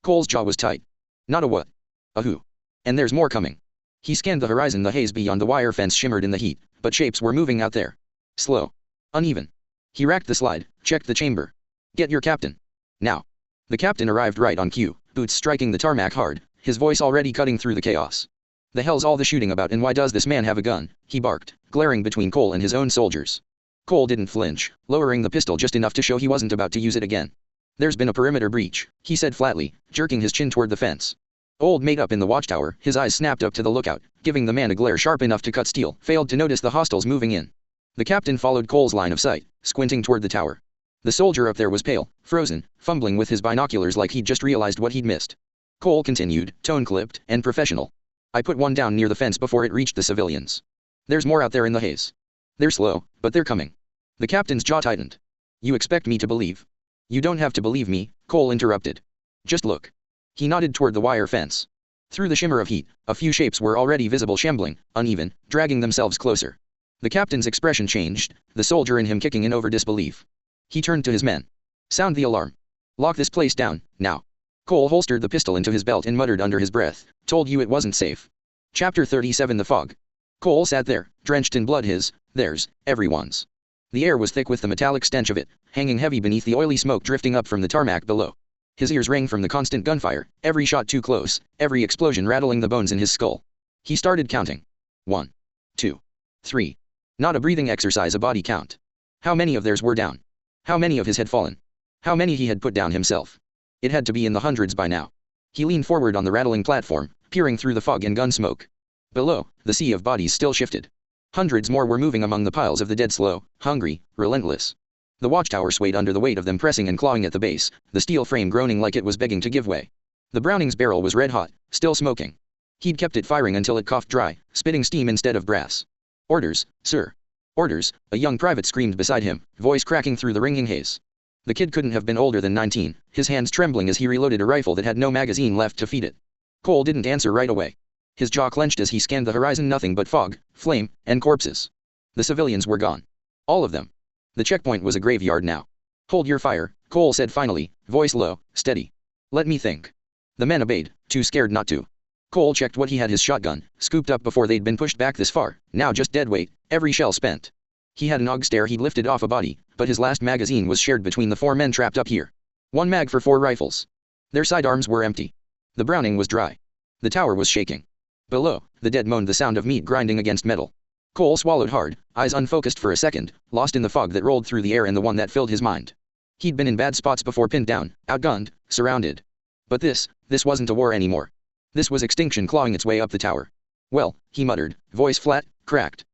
Cole's jaw was tight. Not a what? A who? And there's more coming. He scanned the horizon. The haze beyond the wire fence shimmered in the heat, but shapes were moving out there. Slow. Uneven. He racked the slide, checked the chamber. Get your captain. Now. The captain arrived right on cue, boots striking the tarmac hard, his voice already cutting through the chaos. The hell's all the shooting about, and why does this man have a gun? He barked, glaring between Cole and his own soldiers. Cole didn't flinch, lowering the pistol just enough to show he wasn't about to use it again. There's been a perimeter breach, he said flatly, jerking his chin toward the fence. Old mate up in the watchtower, his eyes snapped up to the lookout, giving the man a glare sharp enough to cut steel, failed to notice the hostiles moving in. The captain followed Cole's line of sight, squinting toward the tower. The soldier up there was pale, frozen, fumbling with his binoculars like he'd just realized what he'd missed. Cole continued, tone clipped and professional. I put one down near the fence before it reached the civilians. There's more out there in the haze. They're slow, but they're coming. The captain's jaw tightened. You expect me to believe? You don't have to believe me, Cole interrupted. Just look. He nodded toward the wire fence. Through the shimmer of heat, a few shapes were already visible, shambling, uneven, dragging themselves closer. The captain's expression changed, the soldier in him kicking in over disbelief. He turned to his men. Sound the alarm. Lock this place down, now. Cole holstered the pistol into his belt and muttered under his breath, told you it wasn't safe. Chapter 37 The Fog. Cole sat there, drenched in blood, theirs, everyone's. The air was thick with the metallic stench of it, hanging heavy beneath the oily smoke drifting up from the tarmac below. His ears rang from the constant gunfire, every shot too close, every explosion rattling the bones in his skull. He started counting. 1, 2, 3. Not a breathing exercise, a body count. How many of theirs were down? How many of his had fallen? How many he had put down himself? It had to be in the hundreds by now. He leaned forward on the rattling platform, peering through the fog and gun smoke. Below, the sea of bodies still shifted. Hundreds more were moving among the piles of the dead, slow, hungry, relentless. The watchtower swayed under the weight of them, pressing and clawing at the base, the steel frame groaning like it was begging to give way. The Browning's barrel was red hot, still smoking. He'd kept it firing until it coughed dry, spitting steam instead of brass. Orders, sir. Orders, a young private screamed beside him, voice cracking through the ringing haze. The kid couldn't have been older than 19, his hands trembling as he reloaded a rifle that had no magazine left to feed it. Cole didn't answer right away. His jaw clenched as he scanned the horizon, nothing but fog, flame, and corpses. The civilians were gone. All of them. The checkpoint was a graveyard now. Hold your fire, Cole said finally, voice low, steady. Let me think. The men obeyed, too scared not to. Cole checked what he had, his shotgun, scooped up before they'd been pushed back this far, now just dead weight, every shell spent. He had an AUG stare he'd lifted off a body, but his last magazine was shared between the 4 men trapped up here. 1 mag for 4 rifles. Their sidearms were empty. The Browning was dry. The tower was shaking. Below, the dead moaned, the sound of meat grinding against metal. Cole swallowed hard, eyes unfocused for a second, lost in the fog that rolled through the air and the one that filled his mind. He'd been in bad spots before, pinned down, outgunned, surrounded. But this wasn't a war anymore. This was extinction clawing its way up the tower. Well, he muttered, voice flat, cracked.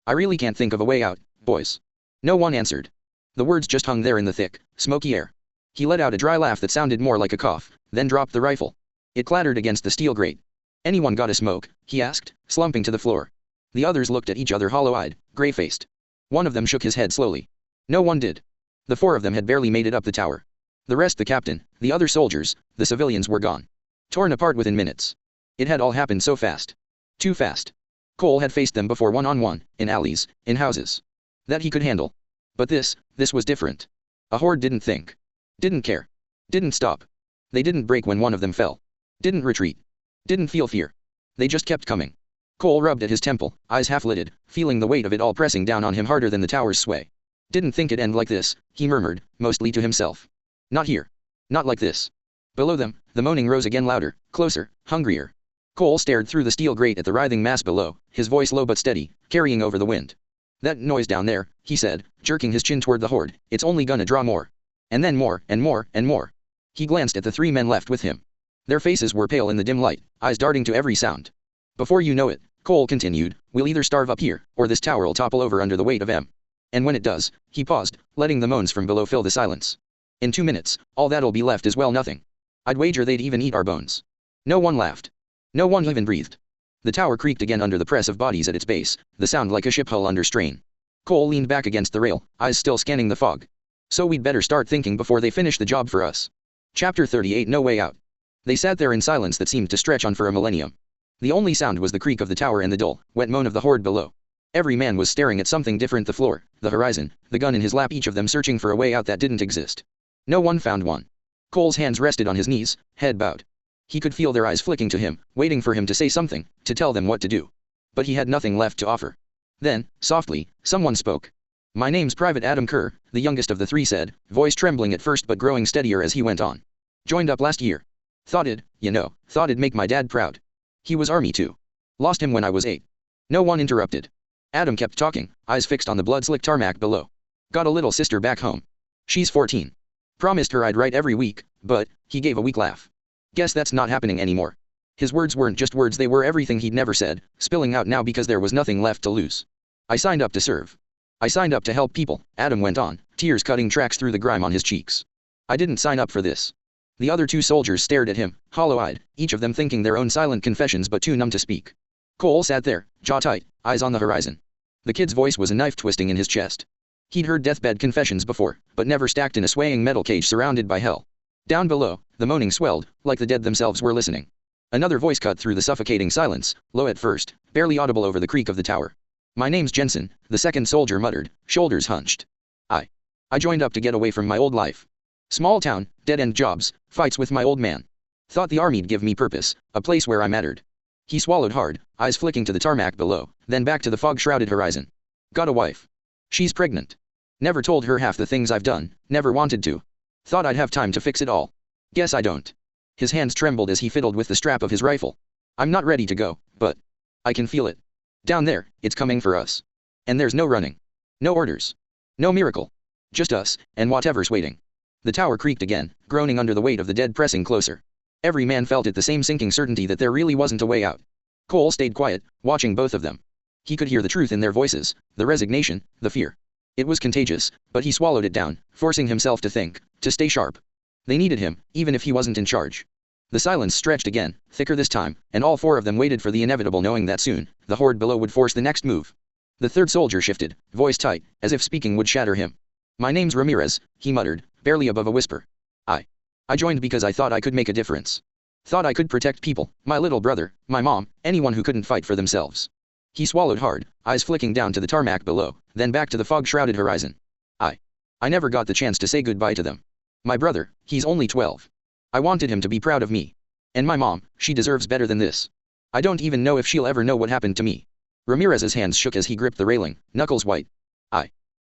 I really can't think of a way out, boys. No one answered. The words just hung there in the thick, smoky air. He let out a dry laugh that sounded more like a cough, then dropped the rifle. It clattered against the steel grate. "Anyone got a smoke?" he asked, slumping to the floor. The others looked at each other hollow-eyed, gray-faced. One of them shook his head slowly. No one did. The four of them had barely made it up the tower. The rest, the captain, the other soldiers, the civilians, were gone. Torn apart within minutes. It had all happened so fast. Too fast. Cole had faced them before one-on-one, in alleys, in houses. That he could handle. But this was different. A horde didn't think. Didn't care. Didn't stop. They didn't break when one of them fell. Didn't retreat. Didn't feel fear. They just kept coming. Cole rubbed at his temple, eyes half-lidded, feeling the weight of it all pressing down on him harder than the tower's sway. Didn't think it'd end like this, he murmured, mostly to himself. Not here. Not like this. Below them, the moaning rose again, louder, closer, hungrier. Cole stared through the steel grate at the writhing mass below, his voice low but steady, carrying over the wind. "That noise down there," he said, jerking his chin toward the horde, "it's only gonna draw more. And then more, and more, and more." He glanced at the three men left with him. Their faces were pale in the dim light, eyes darting to every sound. "Before you know it," Cole continued, "we'll either starve up here, or this tower'll topple over under the weight of M. And when it does," he paused, letting the moans from below fill the silence. "In 2 minutes, all that'll be left is well nothing. I'd wager they'd even eat our bones." No one laughed. No one even breathed. The tower creaked again under the press of bodies at its base, the sound like a ship hull under strain. Cole leaned back against the rail, eyes still scanning the fog. "So we'd better start thinking before they finish the job for us." Chapter 38. No Way Out. They sat there in silence that seemed to stretch on for a millennium. The only sound was the creak of the tower and the dull, wet moan of the horde below. Every man was staring at something different: the floor, the horizon, the gun in his lap, each of them searching for a way out that didn't exist. No one found one. Cole's hands rested on his knees, head bowed. He could feel their eyes flicking to him, waiting for him to say something, to tell them what to do. But he had nothing left to offer. Then, softly, someone spoke. "My name's Private Adam Kerr," the youngest of the three said, voice trembling at first but growing steadier as he went on. "Joined up last year. Thought it'd make my dad proud. He was Army too. Lost him when I was 8. No one interrupted. Adam kept talking, eyes fixed on the blood-slick tarmac below. "Got a little sister back home. She's 14. Promised her I'd write every week, but," he gave a weak laugh. "Guess that's not happening anymore." His words weren't just words, they were everything he'd never said, spilling out now because there was nothing left to lose. "I signed up to serve. I signed up to help people," Adam went on, tears cutting tracks through the grime on his cheeks. "I didn't sign up for this." The other two soldiers stared at him, hollow-eyed, each of them thinking their own silent confessions but too numb to speak. Cole sat there, jaw tight, eyes on the horizon. The kid's voice was a knife twisting in his chest. He'd heard deathbed confessions before, but never stacked in a swaying metal cage surrounded by hell. Down below, the moaning swelled, like the dead themselves were listening. Another voice cut through the suffocating silence, low at first, barely audible over the creak of the tower. "My name's Jensen," the second soldier muttered, shoulders hunched. I joined up to get away from my old life. Small town, dead-end jobs, fights with my old man. Thought the army'd give me purpose, a place where I mattered." He swallowed hard, eyes flicking to the tarmac below, then back to the fog-shrouded horizon. "Got a wife. She's pregnant. Never told her half the things I've done, never wanted to. Thought I'd have time to fix it all. Guess I don't." His hands trembled as he fiddled with the strap of his rifle. "I'm not ready to go, but I can feel it. Down there, it's coming for us. And there's no running. No orders. No miracle. Just us, and whatever's waiting." The tower creaked again, groaning under the weight of the dead pressing closer. Every man felt it, the same sinking certainty that there really wasn't a way out. Cole stayed quiet, watching both of them. He could hear the truth in their voices, the resignation, the fear. It was contagious, but he swallowed it down, forcing himself to think, to stay sharp. They needed him, even if he wasn't in charge. The silence stretched again, thicker this time, and all four of them waited for the inevitable, knowing that soon, the horde below would force the next move. The third soldier shifted, voice tight, as if speaking would shatter him. "My name's Ramirez," he muttered, barely above a whisper. I joined because I thought I could make a difference. Thought I could protect people, my little brother, my mom, anyone who couldn't fight for themselves." He swallowed hard, eyes flicking down to the tarmac below, then back to the fog-shrouded horizon. I never got the chance to say goodbye to them. My brother, he's only 12. I wanted him to be proud of me. And my mom, she deserves better than this. I don't even know if she'll ever know what happened to me." Ramirez's hands shook as he gripped the railing, knuckles white.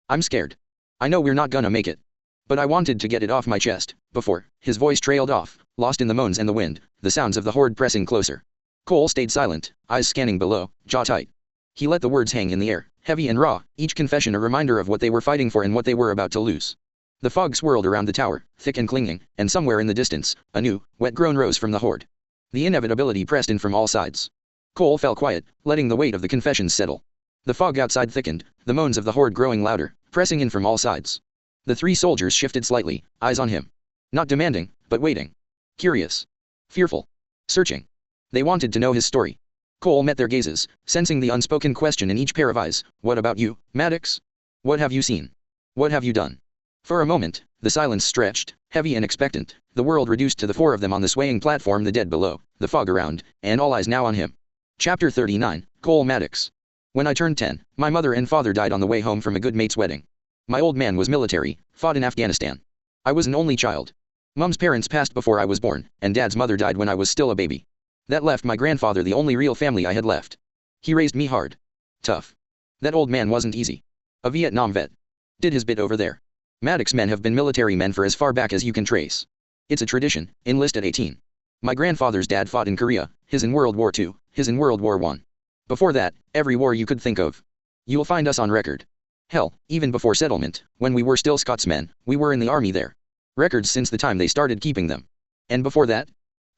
I'm scared. I know we're not gonna make it. But I wanted to get it off my chest, before." His voice trailed off, lost in the moans and the wind, the sounds of the horde pressing closer. Cole stayed silent, eyes scanning below, jaw tight. He let the words hang in the air, heavy and raw, each confession a reminder of what they were fighting for and what they were about to lose. The fog swirled around the tower, thick and clinging, and somewhere in the distance, a new, wet groan rose from the horde. The inevitability pressed in from all sides. Cole fell quiet, letting the weight of the confessions settle. The fog outside thickened, the moans of the horde growing louder, pressing in from all sides. The three soldiers shifted slightly, eyes on him. Not demanding, but waiting. Curious. Fearful. Searching. They wanted to know his story. Cole met their gazes, sensing the unspoken question in each pair of eyes. What about you, Maddox? What have you seen? What have you done? For a moment, the silence stretched, heavy and expectant, the world reduced to the four of them on the swaying platform, the dead below, the fog around, and all eyes now on him. Chapter 39, Cole Maddox. When I turned 10, my mother and father died on the way home from a good mate's wedding. My old man was military, fought in Afghanistan. I was an only child. Mum's parents passed before I was born, and Dad's mother died when I was still a baby. That left my grandfather the only real family I had left. He raised me hard. Tough. That old man wasn't easy. A Vietnam vet. Did his bit over there. Maddox men have been military men for as far back as you can trace. It's a tradition, enlist at 18. My grandfather's dad fought in Korea, his in World War II, his in World War I. Before that, every war you could think of. You'll find us on record. Hell, even before settlement, when we were still Scotsmen, we were in the army there. Records since the time they started keeping them. And before that?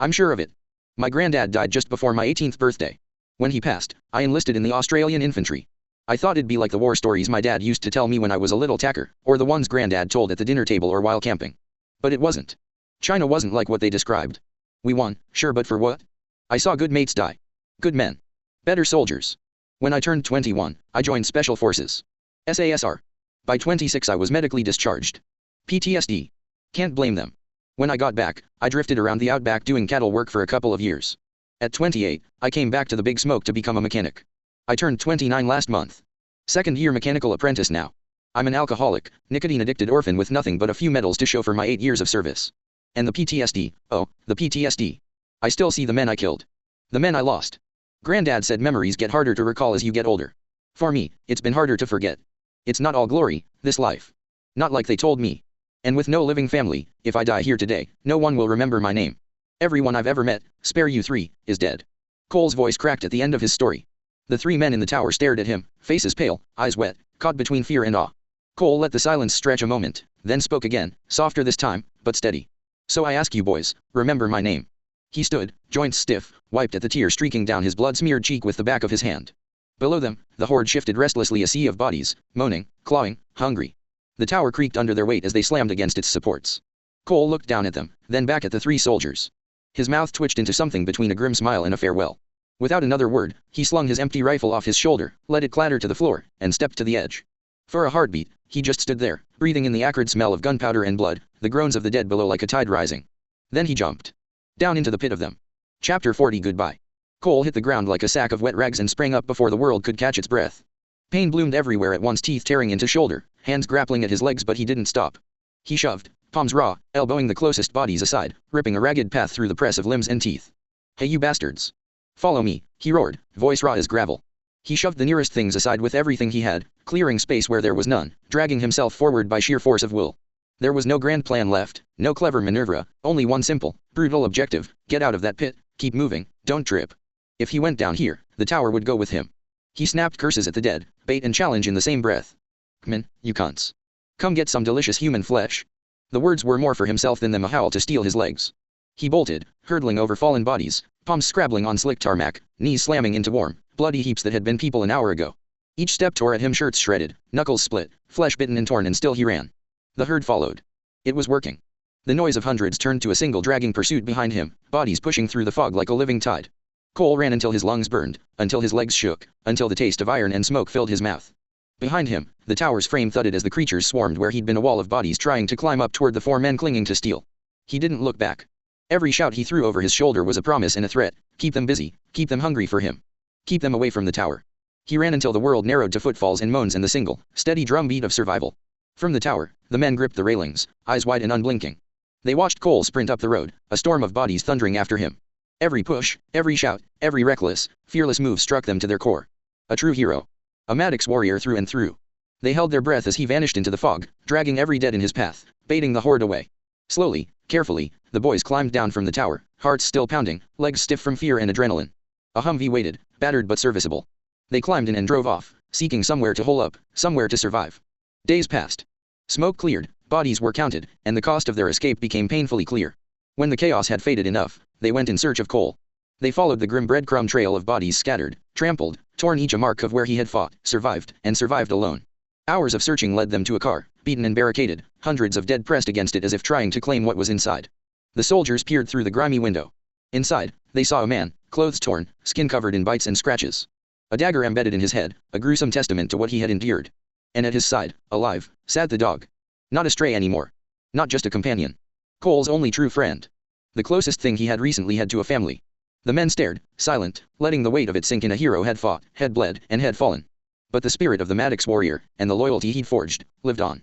I'm sure of it. My granddad died just before my 18th birthday. When he passed, I enlisted in the Australian infantry. I thought it'd be like the war stories my dad used to tell me when I was a little tacker, or the ones granddad told at the dinner table or while camping. But it wasn't. China wasn't like what they described. We won, sure, but for what? I saw good mates die. Good men. Better soldiers. When I turned 21, I joined Special Forces. SASR. By 26 I was medically discharged. PTSD. Can't blame them. When I got back, I drifted around the outback doing cattle work for a couple of years. At 28, I came back to the Big Smoke to become a mechanic. I turned 29 last month. Second-year mechanical apprentice now. I'm an alcoholic, nicotine-addicted orphan with nothing but a few medals to show for my 8 years of service. And the PTSD, oh, the PTSD. I still see the men I killed. The men I lost. Granddad said memories get harder to recall as you get older. For me, it's been harder to forget. It's not all glory, this life. Not like they told me. And with no living family, if I die here today, no one will remember my name. Everyone I've ever met, spare you three, is dead. Cole's voice cracked at the end of his story. The three men in the tower stared at him, faces pale, eyes wet, caught between fear and awe. Cole let the silence stretch a moment, then spoke again, softer this time, but steady. So I ask you boys, remember my name. He stood, joints stiff, wiped at the tear streaking down his blood-smeared cheek with the back of his hand. Below them, the horde shifted restlessly, a sea of bodies, moaning, clawing, hungry. The tower creaked under their weight as they slammed against its supports. Cole looked down at them, then back at the three soldiers. His mouth twitched into something between a grim smile and a farewell. Without another word, he slung his empty rifle off his shoulder, let it clatter to the floor, and stepped to the edge. For a heartbeat, he just stood there, breathing in the acrid smell of gunpowder and blood, the groans of the dead below like a tide rising. Then he jumped. Down into the pit of them. Chapter 40 Goodbye. Cole hit the ground like a sack of wet rags and sprang up before the world could catch its breath. Pain bloomed everywhere at once, teeth tearing into shoulder, hands grappling at his legs, but he didn't stop. He shoved, palms raw, elbowing the closest bodies aside, ripping a ragged path through the press of limbs and teeth. Hey you bastards! Follow me, he roared, voice raw as gravel. He shoved the nearest things aside with everything he had, clearing space where there was none, dragging himself forward by sheer force of will. There was no grand plan left, no clever maneuver, only one simple, brutal objective: get out of that pit, keep moving, don't trip. If he went down here, the tower would go with him. He snapped curses at the dead, bait and challenge in the same breath. "Come you cunts. Come get some delicious human flesh." The words were more for himself than them a howl to steal his legs. He bolted, hurtling over fallen bodies, palms scrabbling on slick tarmac, knees slamming into warm, bloody heaps that had been people an hour ago. Each step tore at him, shirts shredded, knuckles split, flesh bitten and torn, and still he ran. The herd followed. It was working. The noise of hundreds turned to a single dragging pursuit behind him, bodies pushing through the fog like a living tide. Cole ran until his lungs burned, until his legs shook, until the taste of iron and smoke filled his mouth. Behind him, the tower's frame thudded as the creatures swarmed where he'd been, a wall of bodies trying to climb up toward the four men clinging to steel. He didn't look back. Every shout he threw over his shoulder was a promise and a threat: keep them busy, keep them hungry for him. Keep them away from the tower. He ran until the world narrowed to footfalls and moans and the single, steady drumbeat of survival. From the tower, the men gripped the railings, eyes wide and unblinking. They watched Cole sprint up the road, a storm of bodies thundering after him. Every push, every shout, every reckless, fearless move struck them to their core. A true hero. A Maddox warrior through and through. They held their breath as he vanished into the fog, dragging every dead in his path, baiting the horde away. Slowly, carefully, the boys climbed down from the tower, hearts still pounding, legs stiff from fear and adrenaline. A Humvee waited, battered but serviceable. They climbed in and drove off, seeking somewhere to hole up, somewhere to survive. Days passed. Smoke cleared, bodies were counted, and the cost of their escape became painfully clear. When the chaos had faded enough, they went in search of Cole. They followed the grim breadcrumb trail of bodies scattered, trampled, torn, each a mark of where he had fought, survived, and survived alone. Hours of searching led them to a car, beaten and barricaded, hundreds of dead pressed against it as if trying to claim what was inside. The soldiers peered through the grimy window. Inside, they saw a man, clothes torn, skin covered in bites and scratches. A dagger embedded in his head, a gruesome testament to what he had endured. And at his side, alive, sat the dog. Not a stray anymore. Not just a companion. Cole's only true friend. The closest thing he had recently had to a family. The men stared, silent, letting the weight of it sink in. A hero had fought, had bled, and had fallen. But the spirit of the Maddox warrior, and the loyalty he'd forged, lived on.